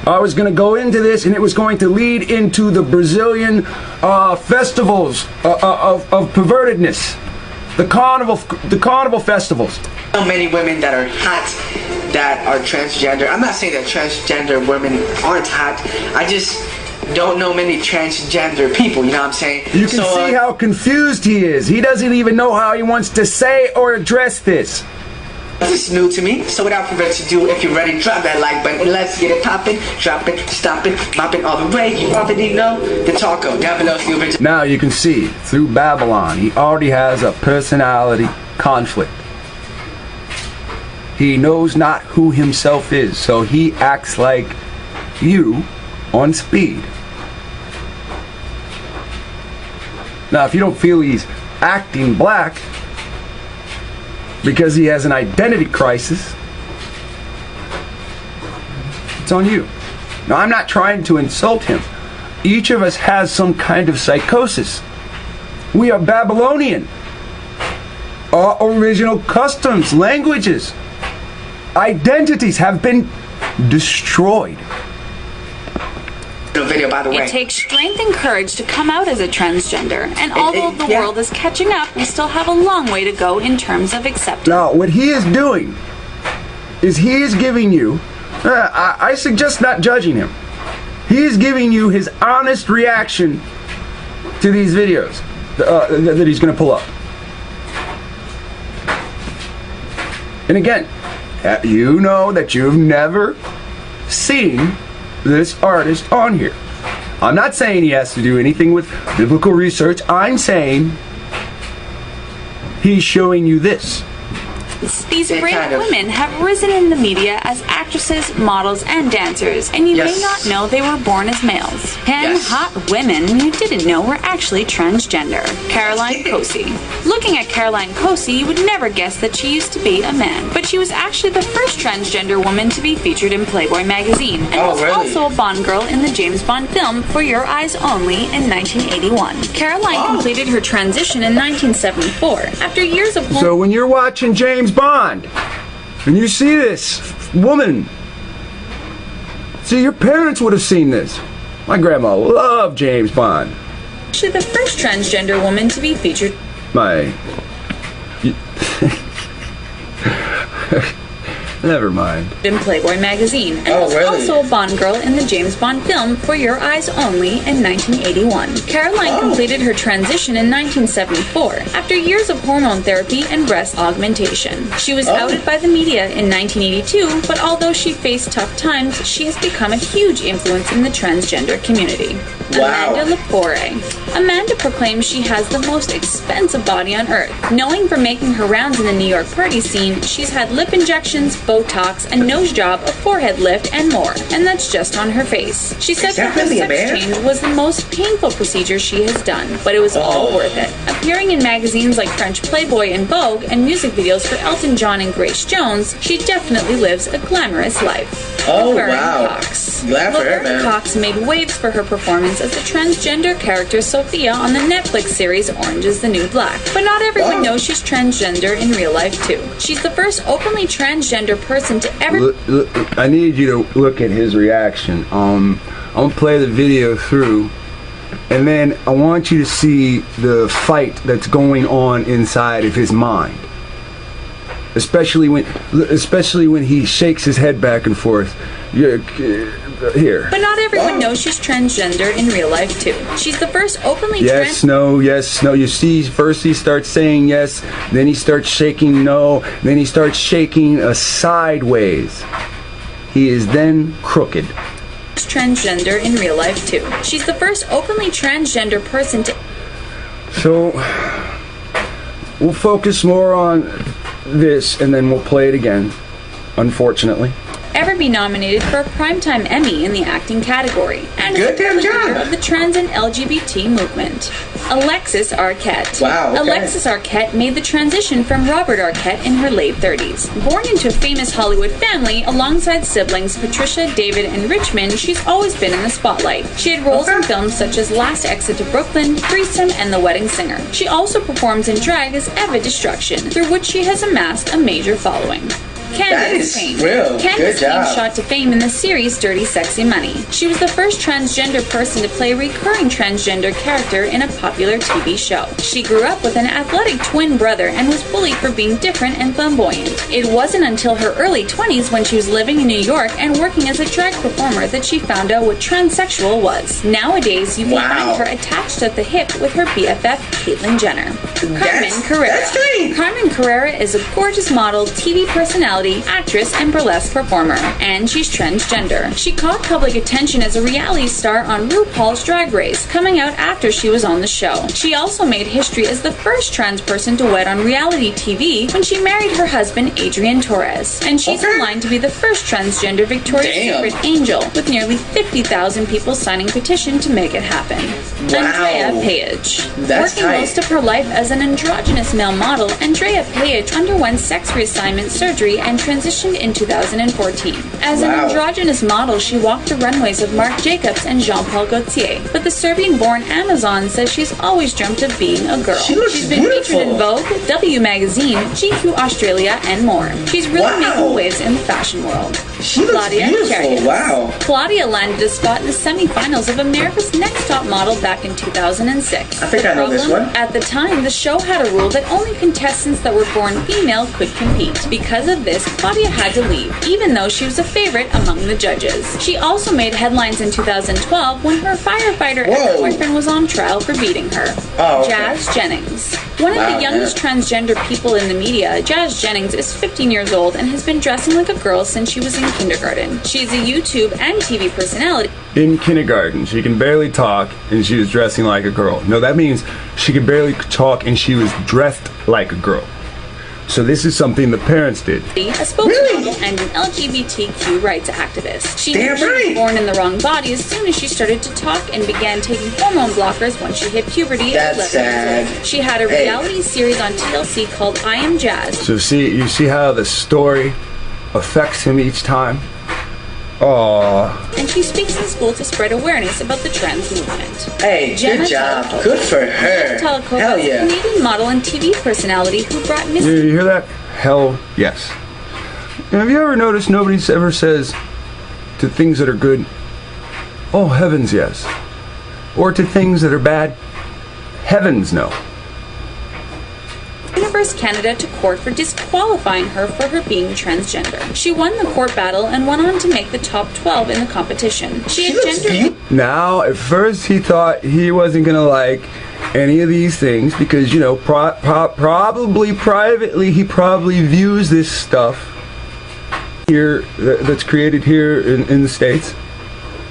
I was going to go into this, and it was going to lead into the Brazilian festivals of pervertedness, the carnival festivals. I know many women that are hot that are transgender. I'm not saying that transgender women aren't hot. I just don't know many transgender people, you know what I'm saying? You can see how confused he is. He doesn't even know how he wants to say or address this. This is new to me, so without further ado, if you're ready, drop that like button and let's get it popping, dropping, stopping, mopping all the way. You already know the taco down below. Now you can see through Babylon, he already has a personality conflict. He knows not who himself is, so he acts like you on speed. Now, if you don't feel he's acting black because he has an identity crisis, it's on you. Now, I'm not trying to insult him. Each of us has some kind of psychosis. We are Babylonian. Our original customs, languages, identities have been destroyed. Video, by the way. It takes strength and courage to come out as a transgender, and although the world is catching up, we still have a long way to go in terms of acceptance. Now, what he is doing is he is giving you, I suggest not judging him. He is giving you his honest reaction to these videos that he's going to pull up. And again, you know that you've never seen this artist on here. I'm not saying he has to do anything with biblical research. I'm saying he's showing you this. These great women have risen in the media as actresses, models, and dancers, and you may not know they were born as males. 10 hot women you didn't know were actually transgender. Caroline Cosey. Looking at Caroline Cosey, you would never guess that she used to be a man, but she was actually the first transgender woman to be featured in Playboy magazine, and was also a Bond girl in the James Bond film For Your Eyes Only in 1981. Caroline completed her transition in 1974 after years of So when you're watching James Bond and you see this woman, see, your parents would have seen this. My grandma loved James Bond. Actually the first transgender woman to be featured. Never mind. In Playboy magazine, and was also a Bond girl in the James Bond film For Your Eyes Only in 1981. Caroline completed her transition in 1974 after years of hormone therapy and breast augmentation. She was outed by the media in 1982, but although she faced tough times, she has become a huge influence in the transgender community. Amanda Lepore. Amanda proclaims she has the most expensive body on earth. Knowing from making her rounds in the New York party scene, she's had lip injections, Botox, a nose job, a forehead lift, and more. And that's just on her face. She said that her sex change was the most painful procedure she has done, but it was all worth it. Appearing in magazines like French Playboy and Vogue, and music videos for Elton John and Grace Jones, she definitely lives a glamorous life. Cox. Glad for her, man. Cox made waves for her performance as the transgender character Sophia on the Netflix series Orange is the New Black. But not everyone knows she's transgender in real life too. She's the first openly transgender person to ever... I need you to look at his reaction. I'm going to play the video through, and then I want you to see the fight that's going on inside of his mind. Especially when he shakes his head back and forth. Here. But not everyone knows she's transgender in real life too. She's the first openly yes, no. You see, first he starts saying yes, then he starts shaking no, then he starts shaking sideways. He is then crooked. Transgender in real life too. She's the first openly transgender person to... So, we'll focus more on this and then we'll play it again, unfortunately. Ever be nominated for a Primetime Emmy in the acting category, and is the leader of the trans and LGBT movement. Alexis Arquette. Alexis Arquette made the transition from Robert Arquette in her late 30s. Born into a famous Hollywood family, alongside siblings Patricia, David, and Richmond, she's always been in the spotlight. She had roles in films such as Last Exit to Brooklyn, Threesome, and The Wedding Singer. She also performs in drag as Eva Destruction, through which she has amassed a major following. Candace Payne. Candace Payne shot to fame in the series Dirty Sexy Money. She was the first transgender person to play a recurring transgender character in a popular TV show. She grew up with an athletic twin brother and was bullied for being different and flamboyant. It wasn't until her early 20s, when she was living in New York and working as a drag performer, that she found out what transsexual was. Nowadays, you can find her attached at the hip with her BFF, Caitlyn Jenner. Carmen Carrera. Carmen Carrera is a gorgeous model, TV personality, actress, and burlesque performer, and she's transgender. She caught public attention as a reality star on RuPaul's Drag Race, coming out after she was on the show. She also made history as the first trans person to wed on reality TV when she married her husband Adrian Torres, and she's in line to be the first transgender Victoria's Secret angel, with nearly 50,000 people signing a petition to make it happen. Andrea Page. Working most of her life as an androgynous male model, Andrea Page underwent sex reassignment surgery and and transitioned in 2014. As an androgynous model, she walked the runways of Marc Jacobs and Jean-Paul Gaultier. But the Serbian-born Amazon says she's always dreamt of being a girl. She's been featured in Vogue, W Magazine, GQ Australia, and more. She's really making waves in the fashion world. She looks beautiful. Wow. Claudia landed a spot in the semifinals of America's Next Top Model back in 2006. I think I know this one. At the time, the show had a rule that only contestants that were born female could compete. Because of this, Claudia had to leave, even though she was a favorite among the judges. She also made headlines in 2012 when her firefighter ex-boyfriend was on trial for beating her. Jazz Jennings. One of the youngest transgender people in the media, Jazz Jennings is 15 years old and has been dressing like a girl since she was in kindergarten. She's a YouTube and TV personality. In kindergarten, she can barely talk and she was dressing like a girl. No, that means she could barely talk and she was dressed like a girl. So this is something the parents did. A spokesmodel and an LGBTQ rights activist. She was born in the wrong body as soon as she started to talk and began taking hormone blockers once she hit puberty at 11 years old. She had a reality series on TLC called I Am Jazz. So you see how the story affects him each time? Aww. And she speaks in school to spread awareness about the trans movement. Hey, good job. Good for her. Hell yeah. A Canadian model and TV personality who brought You hear that? Hell yes. Have you ever noticed nobody ever says to things that are good, oh heavens yes. Or to things that are bad, heavens no. Universe Canada to court for disqualifying her for her being transgender. She won the court battle and went on to make the top 12 in the competition. She had gender. Now, at first he thought he wasn't gonna like any of these things because, you know, probably privately he probably views this stuff here that's created here in the States.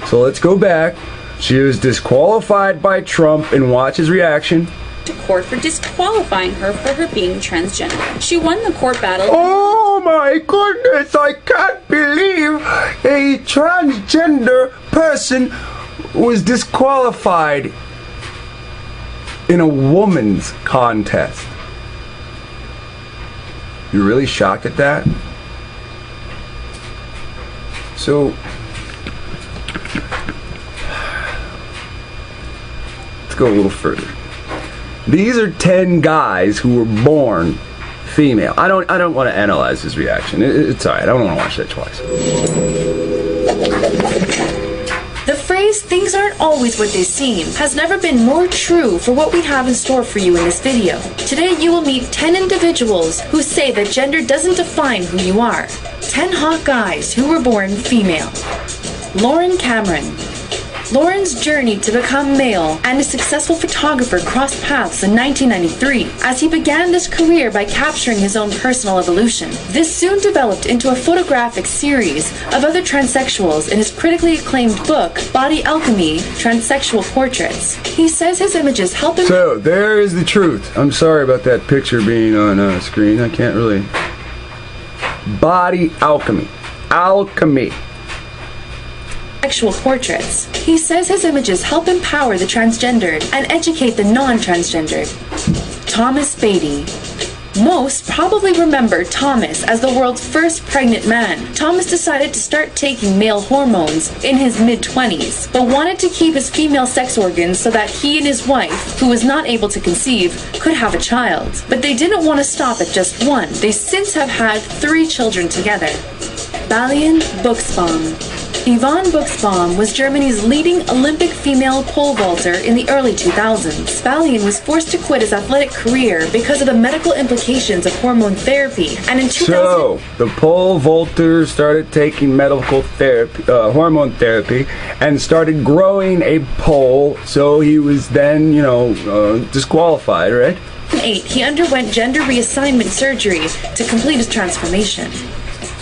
So let's go back. She was disqualified by Trump and watch his reaction. To court for disqualifying her for her being transgender. She won the court battle. Oh my goodness, I can't believe a transgender person was disqualified in a woman's contest. You're really shocked at that? So, let's go a little further. These are 10 guys who were born female. I don't want to analyze his reaction. It's alright. I don't want to watch that twice. The phrase, things aren't always what they seem, has never been more true for what we have in store for you in this video. Today you will meet 10 individuals who say that gender doesn't define who you are. 10 hot guys who were born female. Lauren Cameron. Lauren's journey to become male and a successful photographer crossed paths in 1993 as he began this career by capturing his own personal evolution. This soon developed into a photographic series of other transsexuals in his critically acclaimed book, Body Alchemy, Transsexual Portraits. He says his images help him... So, there is the truth. I'm sorry about that picture being on screen. I can't really... Body Alchemy. Alchemy. Sexual portraits. He says his images help empower the transgendered and educate the non-transgendered. Thomas Beatty. Most probably remember Thomas as the world's first pregnant man. Thomas decided to start taking male hormones in his mid-20s, but wanted to keep his female sex organs so that he and his wife, who was not able to conceive, could have a child. But they didn't want to stop at just one. They since have had 3 children together. Balian Buxbaum. Yvonne Buxbaum was Germany's leading Olympic female pole vaulter in the early 2000s. Balian was forced to quit his athletic career because of the medical implications of hormone therapy, and in 2000... So, the pole vaulter started taking medical therapy, hormone therapy, and started growing a pole, so he was then, disqualified, right? In 2008, he underwent gender reassignment surgery to complete his transformation.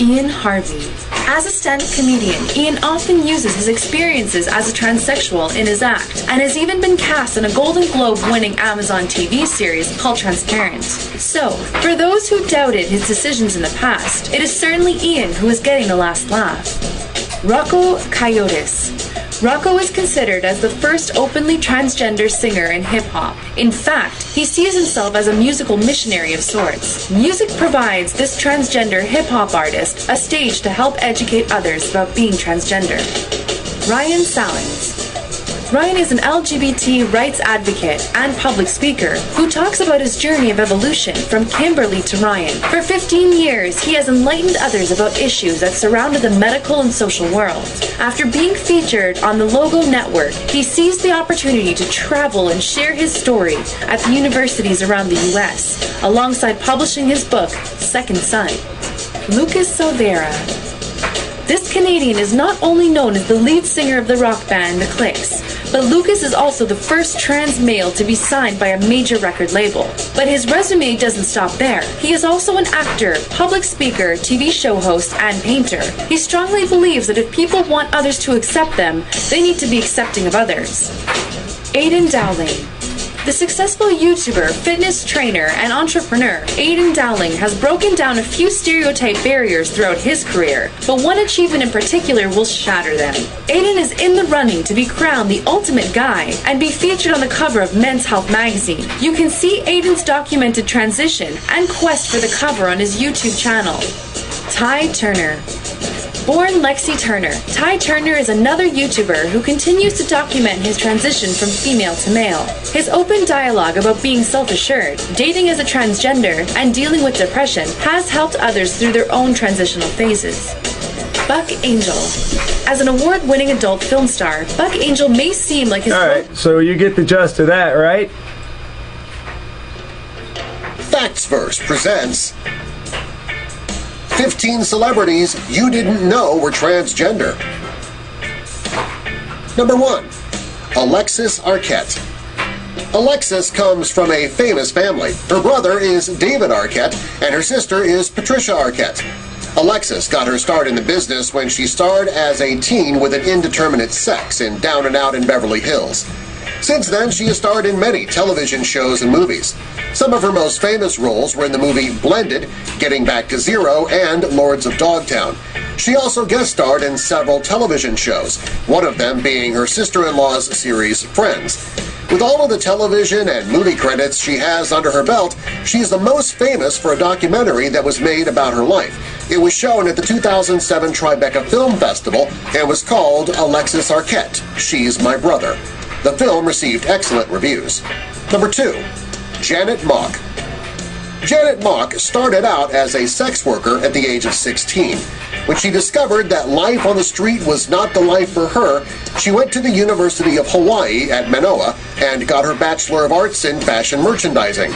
Ian Harvey. As a stand-up comedian, Ian often uses his experiences as a transsexual in his act, and has even been cast in a Golden Globe-winning Amazon TV series called Transparent. So, for those who doubted his decisions in the past, it is certainly Ian who is getting the last laugh. Rocco Coyotes. Rocco is considered as the first openly transgender singer in hip-hop. In fact, he sees himself as a musical missionary of sorts. Music provides this transgender hip-hop artist a stage to help educate others about being transgender. Ryan Salins. Ryan is an LGBT rights advocate and public speaker who talks about his journey of evolution from Kimberly to Ryan. For 15 years, he has enlightened others about issues that surrounded the medical and social world. After being featured on the Logo Network, he seized the opportunity to travel and share his story at the universities around the U.S., alongside publishing his book, Second Son. Lucas Silveira. This Canadian is not only known as the lead singer of the rock band The Clicks, but Lucas is also the first trans male to be signed by a major record label. But his resume doesn't stop there. He is also an actor, public speaker, TV show host, and painter. He strongly believes that if people want others to accept them, they need to be accepting of others. Aidan Dowling. The successful YouTuber, fitness trainer, and entrepreneur, Aidan Dowling has broken down a few stereotype barriers throughout his career, but one achievement in particular will shatter them. Aidan is in the running to be crowned the ultimate guy and be featured on the cover of Men's Health magazine. You can see Aidan's documented transition and quest for the cover on his YouTube channel. Ty Turner. Born Lexi Turner, Ty Turner is another YouTuber who continues to document his transition from female to male. His open dialogue about being self-assured, dating as a transgender, and dealing with depression has helped others through their own transitional phases. Buck Angel. As an award-winning adult film star, Buck Angel may seem like his... Alright, so you get the gist of that, right? Factsverse presents 15 celebrities you didn't know were transgender. Number 1. Alexis Arquette. Alexis comes from a famous family. Her brother is David Arquette, and her sister is Patricia Arquette. Alexis got her start in the business when she starred as a teen with an indeterminate sex in Down and Out in Beverly Hills. Since then, she has starred in many television shows and movies. Some of her most famous roles were in the movie Blended, Getting Back to Zero, and Lords of Dogtown. She also guest starred in several television shows, one of them being her sister-in-law's series Friends. With all of the television and movie credits she has under her belt, she's the most famous for a documentary that was made about her life. It was shown at the 2007 Tribeca Film Festival and was called Alexis Arquette, She's My Brother. The film received excellent reviews. Number 2. Janet Mock. Janet Mock started out as a sex worker at the age of 16. When she discovered that life on the street was not the life for her, she went to the University of Hawaii at Manoa and got her Bachelor of Arts in Fashion Merchandising.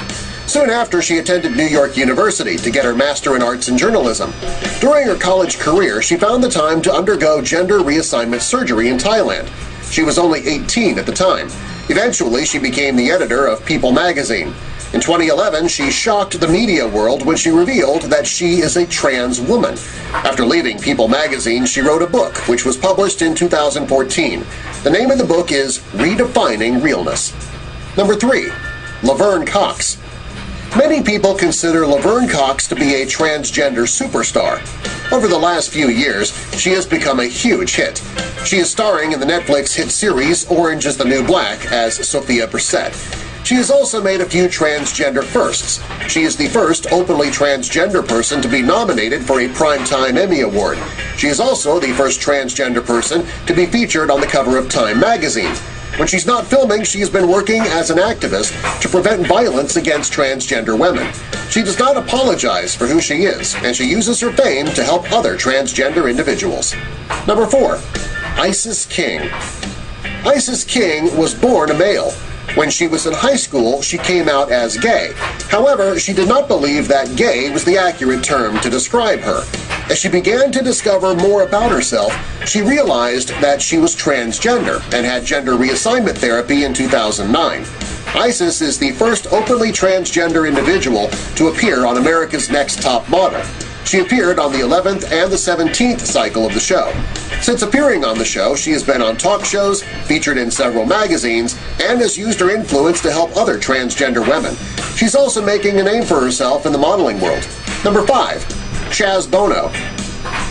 Soon after, she attended New York University to get her Master in Arts in Journalism. During her college career, she found the time to undergo gender reassignment surgery in Thailand. She was only 18 at the time. Eventually, she became the editor of People magazine. In 2011, she shocked the media world when she revealed that she is a trans woman. After leaving People magazine, she wrote a book, which was published in 2014. The name of the book is Redefining Realness. Number 3. Laverne Cox. Many people consider Laverne Cox to be a transgender superstar. Over the last few years, she has become a huge hit. She is starring in the Netflix hit series Orange is the New Black as Sophia Brissett. She has also made a few transgender firsts. She is the first openly transgender person to be nominated for a Primetime Emmy Award. She is also the first transgender person to be featured on the cover of Time magazine. When she's not filming, she has been working as an activist to prevent violence against transgender women. She does not apologize for who she is, and she uses her fame to help other transgender individuals. Number 4. Isis King. Isis King was born a male. When she was in high school, she came out as gay. However, she did not believe that gay was the accurate term to describe her. As she began to discover more about herself, she realized that she was transgender and had gender reassignment therapy in 2009. Isis is the first openly transgender individual to appear on America's Next Top Model. She appeared on the 11th and the 17th cycle of the show. Since appearing on the show, she has been on talk shows, featured in several magazines, and has used her influence to help other transgender women. She's also making a name for herself in the modeling world. Number 5. Chaz Bono.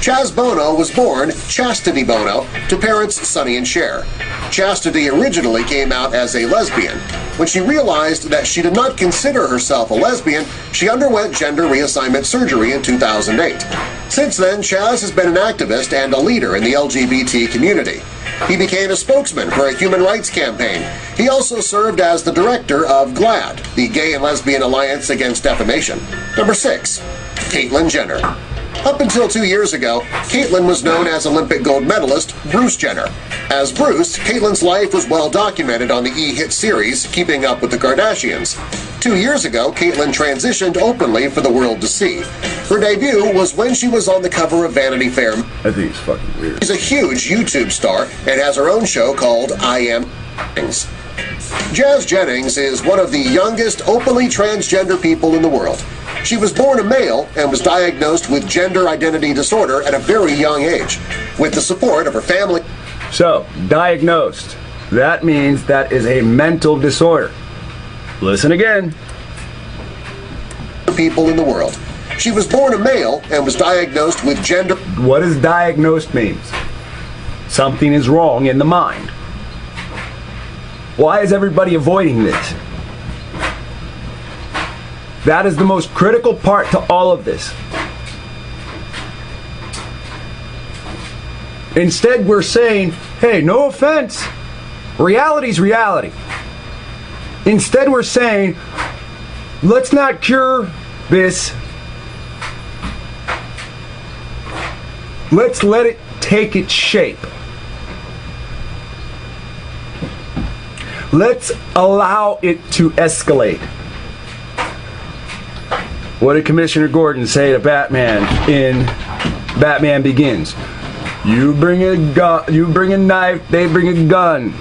Chaz Bono was born Chastity Bono to parents Sonny and Cher. Chastity originally came out as a lesbian. When she realized that she did not consider herself a lesbian, she underwent gender reassignment surgery in 2008. Since then, Chaz has been an activist and a leader in the LGBT community. He became a spokesman for a human rights campaign. He also served as the director of GLAAD, the Gay and Lesbian Alliance Against Defamation. Number 6, Caitlyn Jenner. Up until 2 years ago, Caitlyn was known as Olympic gold medalist Bruce Jenner. As Bruce, Caitlyn's life was well documented on the E-hit series Keeping Up with the Kardashians. 2 years ago, Caitlyn transitioned openly for the world to see. Her debut was when she was on the cover of Vanity Fair. I think it's fucking weird. She's a huge YouTube star and has her own show called I Am Jennings. Jazz Jennings is one of the youngest openly transgender people in the world. She was born a male and was diagnosed with gender identity disorder at a very young age. With the support of her family. So, diagnosed. That means that is a mental disorder. Listen again. People in the world. She was born a male and was diagnosed with gender. What does diagnosed means? Something is wrong in the mind. Why is everybody avoiding this? That is the most critical part to all of this. Instead, we're saying, hey, no offense. Reality's reality. Instead, we're saying, let's not cure this. Let's let it take its shape. Let's allow it to escalate. What did Commissioner Gordon say to Batman in Batman Begins? You bring a gun, you bring a knife, they bring a gun.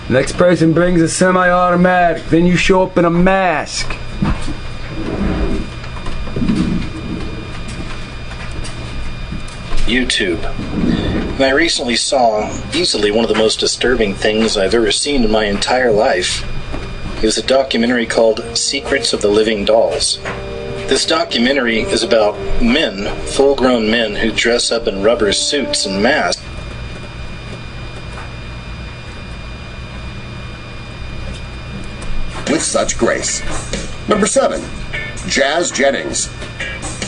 Next person brings a semi-automatic, then you show up in a mask. YouTube. And I recently saw easily one of the most disturbing things I've ever seen in my entire life. It was a documentary called Secrets of the Living Dolls. This documentary is about men, full-grown men, who dress up in rubber suits and masks. With such grace. Number 7, Jazz Jennings.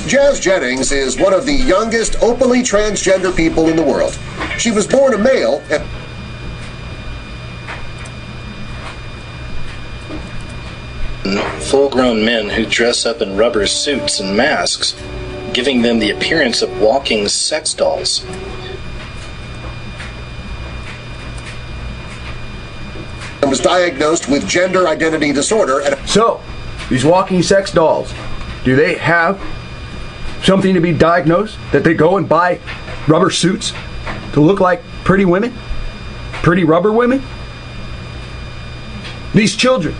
Jazz Jennings is one of the youngest openly transgender people in the world. She was born a male and full-grown men who dress up in rubber suits and masks, giving them the appearance of walking sex dolls. And was diagnosed with gender identity disorder. So, these walking sex dolls, do they have something to be diagnosed? That they go and buy rubber suits to look like pretty women? Pretty rubber women? These children,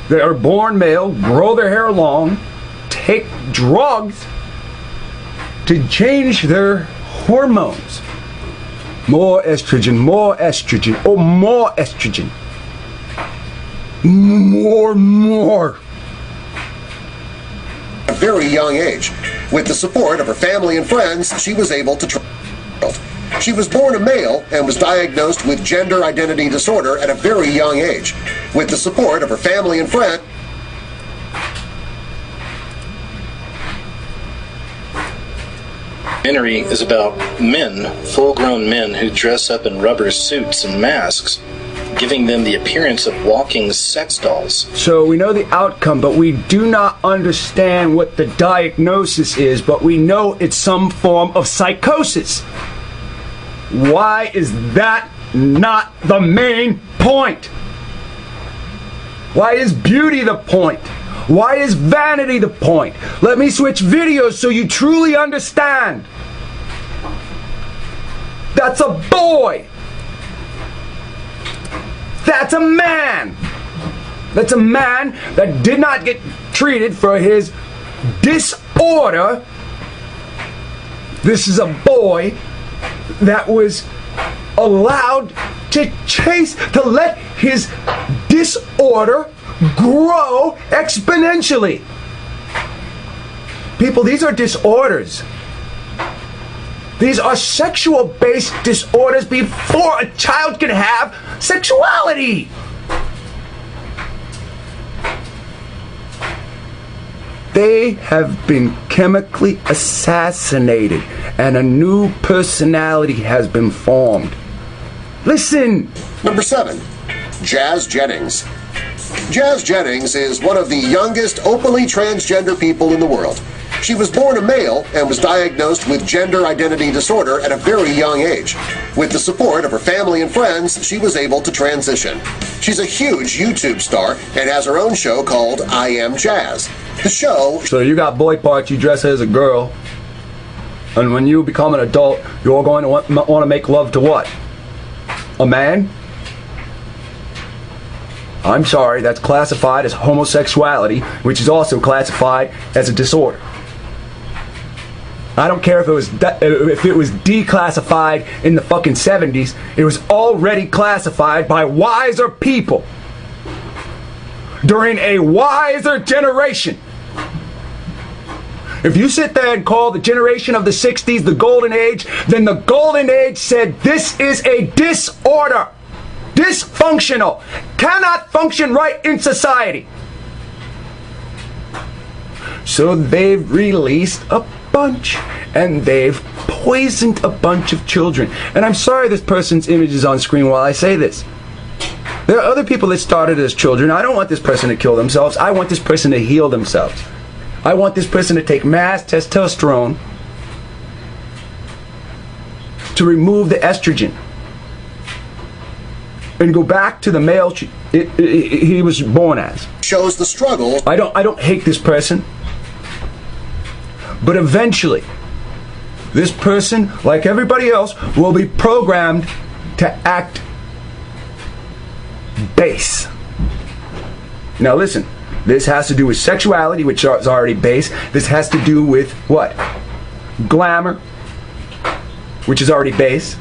they are born male, grow their hair long, take drugs to change their hormones. More estrogen, oh, more estrogen. More. At a very young age. With the support of her family and friends, she was able to travel. She was born a male and was diagnosed with gender identity disorder at a very young age. With the support of her family and friends, The documentary is about men, full-grown men who dress up in rubber suits and masks, giving them the appearance of walking sex dolls. So we know the outcome, but we do not understand what the diagnosis is, but we know it's some form of psychosis. Why is that not the main point? Why is beauty the point? Why is vanity the point? Let me switch videos so you truly understand. That's a boy. That's a man. That's a man that did not get treated for his disorder. This is a boy that was allowed to let his disorder grow exponentially. People, these are disorders. These are sexual-based disorders before a child can have sexuality. They have been chemically assassinated, and a new personality has been formed. Listen. Number 7, Jazz Jennings. Jazz Jennings is one of the youngest openly transgender people in the world. She was born a male and was diagnosed with gender identity disorder at a very young age. With the support of her family and friends, she was able to transition. She's a huge YouTube star and has her own show called I Am Jazz. The show... So you got boy parts, you dress as a girl, and when you become an adult, you're going to want to make love to what? A man? I'm sorry, that's classified as homosexuality, which is also classified as a disorder. I don't care if it was declassified in the fucking 70s. It was already classified by wiser people during a wiser generation. If you sit there and call the generation of the 60s the golden age, then the golden age said this is a disorder. Dysfunctional. Cannot function right in society. So they've released a bunch, and they've poisoned a bunch of children. And I'm sorry this person's image is on screen while I say this. There are other people that started as children. I don't want this person to kill themselves. I want this person to heal themselves. I want this person to take mass testosterone to remove the estrogen and go back to the male he was born as. Shows the struggle. I don't hate this person. But eventually, this person, like everybody else, will be programmed to act base. Now listen, this has to do with sexuality, which is already base. This has to do with what? Glamour, which is already base.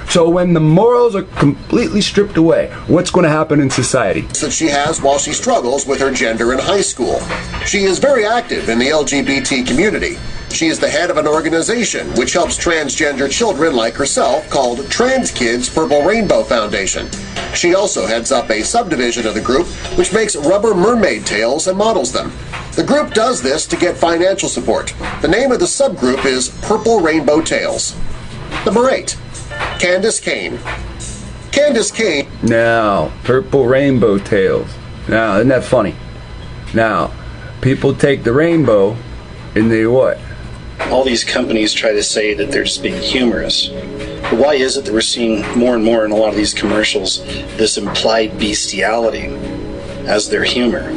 So when the morals are completely stripped away, what's going to happen in society? That she has while she struggles with her gender in high school. She is very active in the LGBT community. She is the head of an organization which helps transgender children like herself called Trans Kids Purple Rainbow Foundation. She also heads up a subdivision of the group which makes rubber mermaid tails and models them. The group does this to get financial support. The name of the subgroup is Purple Rainbow Tails. Number 8. Candace Kane. Candace Kane. Now, Purple Rainbow Tails. Now, isn't that funny? Now, people take the rainbow and they what? All these companies try to say that they're just being humorous. But why is it that we're seeing more and more in a lot of these commercials this implied bestiality as their humor?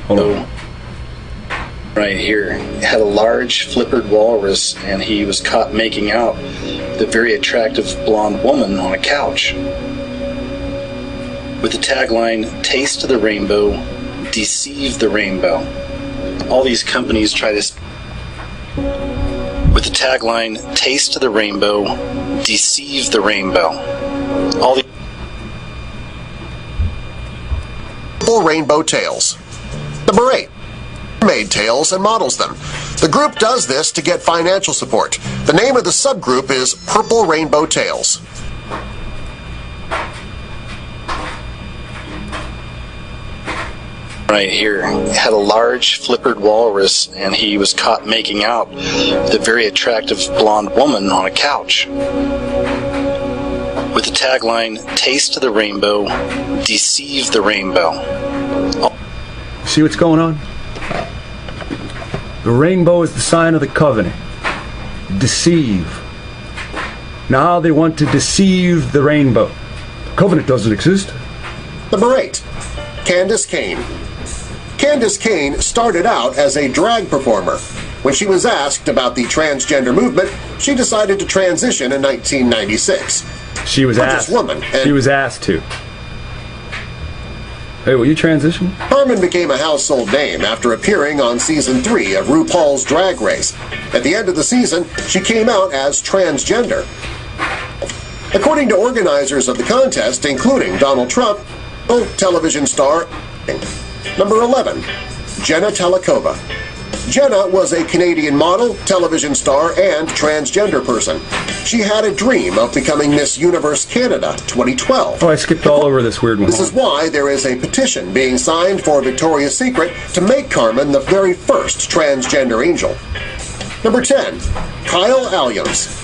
Hold on. Right here, had a large flippered walrus, and he was caught making out with a very attractive blonde woman on a couch. With the tagline, "Taste the rainbow, deceive the rainbow." All these companies try to... With the tagline, "Taste the rainbow, deceive the rainbow." All the... Purple Rainbow Tails. Number 8. Mermaid tails and models them. The group does this to get financial support. The name of the subgroup is Purple Rainbow Tails. Right here, had a large flippered walrus, and he was caught making out with a very attractive blonde woman on a couch. With the tagline, "Taste the rainbow, deceive the rainbow." See what's going on? The rainbow is the sign of the covenant. Deceive. Now they want to deceive the rainbow. The covenant doesn't exist. Number 8. Candace Kane. Candace Kane started out as a drag performer. When she was asked about the transgender movement, she decided to transition in 1996. She was asked. She was asked to. Hey, will you transition? Harmon became a household name after appearing on season 3 of RuPaul's Drag Race. At the end of the season, she came out as transgender. According to organizers of the contest, including Donald Trump, television star, Number 11. Jenna Telekova. Jenna was a Canadian model, television star, and transgender person. She had a dream of becoming Miss Universe Canada 2012. Oh, I skipped all over this weird one. This is why there is a petition being signed for Victoria's Secret to make Carmen the very first transgender angel. Number 10. Kyle Alliams.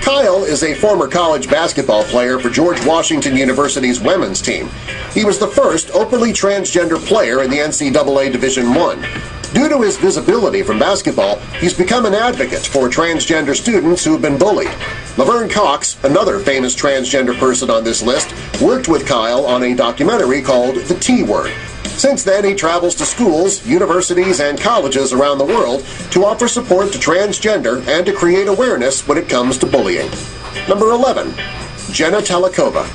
Kyle is a former college basketball player for George Washington University's women's team. He was the first openly transgender player in the NCAA Division I. Due to his visibility from basketball, he's become an advocate for transgender students who have been bullied. Laverne Cox, another famous transgender person on this list, worked with Kyle on a documentary called The T Word. Since then, he travels to schools, universities, and colleges around the world to offer support to transgender and to create awareness when it comes to bullying. Number 11. Jenna Telekova.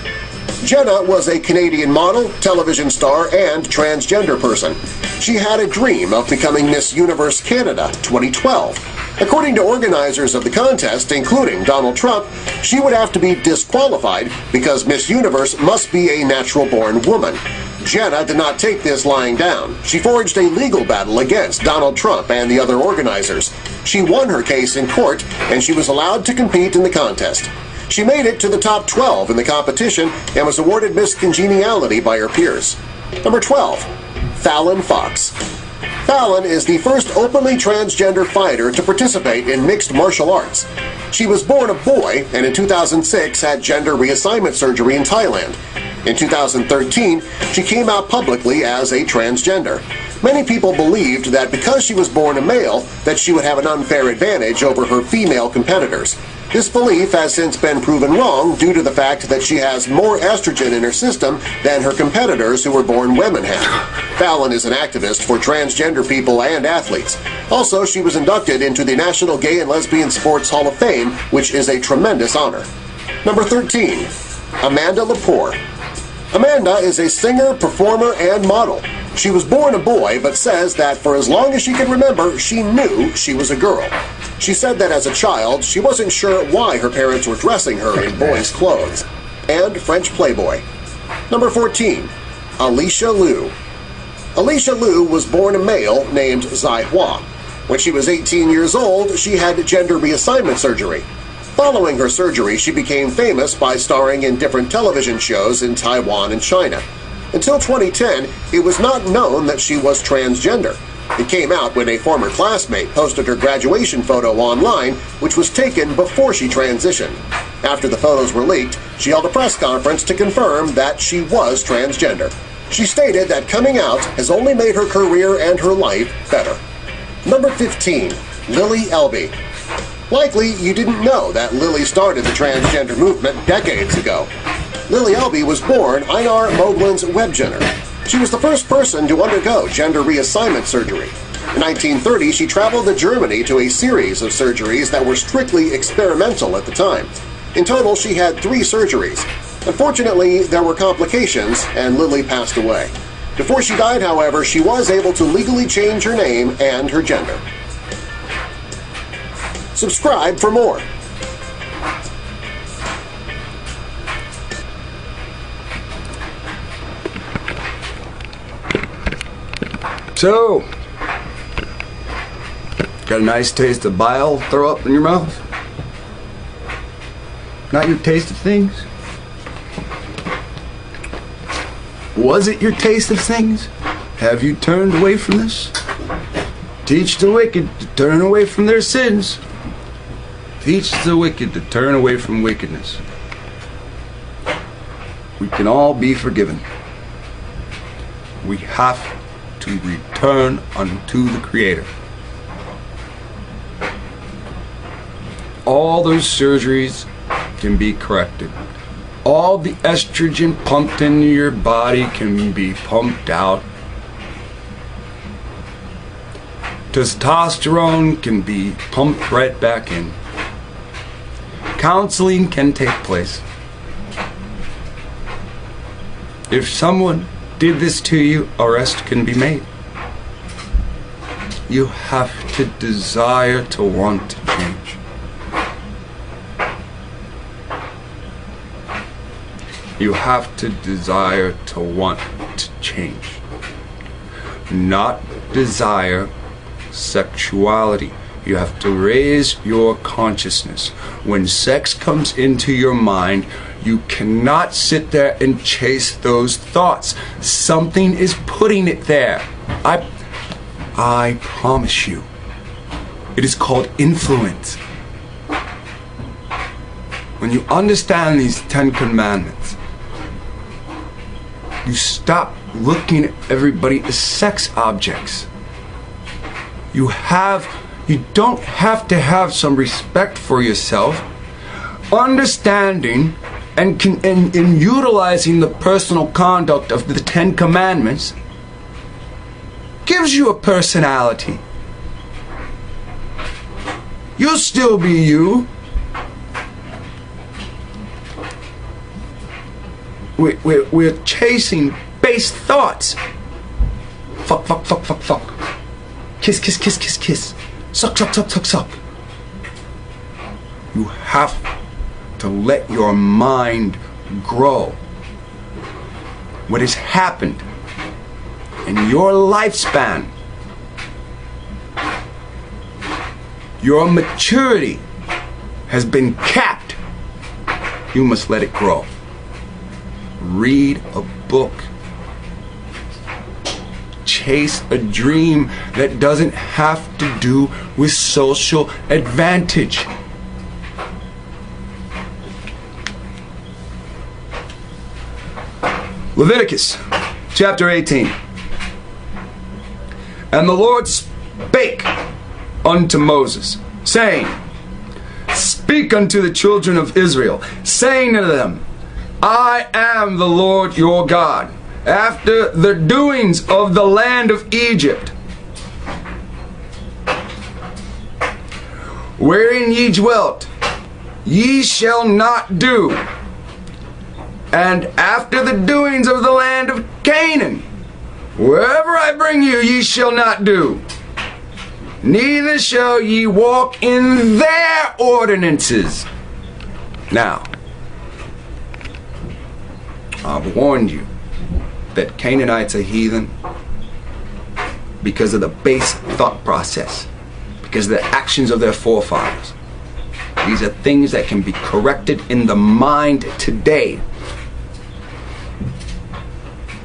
Jenna was a Canadian model, television star, and transgender person. She had a dream of becoming Miss Universe Canada 2012. According to organizers of the contest, including Donald Trump, she would have to be disqualified because Miss Universe must be a natural-born woman. Jenna did not take this lying down. She forged a legal battle against Donald Trump and the other organizers. She won her case in court, and she was allowed to compete in the contest. She made it to the top 12 in the competition and was awarded Miss Congeniality by her peers. Number 12. Fallon Fox. Fallon is the first openly transgender fighter to participate in mixed martial arts. She was born a boy and in 2006 had gender reassignment surgery in Thailand. In 2013, she came out publicly as a transgender. Many people believed that because she was born a male, that she would have an unfair advantage over her female competitors. This belief has since been proven wrong due to the fact that she has more estrogen in her system than her competitors who were born women have. Fallon is an activist for transgender people and athletes. Also, she was inducted into the National Gay and Lesbian Sports Hall of Fame, which is a tremendous honor. Number 13. Amanda Lepore. Amanda is a singer, performer, and model. She was born a boy, but says that for as long as she can remember, she knew she was a girl. She said that as a child, she wasn't sure why her parents were dressing her in boys' clothes. And French Playboy. Number 14. Alicia Liu. Alicia Liu was born a male named Zai Hua. When she was 18 years old, she had gender reassignment surgery. Following her surgery, she became famous by starring in different television shows in Taiwan and China. Until 2010, it was not known that she was transgender. It came out when a former classmate posted her graduation photo online, which was taken before she transitioned. After the photos were leaked, she held a press conference to confirm that she was transgender. She stated that coming out has only made her career and her life better. Number 15. Lily Elby. Likely you didn't know that Lily started the transgender movement decades ago. Lily Elby was born Einar Moglen's Webgener. She was the first person to undergo gender reassignment surgery. In 1930, she traveled to Germany to a series of surgeries that were strictly experimental at the time. In total, she had 3 surgeries. Unfortunately, there were complications, and Lily passed away. Before she died, however, she was able to legally change her name and her gender. Subscribe for more. So, got a nice taste of bile throw up in your mouth? Not your taste of things? Was it your taste of things? Have you turned away from this? Teach the wicked to turn away from their sins. Teach the wicked to turn away from wickedness. We can all be forgiven. We have to return unto the Creator. All those surgeries can be corrected. All the estrogen pumped into your body can be pumped out. Testosterone can be pumped right back in. Counseling can take place. If someone did this to you, arrest can be made. You have to desire to want to change. You have to desire to want to change. not desire sexuality. You have to raise your consciousness. When sex comes into your mind, you cannot sit there and chase those thoughts. Something is putting it there. I promise you. It is called influence. When you understand these 10 commandments, you stop looking at everybody as sex objects. You don't have to have some respect for yourself. Understanding and utilizing the personal conduct of the 10 commandments gives you a personality. You'll still be you. We're chasing base thoughts. Fuck, fuck, fuck, fuck, fuck. Kiss, kiss, kiss, kiss, kiss. Suck, suck, suck, suck, suck. You have to let your mind grow. What has happened in your lifespan, your maturity has been capped. You must let it grow. Read a book. Chase a dream that doesn't have to do with social advantage. Leviticus chapter 18. And the Lord spake unto Moses, saying, Speak unto the children of Israel, saying to them, I am the Lord your God. After the doings of the land of Egypt, wherein ye dwelt, ye shall not do. And after the doings of the land of Canaan, wherever I bring you, ye shall not do. Neither shall ye walk in their ordinances. Now, I've warned you that Canaanites are heathen because of the base thought process, because of the actions of their forefathers. These are things that can be corrected in the mind today.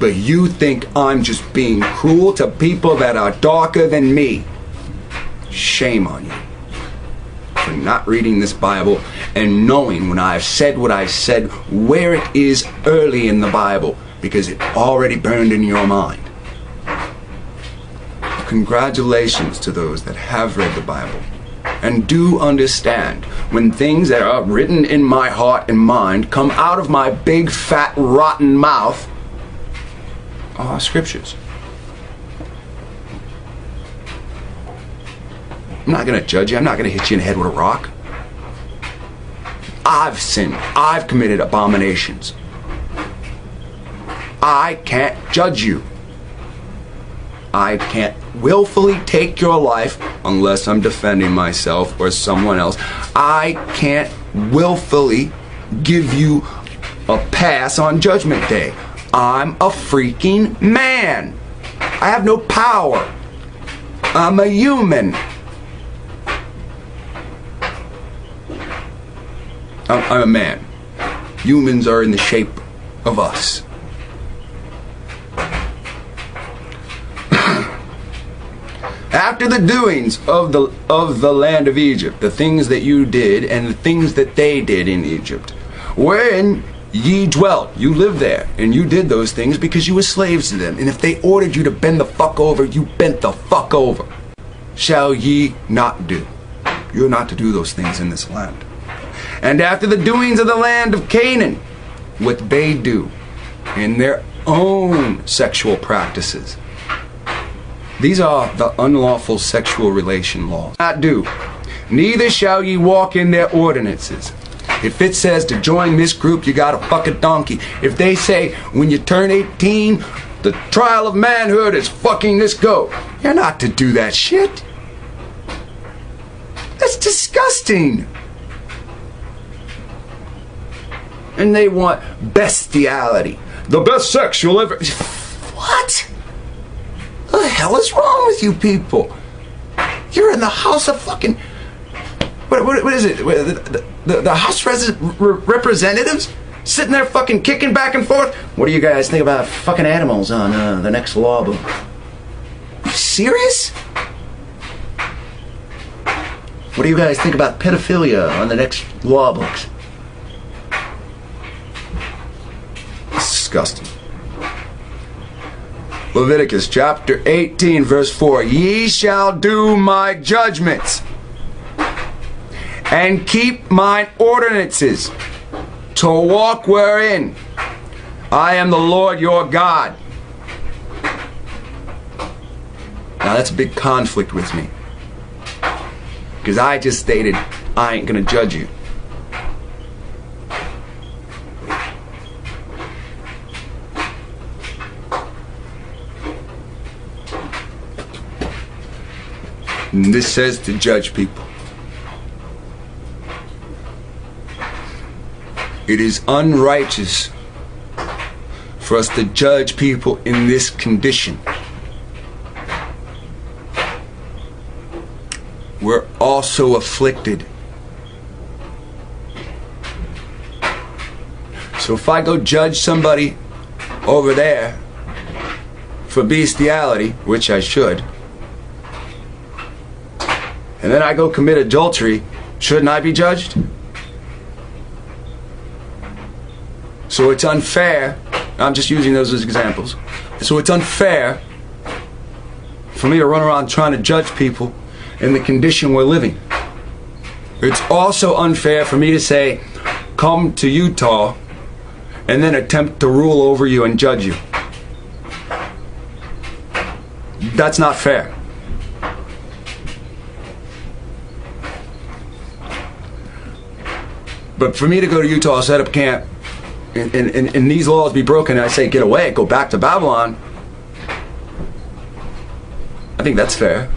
But you think I'm just being cruel to people that are darker than me. Shame on you for not reading this Bible and knowing when I've said what I've said, where it is early in the Bible, because it already burned in your mind. Congratulations to those that have read the Bible and do understand when things that are written in my heart and mind come out of my big, fat, rotten mouth are scriptures. I'm not going to judge you. I'm not going to hit you in the head with a rock. I've sinned. I've committed abominations. I can't judge you. I can't willfully take your life unless I'm defending myself or someone else. I can't willfully give you a pass on Judgment Day. I'm a freaking man. I have no power. I'm a human. I'm a man. Humans are in the shape of us. After the doings of the land of Egypt, the things that you did and the things that they did in Egypt, wherein ye dwelt, you lived there, and you did those things because you were slaves to them. And if they ordered you to bend the fuck over, you bent the fuck over. Shall ye not do? You're not to do those things in this land. And after the doings of the land of Canaan, what they do in their own sexual practices. These are the unlawful sexual relation laws. Not do. Neither shall ye walk in their ordinances. If it says to join this group, you gotta fuck a donkey. If they say when you turn 18, the trial of manhood is fucking this goat, you're not to do that shit. That's disgusting. And they want bestiality. The best sex you'll ever... What? What the hell is wrong with you people? You're in the House of fucking... What is it? The House Representatives? Sitting there fucking kicking back and forth? What do you guys think about fucking animals on the next law book? Are you serious? What do you guys think about pedophilia on the next law books? It's disgusting. Leviticus chapter 18 verse 4. Ye shall do my judgments and keep mine ordinances to walk wherein I am the Lord your God. Now that's a big conflict with me, because I just stated I ain't gonna judge you. And this says to judge people. It is unrighteous for us to judge people in this condition. We're also afflicted. So if I go judge somebody over there for bestiality, which I should, and then I go commit adultery, shouldn't I be judged? So it's unfair. I'm just using those as examples. So it's unfair for me to run around trying to judge people in the condition we're living. It's also unfair for me to say, come to Utah and then attempt to rule over you and judge you. That's not fair. But for me to go to Utah, set up camp, and these laws be broken, and I say, get away, go back to Babylon, I think that's fair.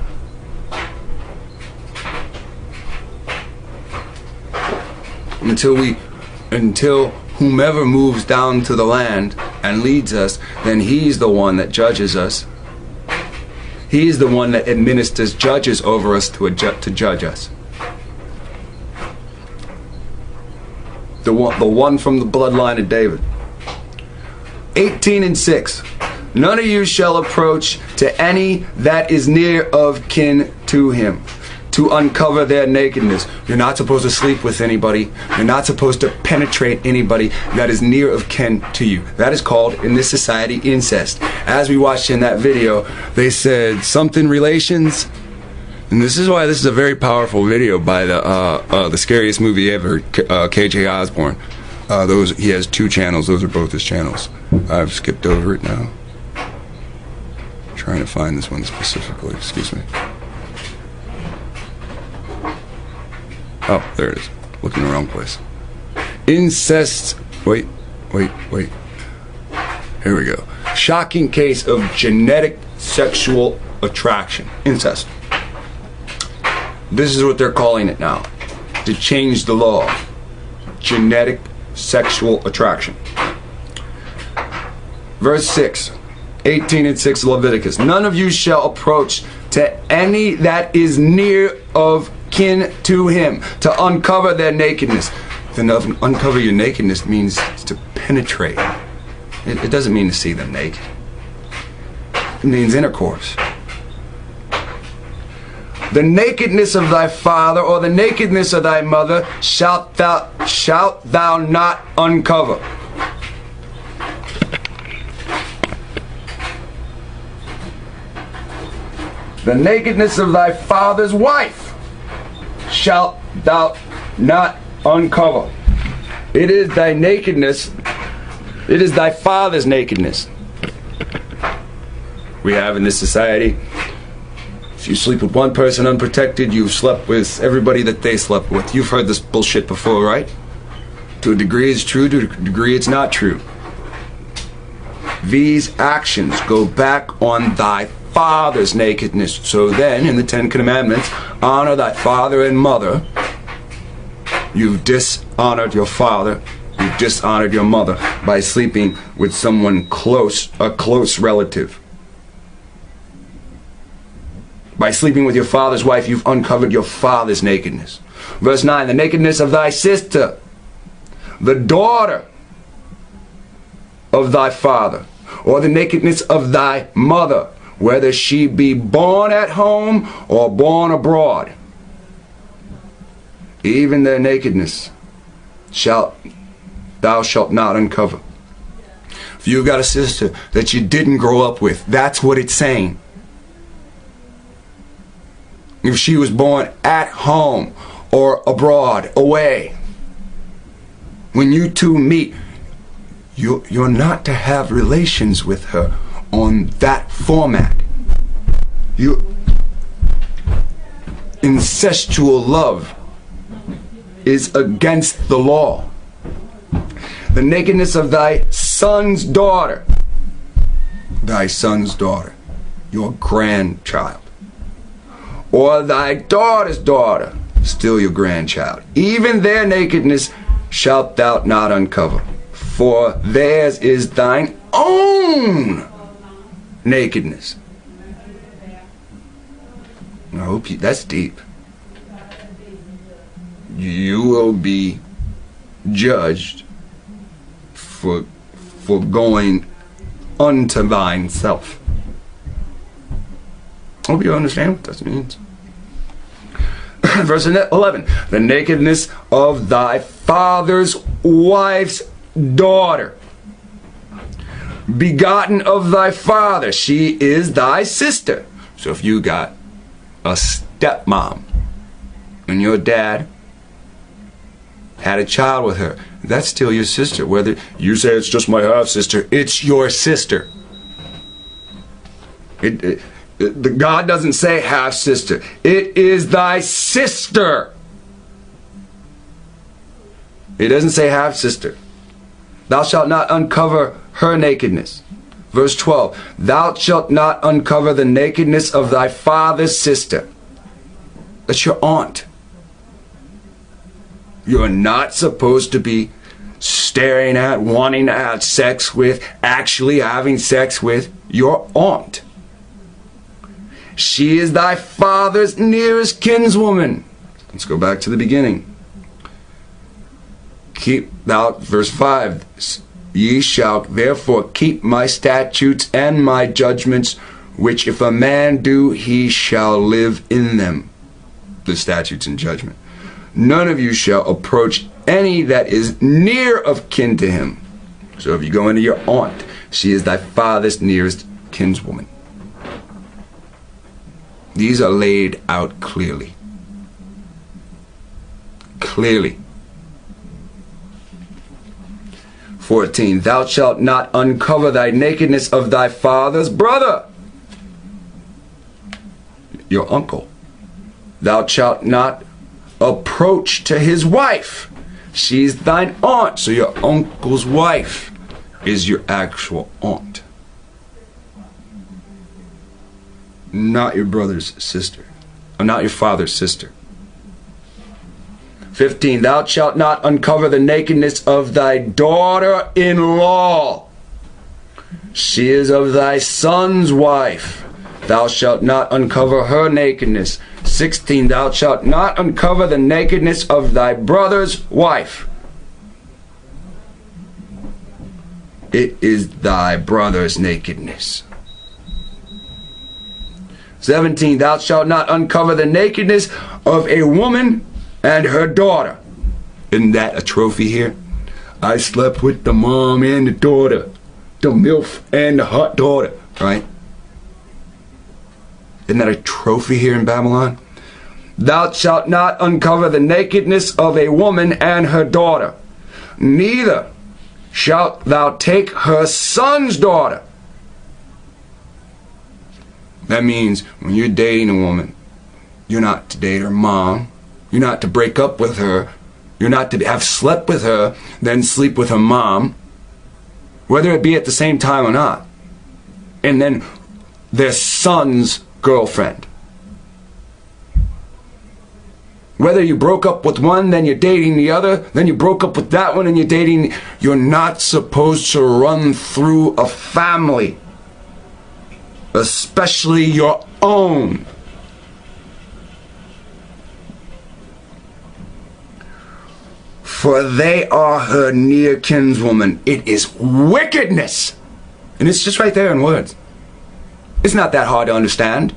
Until whomever moves down to the land and leads us, then he's the one that judges us. He's the one that administers judges over us to judge us. The one from the bloodline of David. 18 and 6. None of you shall approach to any that is near of kin to him, to uncover their nakedness. You're not supposed to sleep with anybody. You're not supposed to penetrate anybody that is near of kin to you. That is called, in this society, incest. As we watched in that video, they said something relations. And this is why this is a very powerful video by the scariest movie ever, KJ Osborne. He has 2 channels. Those are both his channels. I've skipped over it now. Trying to find this one specifically. Excuse me. Oh, there it is. Looking in the wrong place. Incest. Wait. Here we go. Shocking case of genetic sexual attraction. Incest. This is what they're calling it now, to change the law. Genetic sexual attraction. Verse 6, 18 and 6 Leviticus. None of you shall approach to any that is near of kin to him, to uncover their nakedness. Then uncover your nakedness means to penetrate. It doesn't mean to see them naked. It means intercourse. The nakedness of thy father or the nakedness of thy mother shalt thou not uncover. The nakedness of thy father's wife shalt thou not uncover. It is thy nakedness. It is thy father's nakedness. We have in this society, if you sleep with one person unprotected, you've slept with everybody that they slept with. You've heard this bullshit before, right? To a degree it's true, to a degree it's not true. These actions go back on thy father's nakedness. So then, in the 10 Commandments, honor thy father and mother. You've dishonored your father. You've dishonored your mother by sleeping with someone close, a close relative. By sleeping with your father's wife, you've uncovered your father's nakedness. Verse 9, the nakedness of thy sister, the daughter of thy father, or the nakedness of thy mother, whether she be born at home or born abroad. Even their nakedness thou shalt not uncover. If you've got a sister that you didn't grow up with, that's what it's saying. If she was born at home or abroad, away, when you two meet, you're not to have relations with her on that format. Incestual love is against the law. The nakedness of thy son's daughter, your grandchild, or thy daughter's daughter, still your grandchild. Even their nakedness shalt thou not uncover, for theirs is thine own nakedness. I hope that's deep. You will be judged for going unto thine self. Hope you understand what that means. Verse 11, the nakedness of thy father's wife's daughter, begotten of thy father, she is thy sister. So if you got a stepmom and your dad had a child with her, that's still your sister. Whether you say it's just my half sister, it's your sister. God doesn't say half sister. It is thy sister. It doesn't say half sister. Thou shalt not uncover her nakedness. Verse 12, thou shalt not uncover the nakedness of thy father's sister. That's your aunt. You're not supposed to be staring at, wanting to have sex with, actually having sex with your aunt. She is thy father's nearest kinswoman. Let's go back to the beginning. Verse 5, ye shall therefore keep my statutes and my judgments, which if a man do, he shall live in them. The statutes and judgment. None of you shall approach any that is near of kin to him. So if you go into your aunt, she is thy father's nearest kinswoman. These are laid out clearly. Clearly. 14. Thou shalt not uncover thy nakedness of thy father's brother, your uncle. Thou shalt not approach to his wife. She's thine aunt. So your uncle's wife is your actual aunt, not your brother's sister, or not your father's sister. 15. Thou shalt not uncover the nakedness of thy daughter-in-law. She is of thy son's wife. Thou shalt not uncover her nakedness. 16. Thou shalt not uncover the nakedness of thy brother's wife. It is thy brother's nakedness. 17. Thou shalt not uncover the nakedness of a woman and her daughter. Isn't that a trophy here? I slept with the mom and the daughter, the MILF and the hot daughter, right? Isn't that a trophy here in Babylon? Thou shalt not uncover the nakedness of a woman and her daughter. Neither shalt thou take her son's daughter. That means when you're dating a woman, you're not to date her mom. You're not to break up with her. You're not to have slept with her, then sleep with her mom, whether it be at the same time or not. And then their son's girlfriend. Whether you broke up with one, then you're dating the other, then you broke up with that one and you're dating. You're not supposed to run through a family, especially your own. for they are her near kinswoman. It is wickedness. And it's just right there in words. It's not that hard to understand.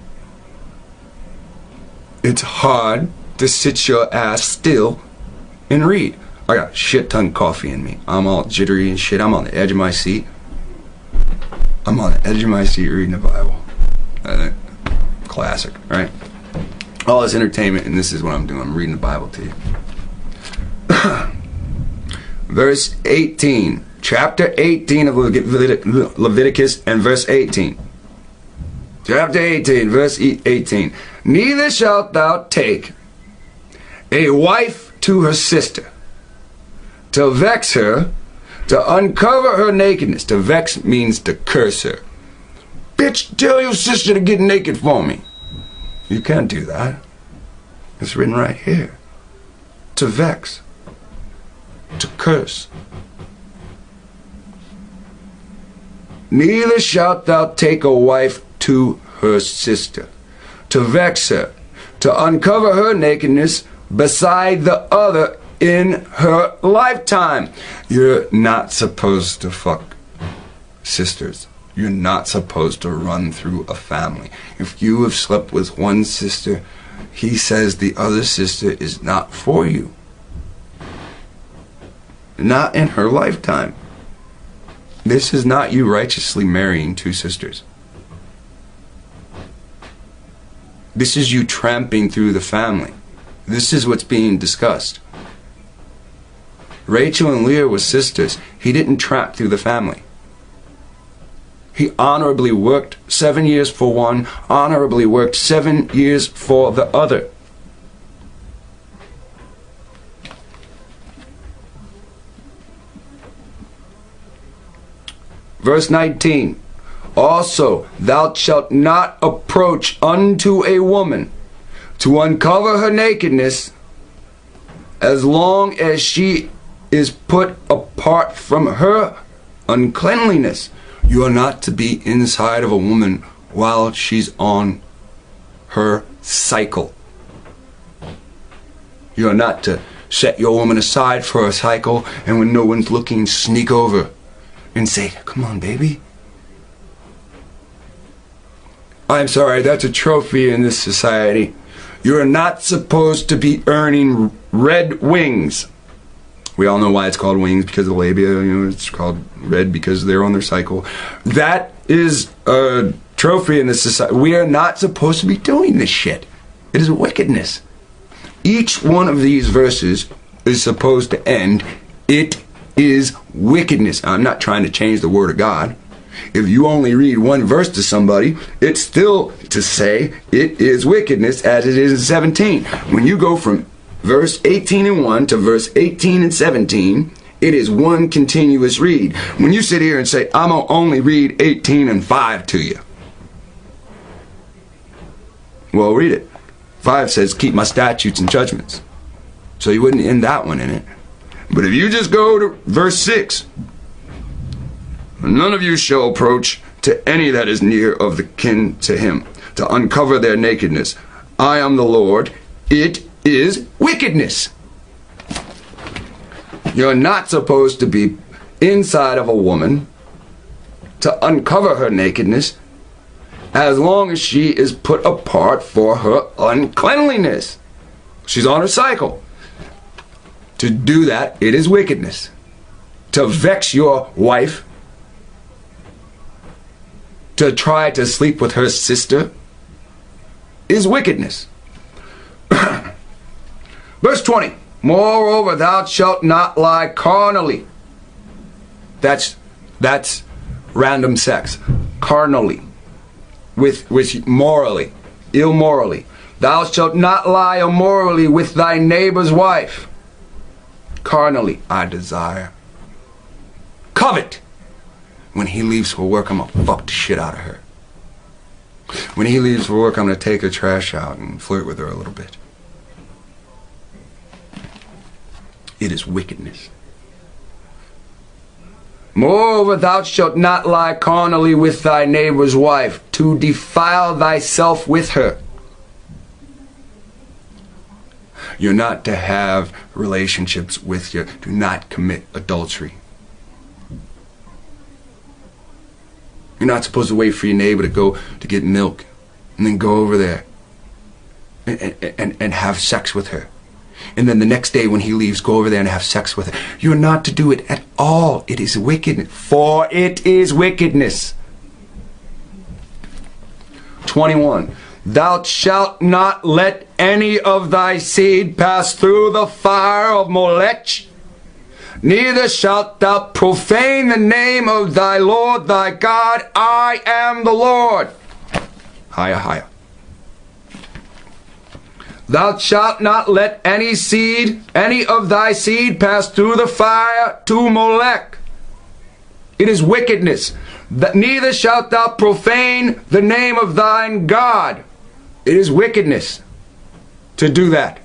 It's hard to sit your ass still and read. I got a shit ton of coffee in me. I'm all jittery and shit. I'm on the edge of my seat. I'm on the edge of my seat reading the Bible. Classic, right? All this entertainment, and this is what I'm doing. I'm reading the Bible to you. Verse 18. Chapter 18 of Leviticus and verse 18. Chapter 18, verse 18. Neither shalt thou take a wife to her sister, to vex her, to uncover her nakedness. To vex means to curse her. Bitch, tell your sister to get naked for me. You can't do that. It's written right here. To vex. To curse. Neither shalt thou take a wife to her sister, to vex her, to uncover her nakedness beside the other in her lifetime. You're not supposed to fuck sisters. You're not supposed to run through a family. If you have slept with one sister, he says the other sister is not for you. Not in her lifetime. This is not you righteously marrying two sisters. This is you tramping through the family. This is what's being discussed. Rachel and Leah were sisters. He didn't tramp through the family. He honorably worked 7 years for one, honorably worked 7 years for the other. Verse 19. Also, thou shalt not approach unto a woman to uncover her nakedness as long as she is put apart from her uncleanliness. You are not to be inside of a woman while she's on her cycle. You are not to set your woman aside for a cycle, and when no one's looking, sneak over and say, come on, baby. I'm sorry, that's a trophy in this society. You are not supposed to be earning red wings. We all know why it's called wings, because of the labia. You know, it's called red because they're on their cycle. That is a trophy in this society. We are not supposed to be doing this shit. It is wickedness. Each one of these verses is supposed to end, it is wickedness. I'm not trying to change the word of God. If you only read one verse to somebody, it's still to say it is wickedness, as it is in 17. When you go from verse 18 and 1 to verse 18 and 17, it is one continuous read. When you sit here and say, I'm going to only read 18 and 5 to you, well, read it. 5 says, keep my statutes and judgments. So you wouldn't end that one in it. But if you just go to verse 6, none of you shall approach to any that is near of the kin to him, to uncover their nakedness. I am the Lord. It is wickedness. You're not supposed to be inside of a woman to uncover her nakedness as long as she is put apart for her uncleanliness. She's on her cycle. To do that, it is wickedness. To vex your wife, to try to sleep with her sister, is wickedness. Verse 20. Moreover, thou shalt not lie carnally. That's random sex. Carnally. With morally. Immorally. Thou shalt not lie immorally with thy neighbor's wife. Carnally, I desire. Covet. When he leaves for work, I'm going to fuck the shit out of her. When he leaves for work, I'm going to take her trash out and flirt with her a little bit. It is wickedness. Moreover, thou shalt not lie carnally with thy neighbor's wife, to defile thyself with her. You're not to have relationships with your, do not commit adultery. You're not supposed to wait for your neighbor to go to get milk and then go over there and have sex with her. And then the next day when he leaves, go over there and have sex with her. You're not to do it at all. It is wickedness. For it is wickedness. 21. Thou shalt not let any of thy seed pass through the fire of Molech, neither shalt thou profane the name of thy Lord thy God. I am the Lord. Higher, higher. Thou shalt not let any of thy seed pass through the fire to Molech. It is wickedness. Neither shalt thou profane the name of thine God. It is wickedness to do that.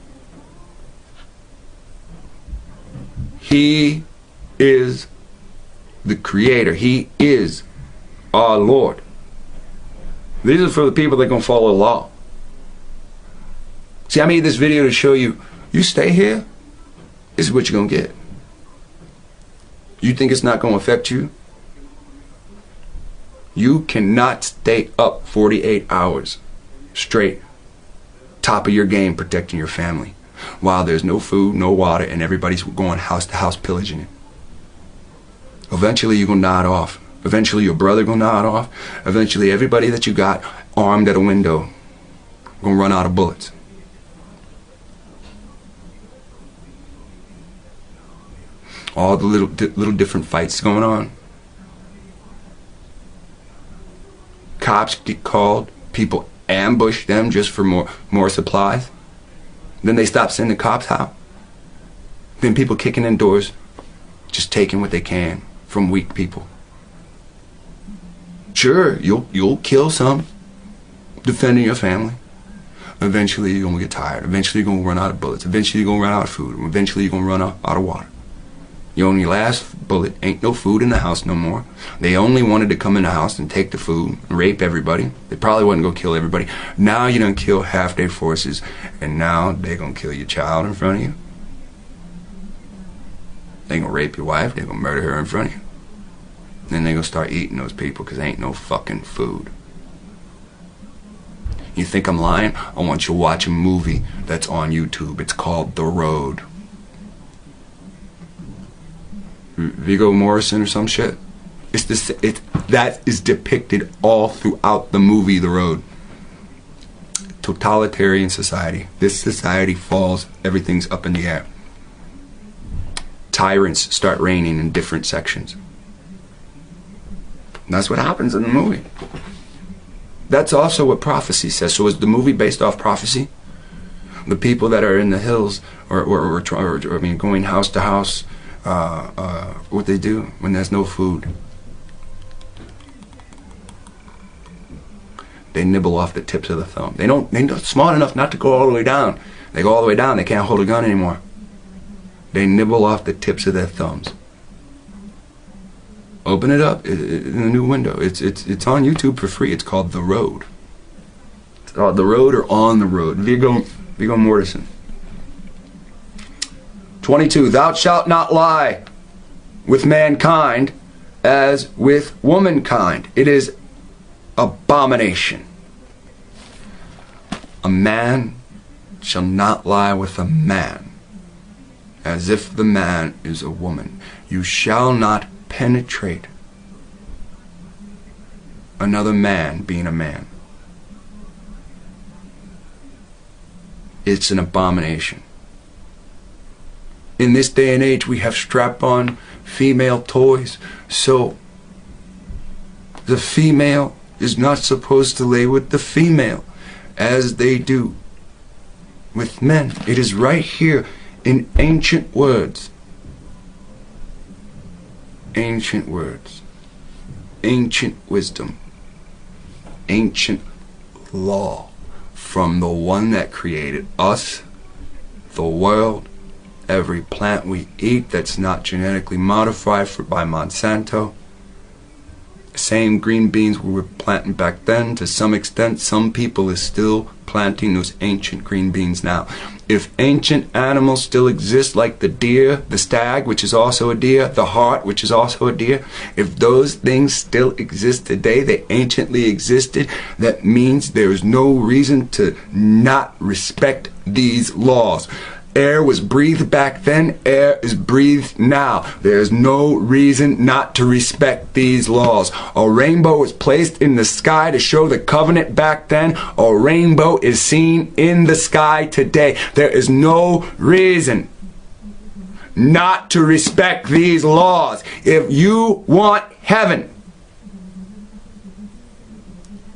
He is the Creator. He is our Lord. These are for the people that are going to follow the law. See, I made this video to show you, you stay here, this is what you're going to get. You think it's not going to affect you? You cannot stay up 48 hours straight, top of your game, protecting your family, while there's no food, no water, and everybody's going house to house pillaging it. Eventually you're going to nod off. Eventually your brother going to nod off. Eventually everybody that you got armed at a window going to run out of bullets. All the little different fights going on. Cops get called. People ambush them just for more supplies. Then they stop sending cops out. Then people kicking in doors, just taking what they can from weak people. Sure, you'll kill some, defending your family. Eventually you're gonna get tired. Eventually you're gonna run out of bullets. Eventually you're gonna run out of food. Eventually you're gonna run out of water. Your only last bullet, ain't no food in the house no more. They only wanted to come in the house and take the food and rape everybody. They probably wouldn't go kill everybody. Now you done kill half their forces, and now they gonna kill your child in front of you. They gonna rape your wife, they gonna murder her in front of you. Then they gonna start eating those people because there ain't no fucking food. You think I'm lying? I want you to watch a movie that's on YouTube. It's called The Road. Viggo Morrison or some shit. That is depicted all throughout the movie The Road. Totalitarian society. This society falls, everything's up in the air. Tyrants start reigning in different sections. And that's what happens in the movie. That's also what prophecy says. So is the movie based off prophecy? The people that are in the hills or going house to house, what they do when there's no food. They nibble off the tips of the thumb. They're not smart enough not to go all the way down. They go all the way down, they can't hold a gun anymore. They nibble off the tips of their thumbs. Open it up in a new window. It's on YouTube for free. It's called The Road. It's called The Road or On the Road. Viggo Mortensen. 22. Thou shalt not lie with mankind as with womankind. It is abomination. A man shall not lie with a man as if the man is a woman. You shall not penetrate another man being a man. It's an abomination. In this day and age, we have strap-on female toys, so the female is not supposed to lay with the female as they do with men. It is right here in ancient words. Ancient words. Ancient wisdom. Ancient law from the one that created us, the world, every plant we eat that's not genetically modified by Monsanto. Same green beans we were planting back then. To some extent, some people are still planting those ancient green beans now. if ancient animals still exist, like the deer, the stag, which is also a deer, the hart, which is also a deer, if those things still exist today, they anciently existed, that means there is no reason to not respect these laws. Air was breathed back then, air is breathed now. There's no reason not to respect these laws. A rainbow was placed in the sky to show the covenant back then. A rainbow is seen in the sky today. There is no reason not to respect these laws. If you want heaven,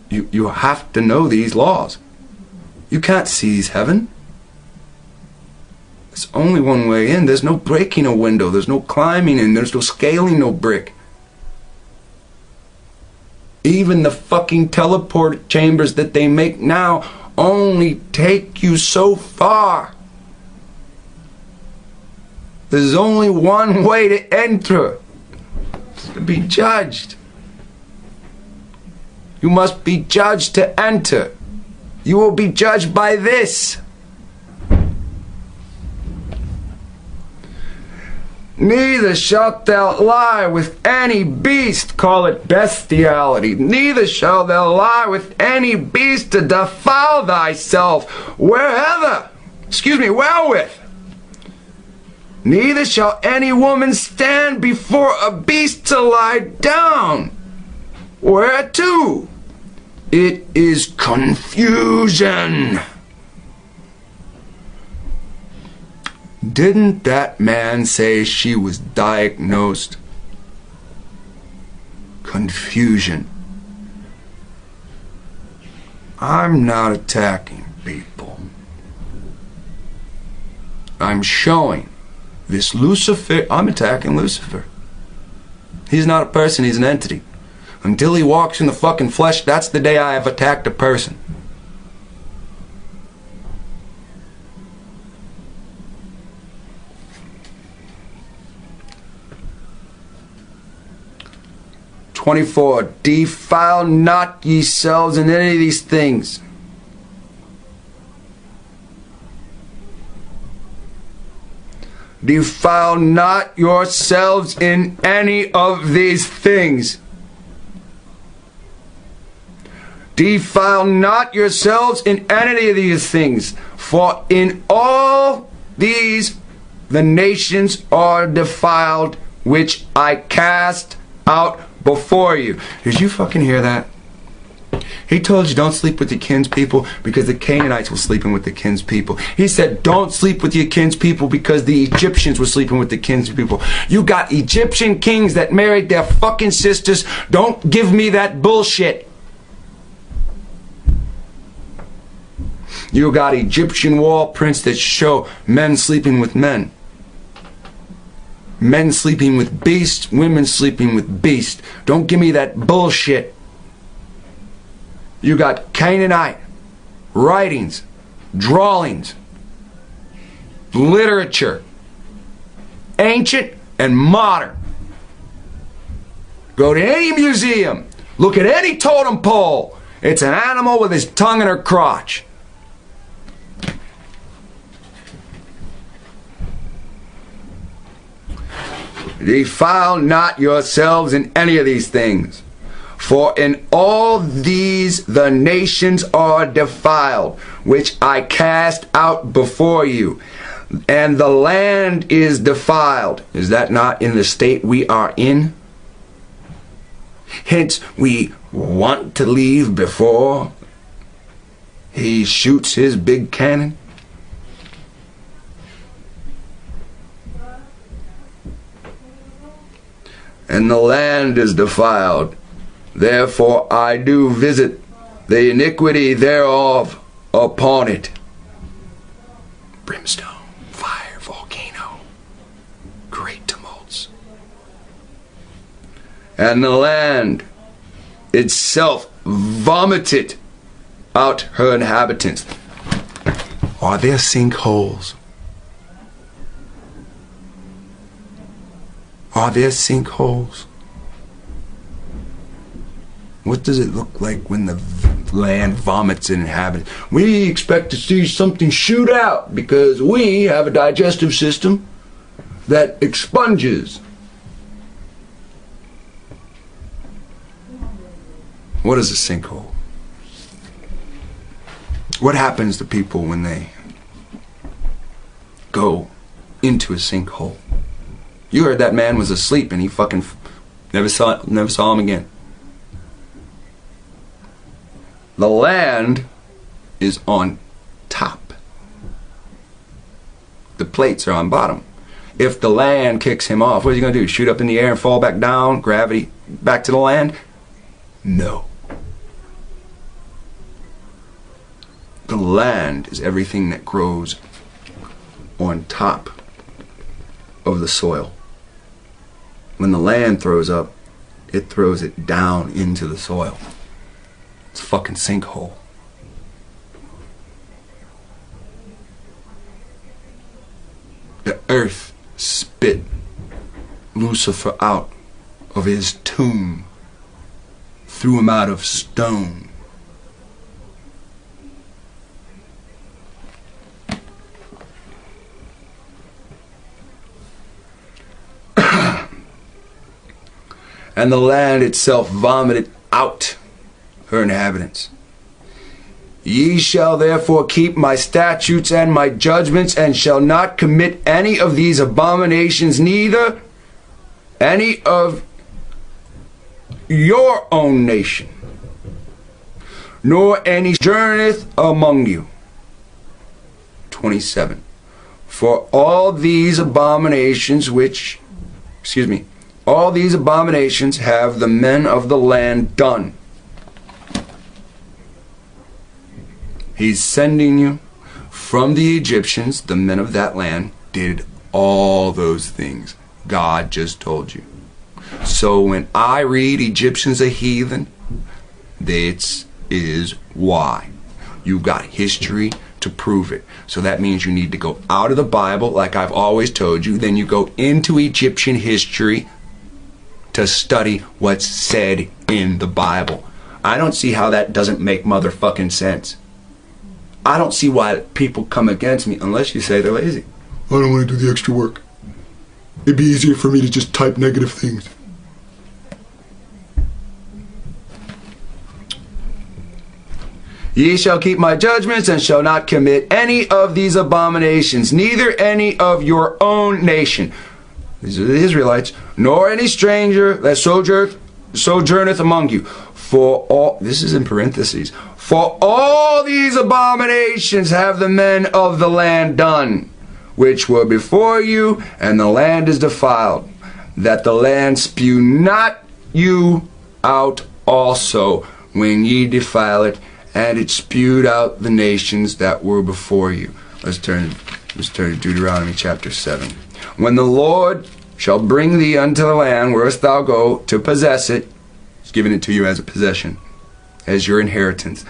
you have to know these laws. You can't seize heaven. There's only one way in. There's no breaking a window. There's no climbing in. There's no scaling no brick. Even the fucking teleport chambers that they make now only take you so far. There's only one way to enter. It's to be judged. You must be judged to enter. You will be judged by this. Neither shalt thou lie with any beast, call it bestiality. Neither shalt thou lie with any beast to defile thyself wherewith. Neither shall any woman stand before a beast to lie down. Whereto? It is confusion. Didn't that man say she was diagnosed? Confusion. I'm not attacking people. I'm showing this Lucifer. I'm attacking Lucifer. He's not a person, he's an entity. Until he walks in the fucking flesh, that's the day I have attacked a person. "24. Defile not yourselves in any of these things." Defile not yourselves in any of these things. Defile not yourselves in any of these things, for in all these the nations are defiled, which I cast out before you. Did you fucking hear that? He told you don't sleep with your kinspeople because the Canaanites were sleeping with the kinspeople. He said don't sleep with your kinspeople because the Egyptians were sleeping with the kinspeople. You got Egyptian kings that married their fucking sisters. Don't give me that bullshit. You got Egyptian wall prints that show men sleeping with men. Men sleeping with beasts, women sleeping with beasts. Don't give me that bullshit. You got Canaanite writings, drawings, literature, ancient and modern. Go to any museum, look at any totem pole. It's an animal with his tongue in her crotch. Defile not yourselves in any of these things, for in all these the nations are defiled, which I cast out before you, and the land is defiled. Is that not in the state we are in? Hence we want to leave before he shoots his big cannon. And the land is defiled. Therefore I do visit the iniquity thereof upon it. Brimstone, fire, volcano, great tumults. And the land itself vomited out her inhabitants. Are there sinkholes? Are there sinkholes? What does it look like when the land vomits and inhabitants. We expect to see something shoot out because we have a digestive system that expunges. What is a sinkhole? What happens to people when they go into a sinkhole? You heard that man was asleep and he fucking never saw him again. The land is on top. The plates are on bottom. If the land kicks him off, what is he going to do? Shoot up in the air and fall back down? Gravity back to the land? No. The land is everything that grows on top of the soil. When the land throws up, it throws it down into the soil. It's a fucking sinkhole. The earth spit Lucifer out of his tomb, threw him out of stone. And the land itself vomited out her inhabitants. Ye shall therefore keep my statutes and my judgments, and shall not commit any of these abominations, neither any of your own nation, nor any journeyeth among you. 27. For all these abominations all these abominations have the men of the land done. He's sending you from the Egyptians. The men of that land did all those things God just told you. So when I read Egyptians a heathen, this is why. You got history to prove it. So that means you need to go out of the Bible, like I've always told you. Then you go into Egyptian history to study what's said in the Bible. I don't see how that doesn't make motherfucking sense. I don't see why people come against me unless you say they're lazy. I don't want to do the extra work. It'd be easier for me to just type negative things. Ye shall keep my judgments and shall not commit any of these abominations, neither any of your own nation. These are the Israelites, nor any stranger that sojourneth among you. For all, this is in parentheses, for all these abominations have the men of the land done, which were before you, and the land is defiled, that the land spew not you out also when ye defile it, and it spewed out the nations that were before you. Let's turn to Deuteronomy chapter 7. When the Lord shall bring thee unto the land whereas thou go to possess it, he's given it to you as a possession, as your inheritance,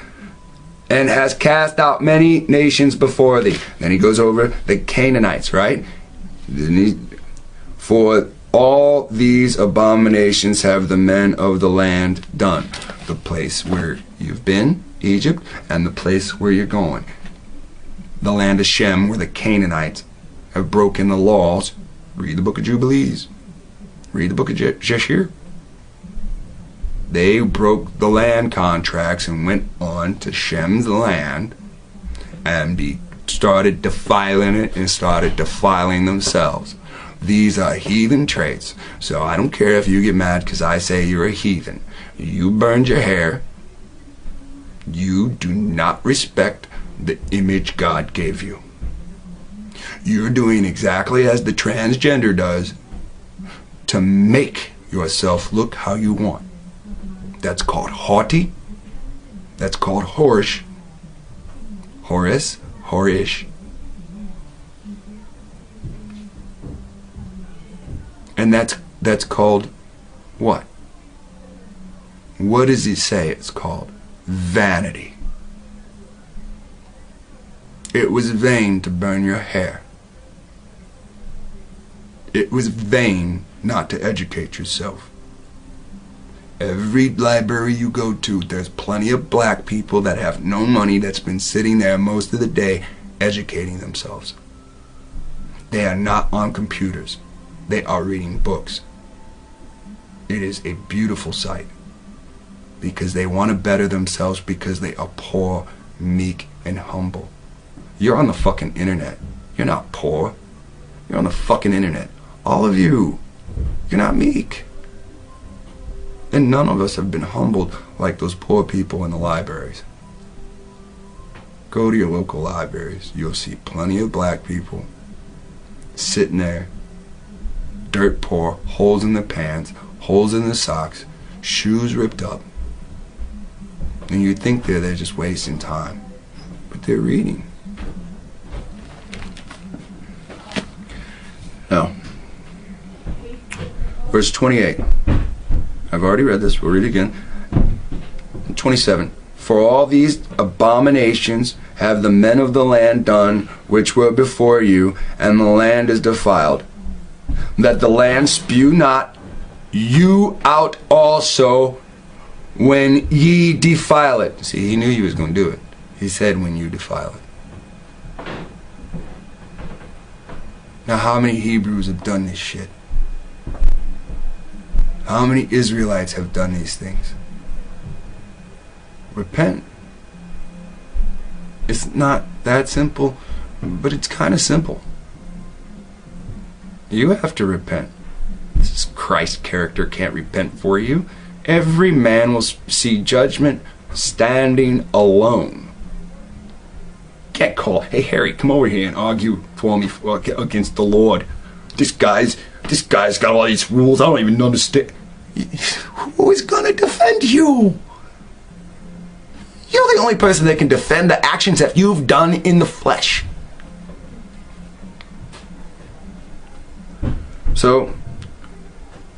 and has cast out many nations before thee. Then he goes over the Canaanites, right? For all these abominations have the men of the land done. The place where you've been, Egypt, and the place where you're going. The land of Shem, where the Canaanites have broken the laws. Read the book of Jubilees. Read the book of Jeshir. They broke the land contracts and went on to Shem's land and started defiling it and started defiling themselves. These are heathen traits. So I don't care if you get mad because I say you're a heathen. You burned your hair. You do not respect the image God gave you. You're doing exactly as the transgender does to make yourself look how you want. That's called haughty. That's called whorish. Whorish. And that's called what? What does he say it's called? Vanity. It was vain to burn your hair. It was vain not to educate yourself. Every library you go to, there's plenty of black people that have no money that's been sitting there most of the day educating themselves. They are not on computers. They are reading books. It is a beautiful sight because they want to better themselves because they are poor, meek, and humble. You're on the fucking internet. You're not poor. You're on the fucking internet. All of you. You're not meek. And none of us have been humbled like those poor people in the libraries. Go to your local libraries. You'll see plenty of black people sitting there, dirt poor, holes in their pants, holes in their socks, shoes ripped up. And you'd think they're just wasting time. But they're reading. Now, verse 28. I've already read this, we'll read it again. 27. For all these abominations have the men of the land done which were before you, and the land is defiled. That the land spew not you out also when ye defile it. See, he knew he was going to do it. He said when you defile it. Now how many Hebrews have done this shit? How many Israelites have done these things? Repent. It's not that simple, but it's kind of simple. You have to repent. This Christ character can't repent for you. Every man will see judgment standing alone. Can't call, hey Harry, come over here and argue for me against the Lord. This guy's got all these rules, I don't even understand. Who is gonna defend you? You're the only person that can defend the actions that you've done in the flesh. So,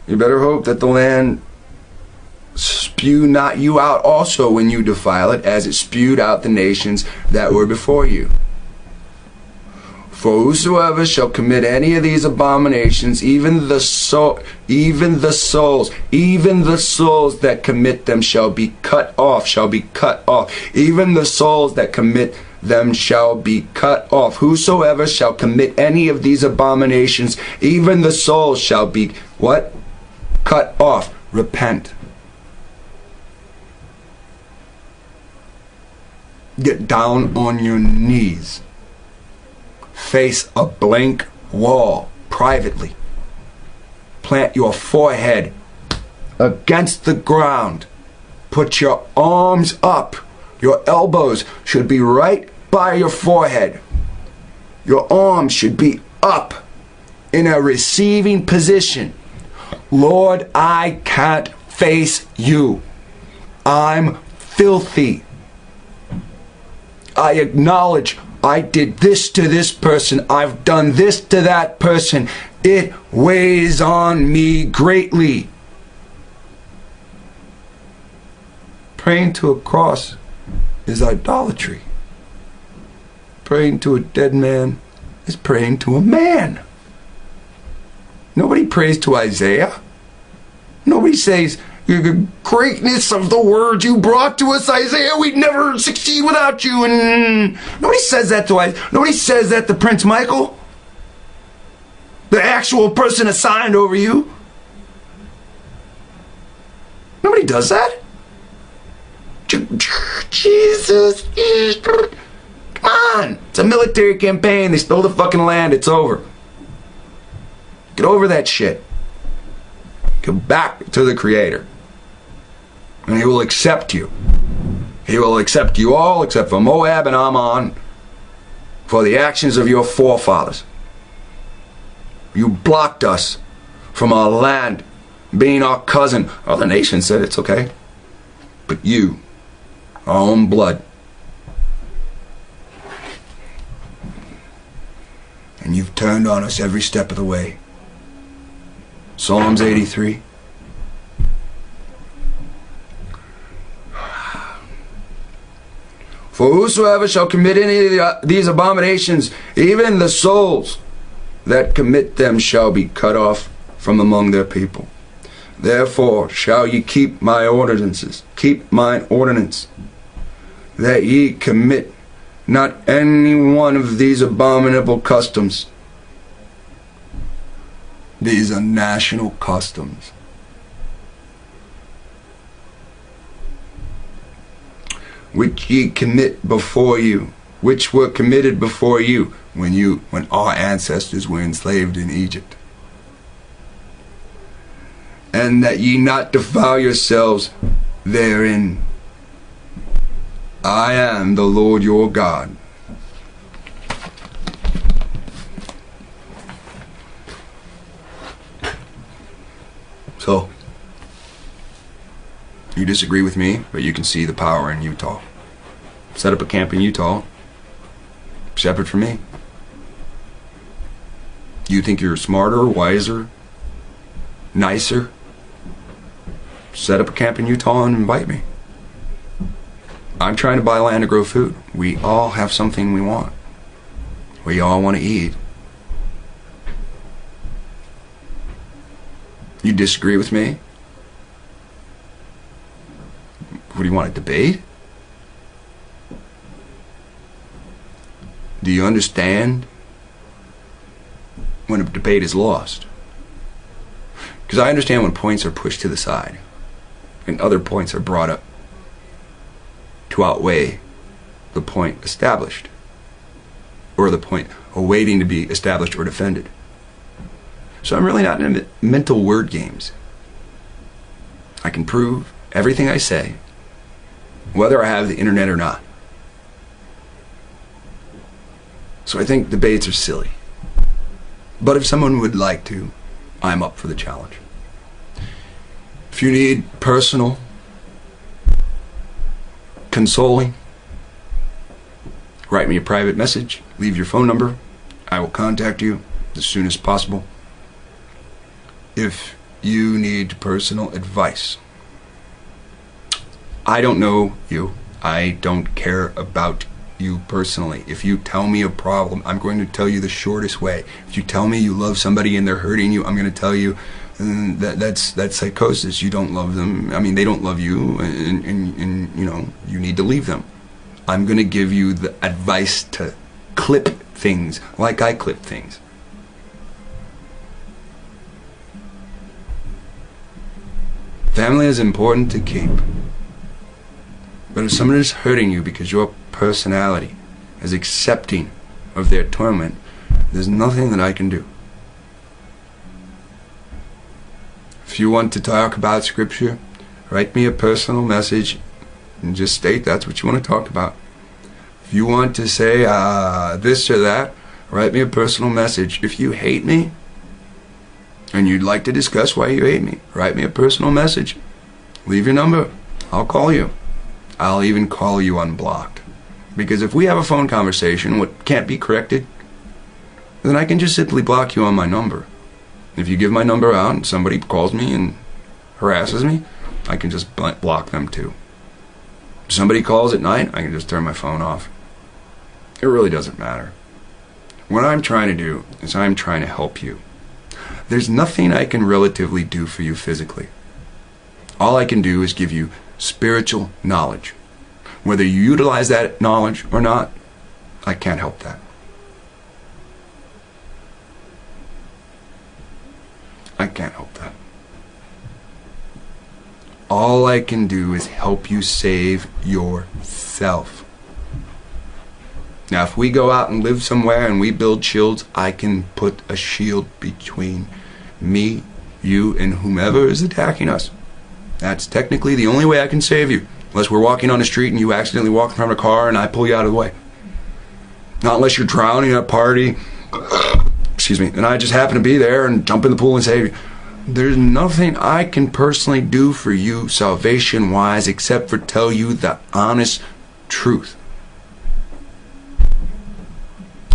you better hope that the land spew not you out also when you defile it, as it spewed out the nations that were before you. For whosoever shall commit any of these abominations, even the souls that commit them shall be cut off, even the souls that commit them shall be cut off. Whosoever shall commit any of these abominations, even the souls shall be, what? Cut off. Repent. Get down on your knees. Face a blank wall privately. Plant your forehead against the ground. Put your arms up. Your elbows should be right by your forehead. Your arms should be up in a receiving position. Lord, I can't face you. I'm filthy. I acknowledge I did this to this person. I've done this to that person. It weighs on me greatly. Praying to a cross is idolatry. Praying to a dead man is praying to a man. Nobody prays to Isaiah. Nobody says, the greatness of the word you brought to us, Isaiah, we'd never succeed without you. And nobody says that to Isaiah. Nobody says that to Prince Michael, the actual person assigned over you. Nobody does that. Jesus, come on. It's a military campaign. They stole the fucking land. It's over. Get over that shit. Go back to the Creator. And He will accept you. He will accept you all except for Moab and Ammon for the actions of your forefathers. You blocked us from our land being our cousin. Other nations said it's okay. But you, our own blood. And you've turned on us every step of the way. Psalms 83. For whosoever shall commit any of these abominations, even the souls that commit them shall be cut off from among their people. Therefore shall ye keep my ordinances, keep mine ordinance, that ye commit not any one of these abominable customs. These are national customs. Which ye commit before you, which were committed before you when our ancestors were enslaved in Egypt. And that ye not defile yourselves therein. I am the Lord your God. So, you disagree with me, but you can see the power in Utah. Set up a camp in Utah. Shepherd for me. You think you're smarter, wiser, nicer? Set up a camp in Utah and invite me. I'm trying to buy land to grow food. We all have something we want. We all want to eat. You disagree with me? What do you want, a debate? Do you understand when a debate is lost? Because I understand when points are pushed to the side and other points are brought up to outweigh the point established or the point awaiting to be established or defended. So I'm really not into mental word games. I can prove everything I say, whether I have the internet or not. So I think debates are silly. But if someone would like to, I'm up for the challenge. If you need personal consoling, write me a private message, leave your phone number. I will contact you as soon as possible. If you need personal advice, I don't know you. I don't care about you personally. If you tell me a problem, I'm going to tell you the shortest way. If you tell me you love somebody and they're hurting you, I'm going to tell you that's psychosis. You don't love them. I mean, they don't love you, and you know, you need to leave them. I'm going to give you the advice to clip things like I clip things. Family is important to keep. But if someone is hurting you because your personality is accepting of their torment, there's nothing that I can do. If you want to talk about scripture, write me a personal message and just state that's what you want to talk about. If you want to say this or that, write me a personal message. If you hate me and you'd like to discuss why you hate me, write me a personal message. Leave your number. I'll call you. I'll even call you unblocked. Because if we have a phone conversation, what can't be corrected, then I can just simply block you on my number. If you give my number out and somebody calls me and harasses me, I can just block them too. If somebody calls at night, I can just turn my phone off. It really doesn't matter. What I'm trying to do is I'm trying to help you. There's nothing I can relatively do for you physically. All I can do is give you spiritual knowledge. Whether you utilize that knowledge or not, I can't help that. I can't help that. All I can do is help you save yourself. Now, if we go out and live somewhere and we build shields, I can put a shield between me, you, and whomever is attacking us. That's technically the only way I can save you. Unless we're walking on the street and you accidentally walk in front of a car and I pull you out of the way. Not unless you're drowning at a party, excuse me, and I just happen to be there and jump in the pool and save you. There's nothing I can personally do for you salvation-wise except for tell you the honest truth.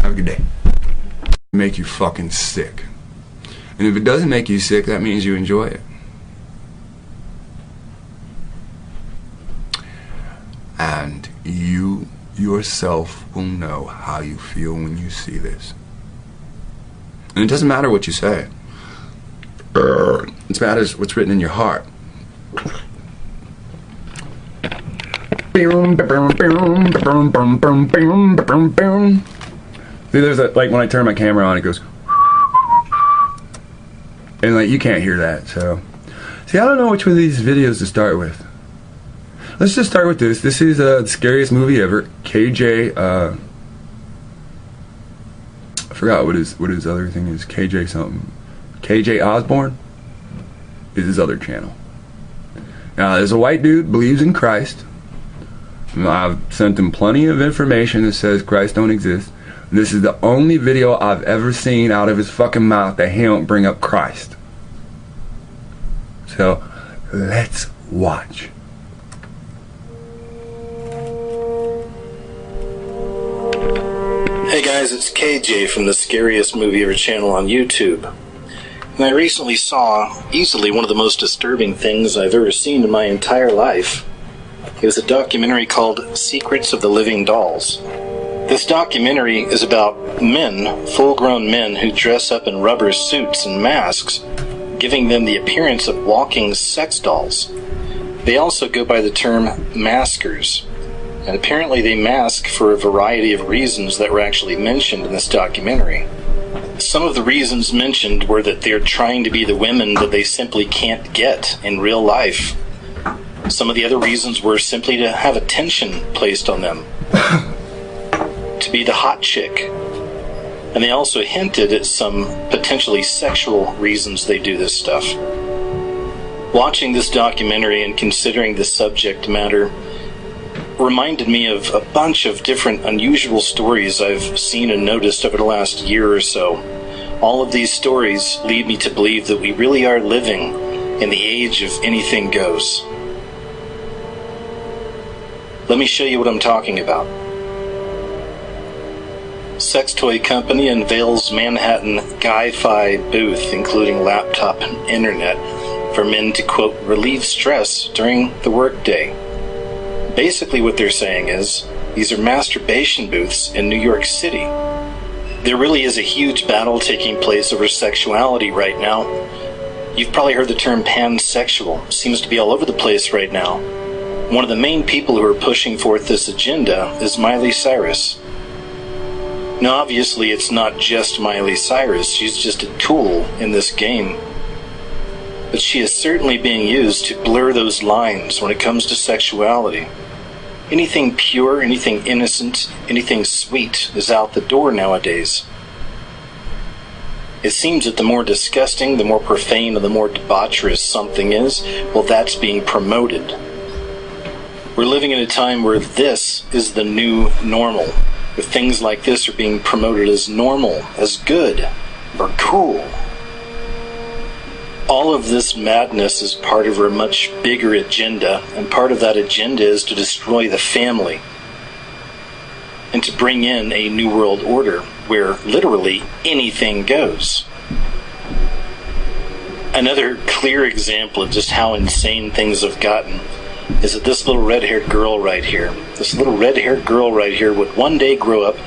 Have a good day. Make you fucking sick. And if it doesn't make you sick, that means you enjoy it. And you yourself will know how you feel when you see this. And it doesn't matter what you say. It It matters what's written in your heart. See, there's a, like when I turn my camera on, it goes, and like you can't hear that. So, see, I don't know which one of these videos to start with. Let's just start with this. This is the scariest movie ever. KJ. I forgot what his other thing is. KJ something. KJ Osborne is his other channel. Now, there's a white dude believes in Christ. I've sent him plenty of information that says Christ don't exist. This is the only video I've ever seen out of his fucking mouth that he don't bring up Christ. So, let's watch. Hey guys, it's KJ from the Scariest Movie Ever channel on YouTube. And I recently saw easily one of the most disturbing things I've ever seen in my entire life. It was a documentary called Secrets of the Living Dolls. This documentary is about men, full-grown men, who dress up in rubber suits and masks, giving them the appearance of walking sex dolls. They also go by the term maskers, and apparently they mask for a variety of reasons that were actually mentioned in this documentary. Some of the reasons mentioned were that they're trying to be the women that they simply can't get in real life. Some of the other reasons were simply to have attention placed on them, to be the hot chick. And they also hinted at some potentially sexual reasons they do this stuff. Watching this documentary and considering the subject matter reminded me of a bunch of different unusual stories I've seen and noticed over the last year or so. All of these stories lead me to believe that we really are living in the age of anything goes. Let me show you what I'm talking about. Sex toy company unveils Manhattan Guy-Fi booth, including laptop and internet, for men to, quote, relieve stress during the workday. Basically what they're saying is, these are masturbation booths in New York City. There really is a huge battle taking place over sexuality right now. You've probably heard the term pansexual. It seems to be all over the place right now. One of the main people who are pushing forth this agenda is Miley Cyrus. Now obviously it's not just Miley Cyrus, she's just a tool in this game. But she is certainly being used to blur those lines when it comes to sexuality. Anything pure, anything innocent, anything sweet is out the door nowadays. It seems that the more disgusting, the more profane, and the more debaucherous something is, well, that's being promoted. We're living in a time where this is the new normal, where things like this are being promoted as normal, as good, or cool. All of this madness is part of a much bigger agenda, and part of that agenda is to destroy the family and to bring in a new world order where literally anything goes. Another clear example of just how insane things have gotten is that this little red-haired girl right here, would one day grow up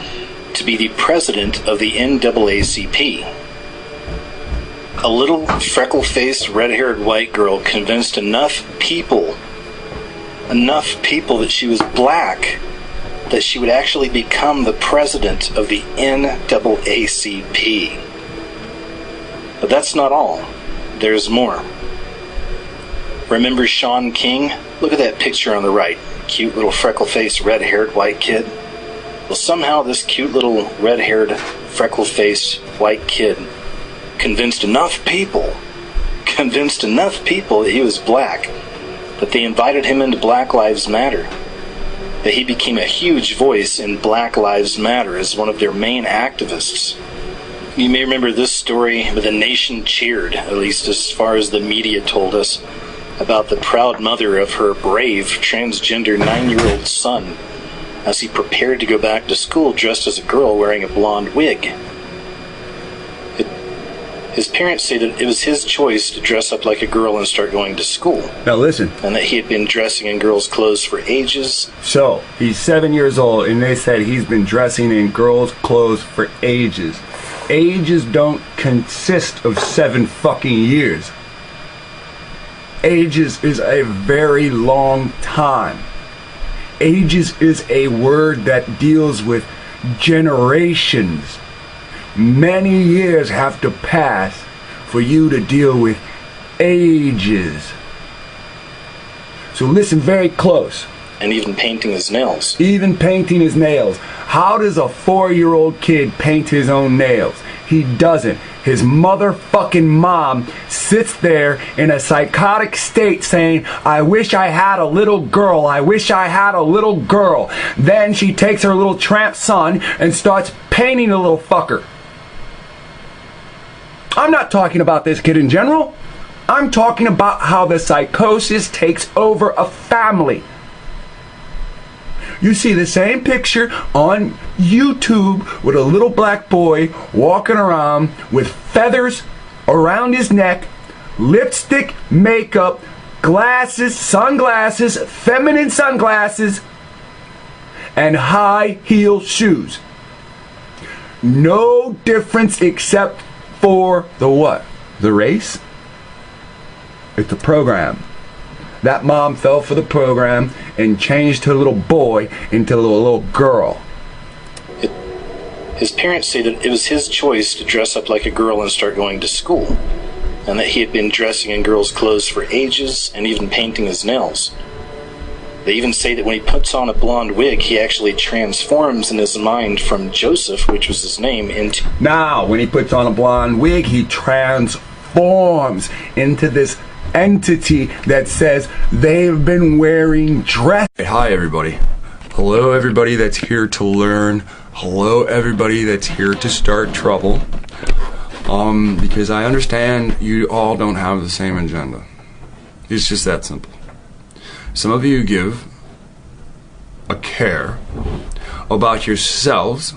to be the president of the NAACP. A little freckle-faced, red-haired white girl convinced enough people that she was black, that she would actually become the president of the NAACP. But that's not all. There's more. Remember Sean King? Look at that picture on the right. Cute little freckle-faced, red-haired white kid. Well, somehow this cute little red-haired, freckle-faced white kid convinced enough people that he was black, that they invited him into Black Lives Matter, that he became a huge voice in Black Lives Matter as one of their main activists. You may remember this story, but the nation cheered, at least as far as the media told us, about the proud mother of her brave transgender 9-year-old son as he prepared to go back to school dressed as a girl wearing a blonde wig. His parents say that it was his choice to dress up like a girl and start going to school. Now listen. And that he had been dressing in girls' clothes for ages. So, he's 7 years old, and they said he's been dressing in girls' clothes for ages. Ages don't consist of 7 fucking years. Ages is a very long time. Ages is a word that deals with generations. Many years have to pass for you to deal with ages. So listen very close. And even painting his nails. Even painting his nails. How does a 4-year-old kid paint his own nails? He doesn't. His motherfucking mom sits there in a psychotic state saying, I wish I had a little girl. I wish I had a little girl. Then she takes her little tramp son and starts painting the little fucker. I'm not talking about this kid in general. I'm talking about how the psychosis takes over a family. You see the same picture on YouTube with a little black boy walking around with feathers around his neck, lipstick, makeup, glasses, sunglasses, feminine sunglasses, and high heel shoes. No difference except for the what? The race? It's the program. That mom fell for the program and changed her little boy into a little girl. His parents say that it was his choice to dress up like a girl and start going to school, and that he had been dressing in girls' clothes for ages and even painting his nails. They even say that when he puts on a blonde wig, he actually transforms in his mind from Joseph, which was his name, into... Now, when he puts on a blonde wig, he transforms into this entity that says they've been wearing dress. Hi everybody. Hello everybody that's here to learn. Hello everybody that's here to start trouble. Because I understand you all don't have the same agenda. It's just that simple. Some of you give a care about yourselves.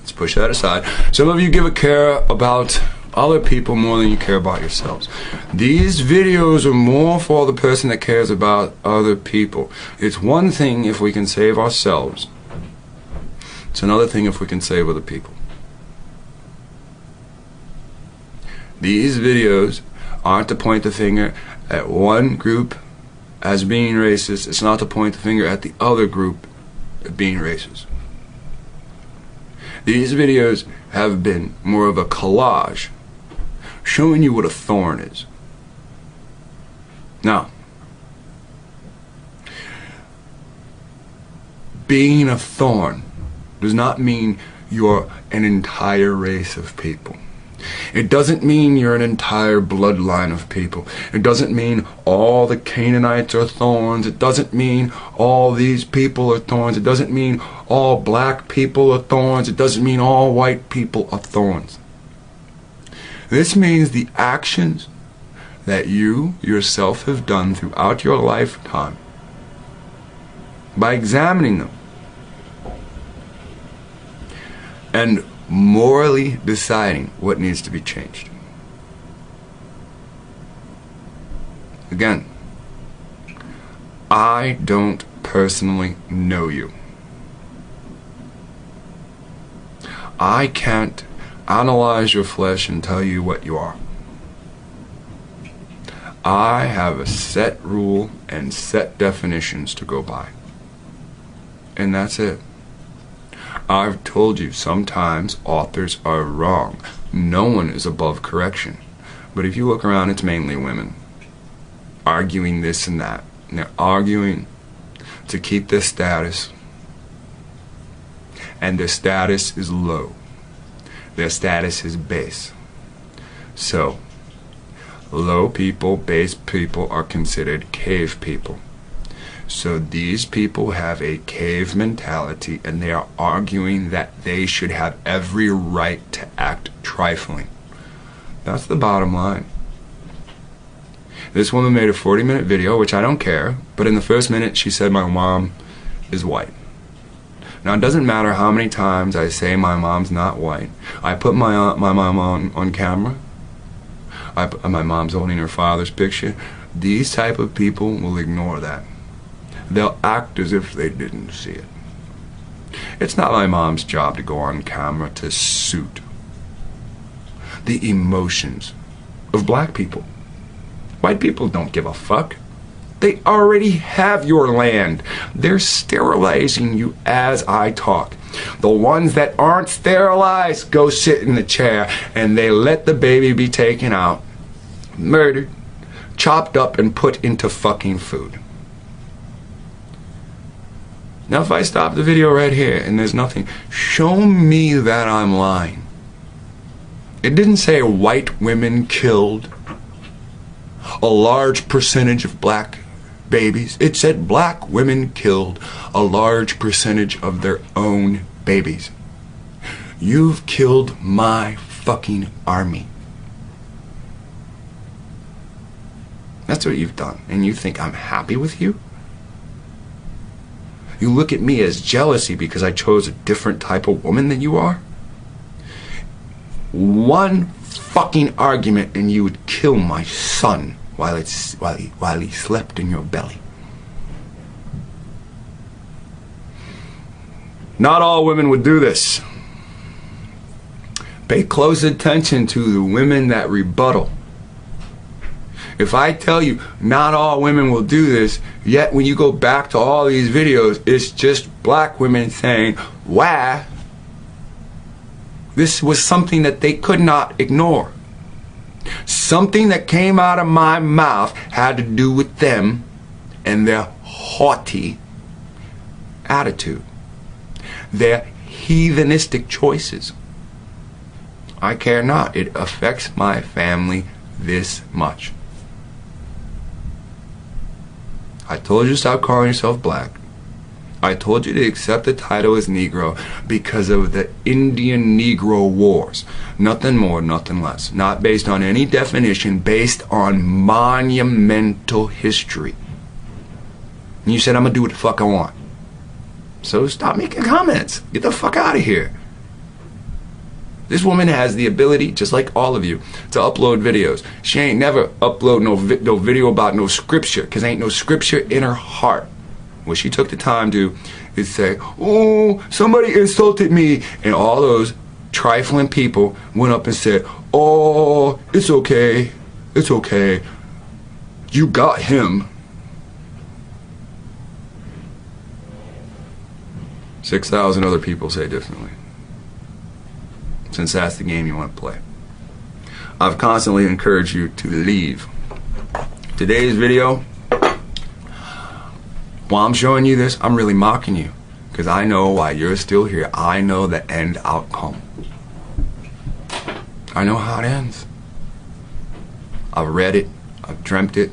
Let's push that aside. Some of you give a care about other people more than you care about yourselves. These videos are more for the person that cares about other people. It's one thing if we can save ourselves. It's another thing if we can save other people. These videos aren't to point the finger at one group as being racist. It's not to point the finger at the other group as being racist. These videos have been more of a collage showing you what a thorn is. Now, being a thorn does not mean you're an entire race of people. It doesn't mean you're an entire bloodline of people. It doesn't mean all the Canaanites are thorns. It doesn't mean all these people are thorns. It doesn't mean all black people are thorns. It doesn't mean all white people are thorns. This means the actions that you yourself have done throughout your lifetime, by examining them and morally deciding what needs to be changed. Again, I don't personally know you. I can't analyze your flesh and tell you what you are. I have a set rule and set definitions to go by. And that's it. I've told you sometimes authors are wrong. No one is above correction. But if you look around, it's mainly women arguing this and that. And they're arguing to keep their status. And their status is low. Their status is base. So, low people, base people are considered cave people. So these people have a cave mentality, and they are arguing that they should have every right to act trifling. That's the bottom line. This woman made a 40-minute video, which I don't care, but in the first minute she said my mom is white. Now, it doesn't matter how many times I say my mom's not white. I put my mom on camera. My mom's holding her father's picture. These type of people will ignore that. They'll act as if they didn't see it. It's not my mom's job to go on camera to suit the emotions of black people. White people don't give a fuck. They already have your land. They're sterilizing you as I talk. The ones that aren't sterilized go sit in the chair and they let the baby be taken out, murdered, chopped up and put into fucking food. Now if I stop the video right here and there's nothing, show me that I'm lying. It didn't say white women killed a large percentage of black babies. It said black women killed a large percentage of their own babies. You've killed my fucking army. That's what you've done. And you think I'm happy with you? You look at me as jealousy because I chose a different type of woman than you are? One fucking argument and you would kill my son while he slept in your belly. Not all women would do this. Pay close attention to the women that rebuttal. If I tell you not all women will do this, yet when you go back to all these videos, it's just black women saying, why? This was something that they could not ignore. Something that came out of my mouth had to do with them and their haughty attitude, their heathenistic choices. I care not. It affects my family this much. I told you to stop calling yourself black. I told you to accept the title as Negro because of the Indian Negro Wars. Nothing more, nothing less. Not based on any definition, based on monumental history. And you said I'm gonna do what the fuck I want. So stop making comments. Get the fuck out of here. This woman has the ability, just like all of you, to upload videos. She ain't never upload no video about no scripture, because ain't no scripture in her heart. What she took the time to is say, oh, somebody insulted me. And all those trifling people went up and said, oh, it's okay. It's okay. You got him. 6,000 other people say differently. Since that's the game you want to play. I've constantly encouraged you to leave. Today's video, while I'm showing you this, I'm really mocking you. Because I know why you're still here. I know the end outcome. I know how it ends. I've read it. I've dreamt it.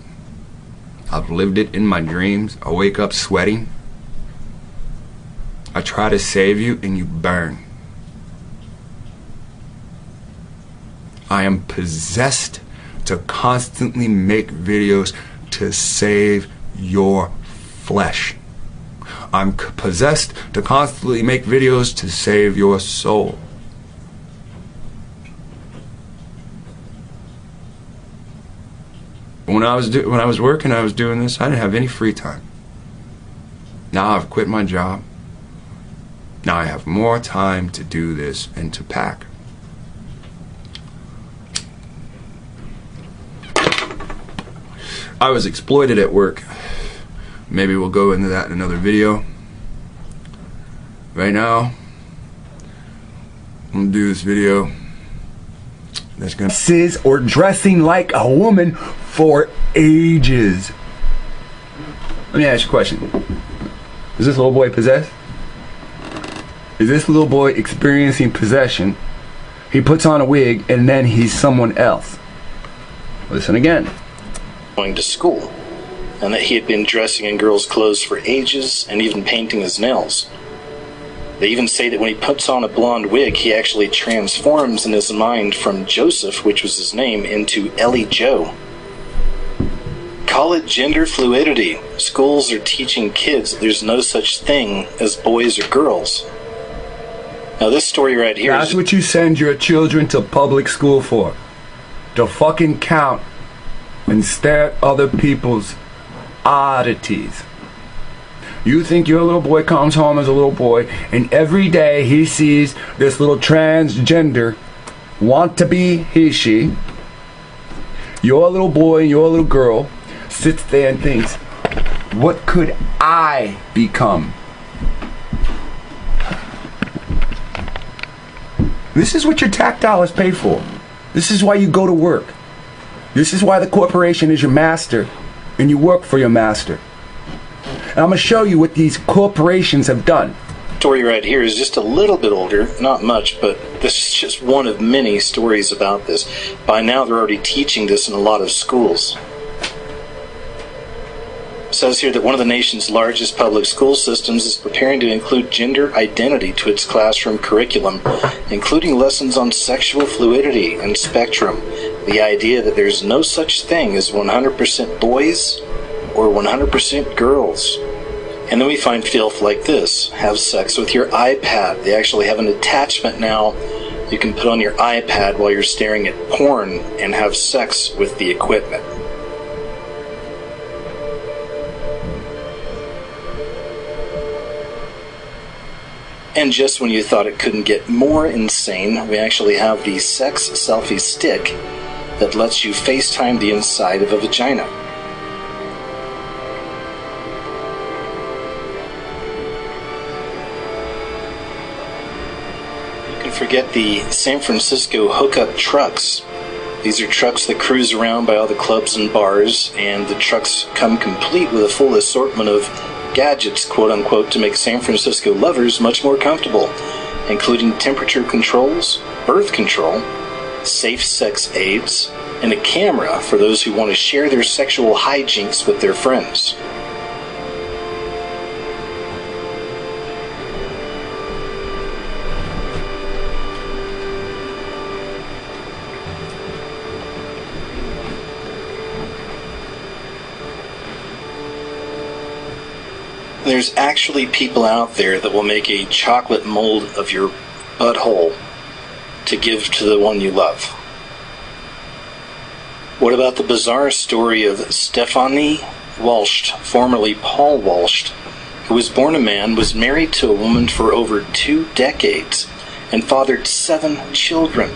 I've lived it in my dreams. I wake up sweating. I try to save you and you burn. I am possessed to constantly make videos to save your flesh. I'm possessed to constantly make videos to save your soul. When I was working, I was doing this, I didn't have any free time. Now I've quit my job. Now I have more time to do this and to pack. I was exploited at work. Maybe we'll go into that in another video. Right now, I'm gonna do this video that's gonna or dressing like a woman for ages. Let me ask you a question. Is this little boy possessed? Is this little boy experiencing possession? He puts on a wig and then he's someone else. Listen again. Going to school, and that he had been dressing in girls' clothes for ages and even painting his nails. They even say that when he puts on a blonde wig, he actually transforms in his mind from Joseph, which was his name, into Ellie Joe. Call it gender fluidity. Schools are teaching kids that there's no such thing as boys or girls. Now this story right here That's what you send your children to public school for. To fucking count and stare at other people's oddities. You think your little boy comes home as a little boy and every day he sees this little transgender want to be he, she. your little boy, your little girl sits there and thinks, what could I become? This is what your tax dollars pay for. This is why you go to work. This is why the corporation is your master and you work for your master. And I'm going to show you what these corporations have done. Story right here is just a little bit older, not much, but this is just one of many stories about this. By now they're already teaching this in a lot of schools. It says here that one of the nation's largest public school systems is preparing to include gender identity to its classroom curriculum, including lessons on sexual fluidity and spectrum. The idea that there's no such thing as 100% boys or 100% girls. And then we find filth like this. Have sex with your iPad. They actually have an attachment now you can put on your iPad while you're staring at porn and have sex with the equipment. And just when you thought it couldn't get more insane, we actually have the sex selfie stick that lets you FaceTime the inside of a vagina. Forget the San Francisco hookup trucks. These are trucks that cruise around by all the clubs and bars, and the trucks come complete with a full assortment of gadgets, quote unquote, to make San Francisco lovers much more comfortable, including temperature controls, birth control, safe sex aids, and a camera for those who want to share their sexual hijinks with their friends. There's actually people out there that will make a chocolate mold of your butthole to give to the one you love. What about the bizarre story of Stephanie Walsh, formerly Paul Walsh, who was born a man, was married to a woman for over 2 decades, and fathered 7 children?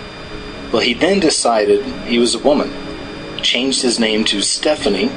Well, he then decided he was a woman, changed his name to Stephanie,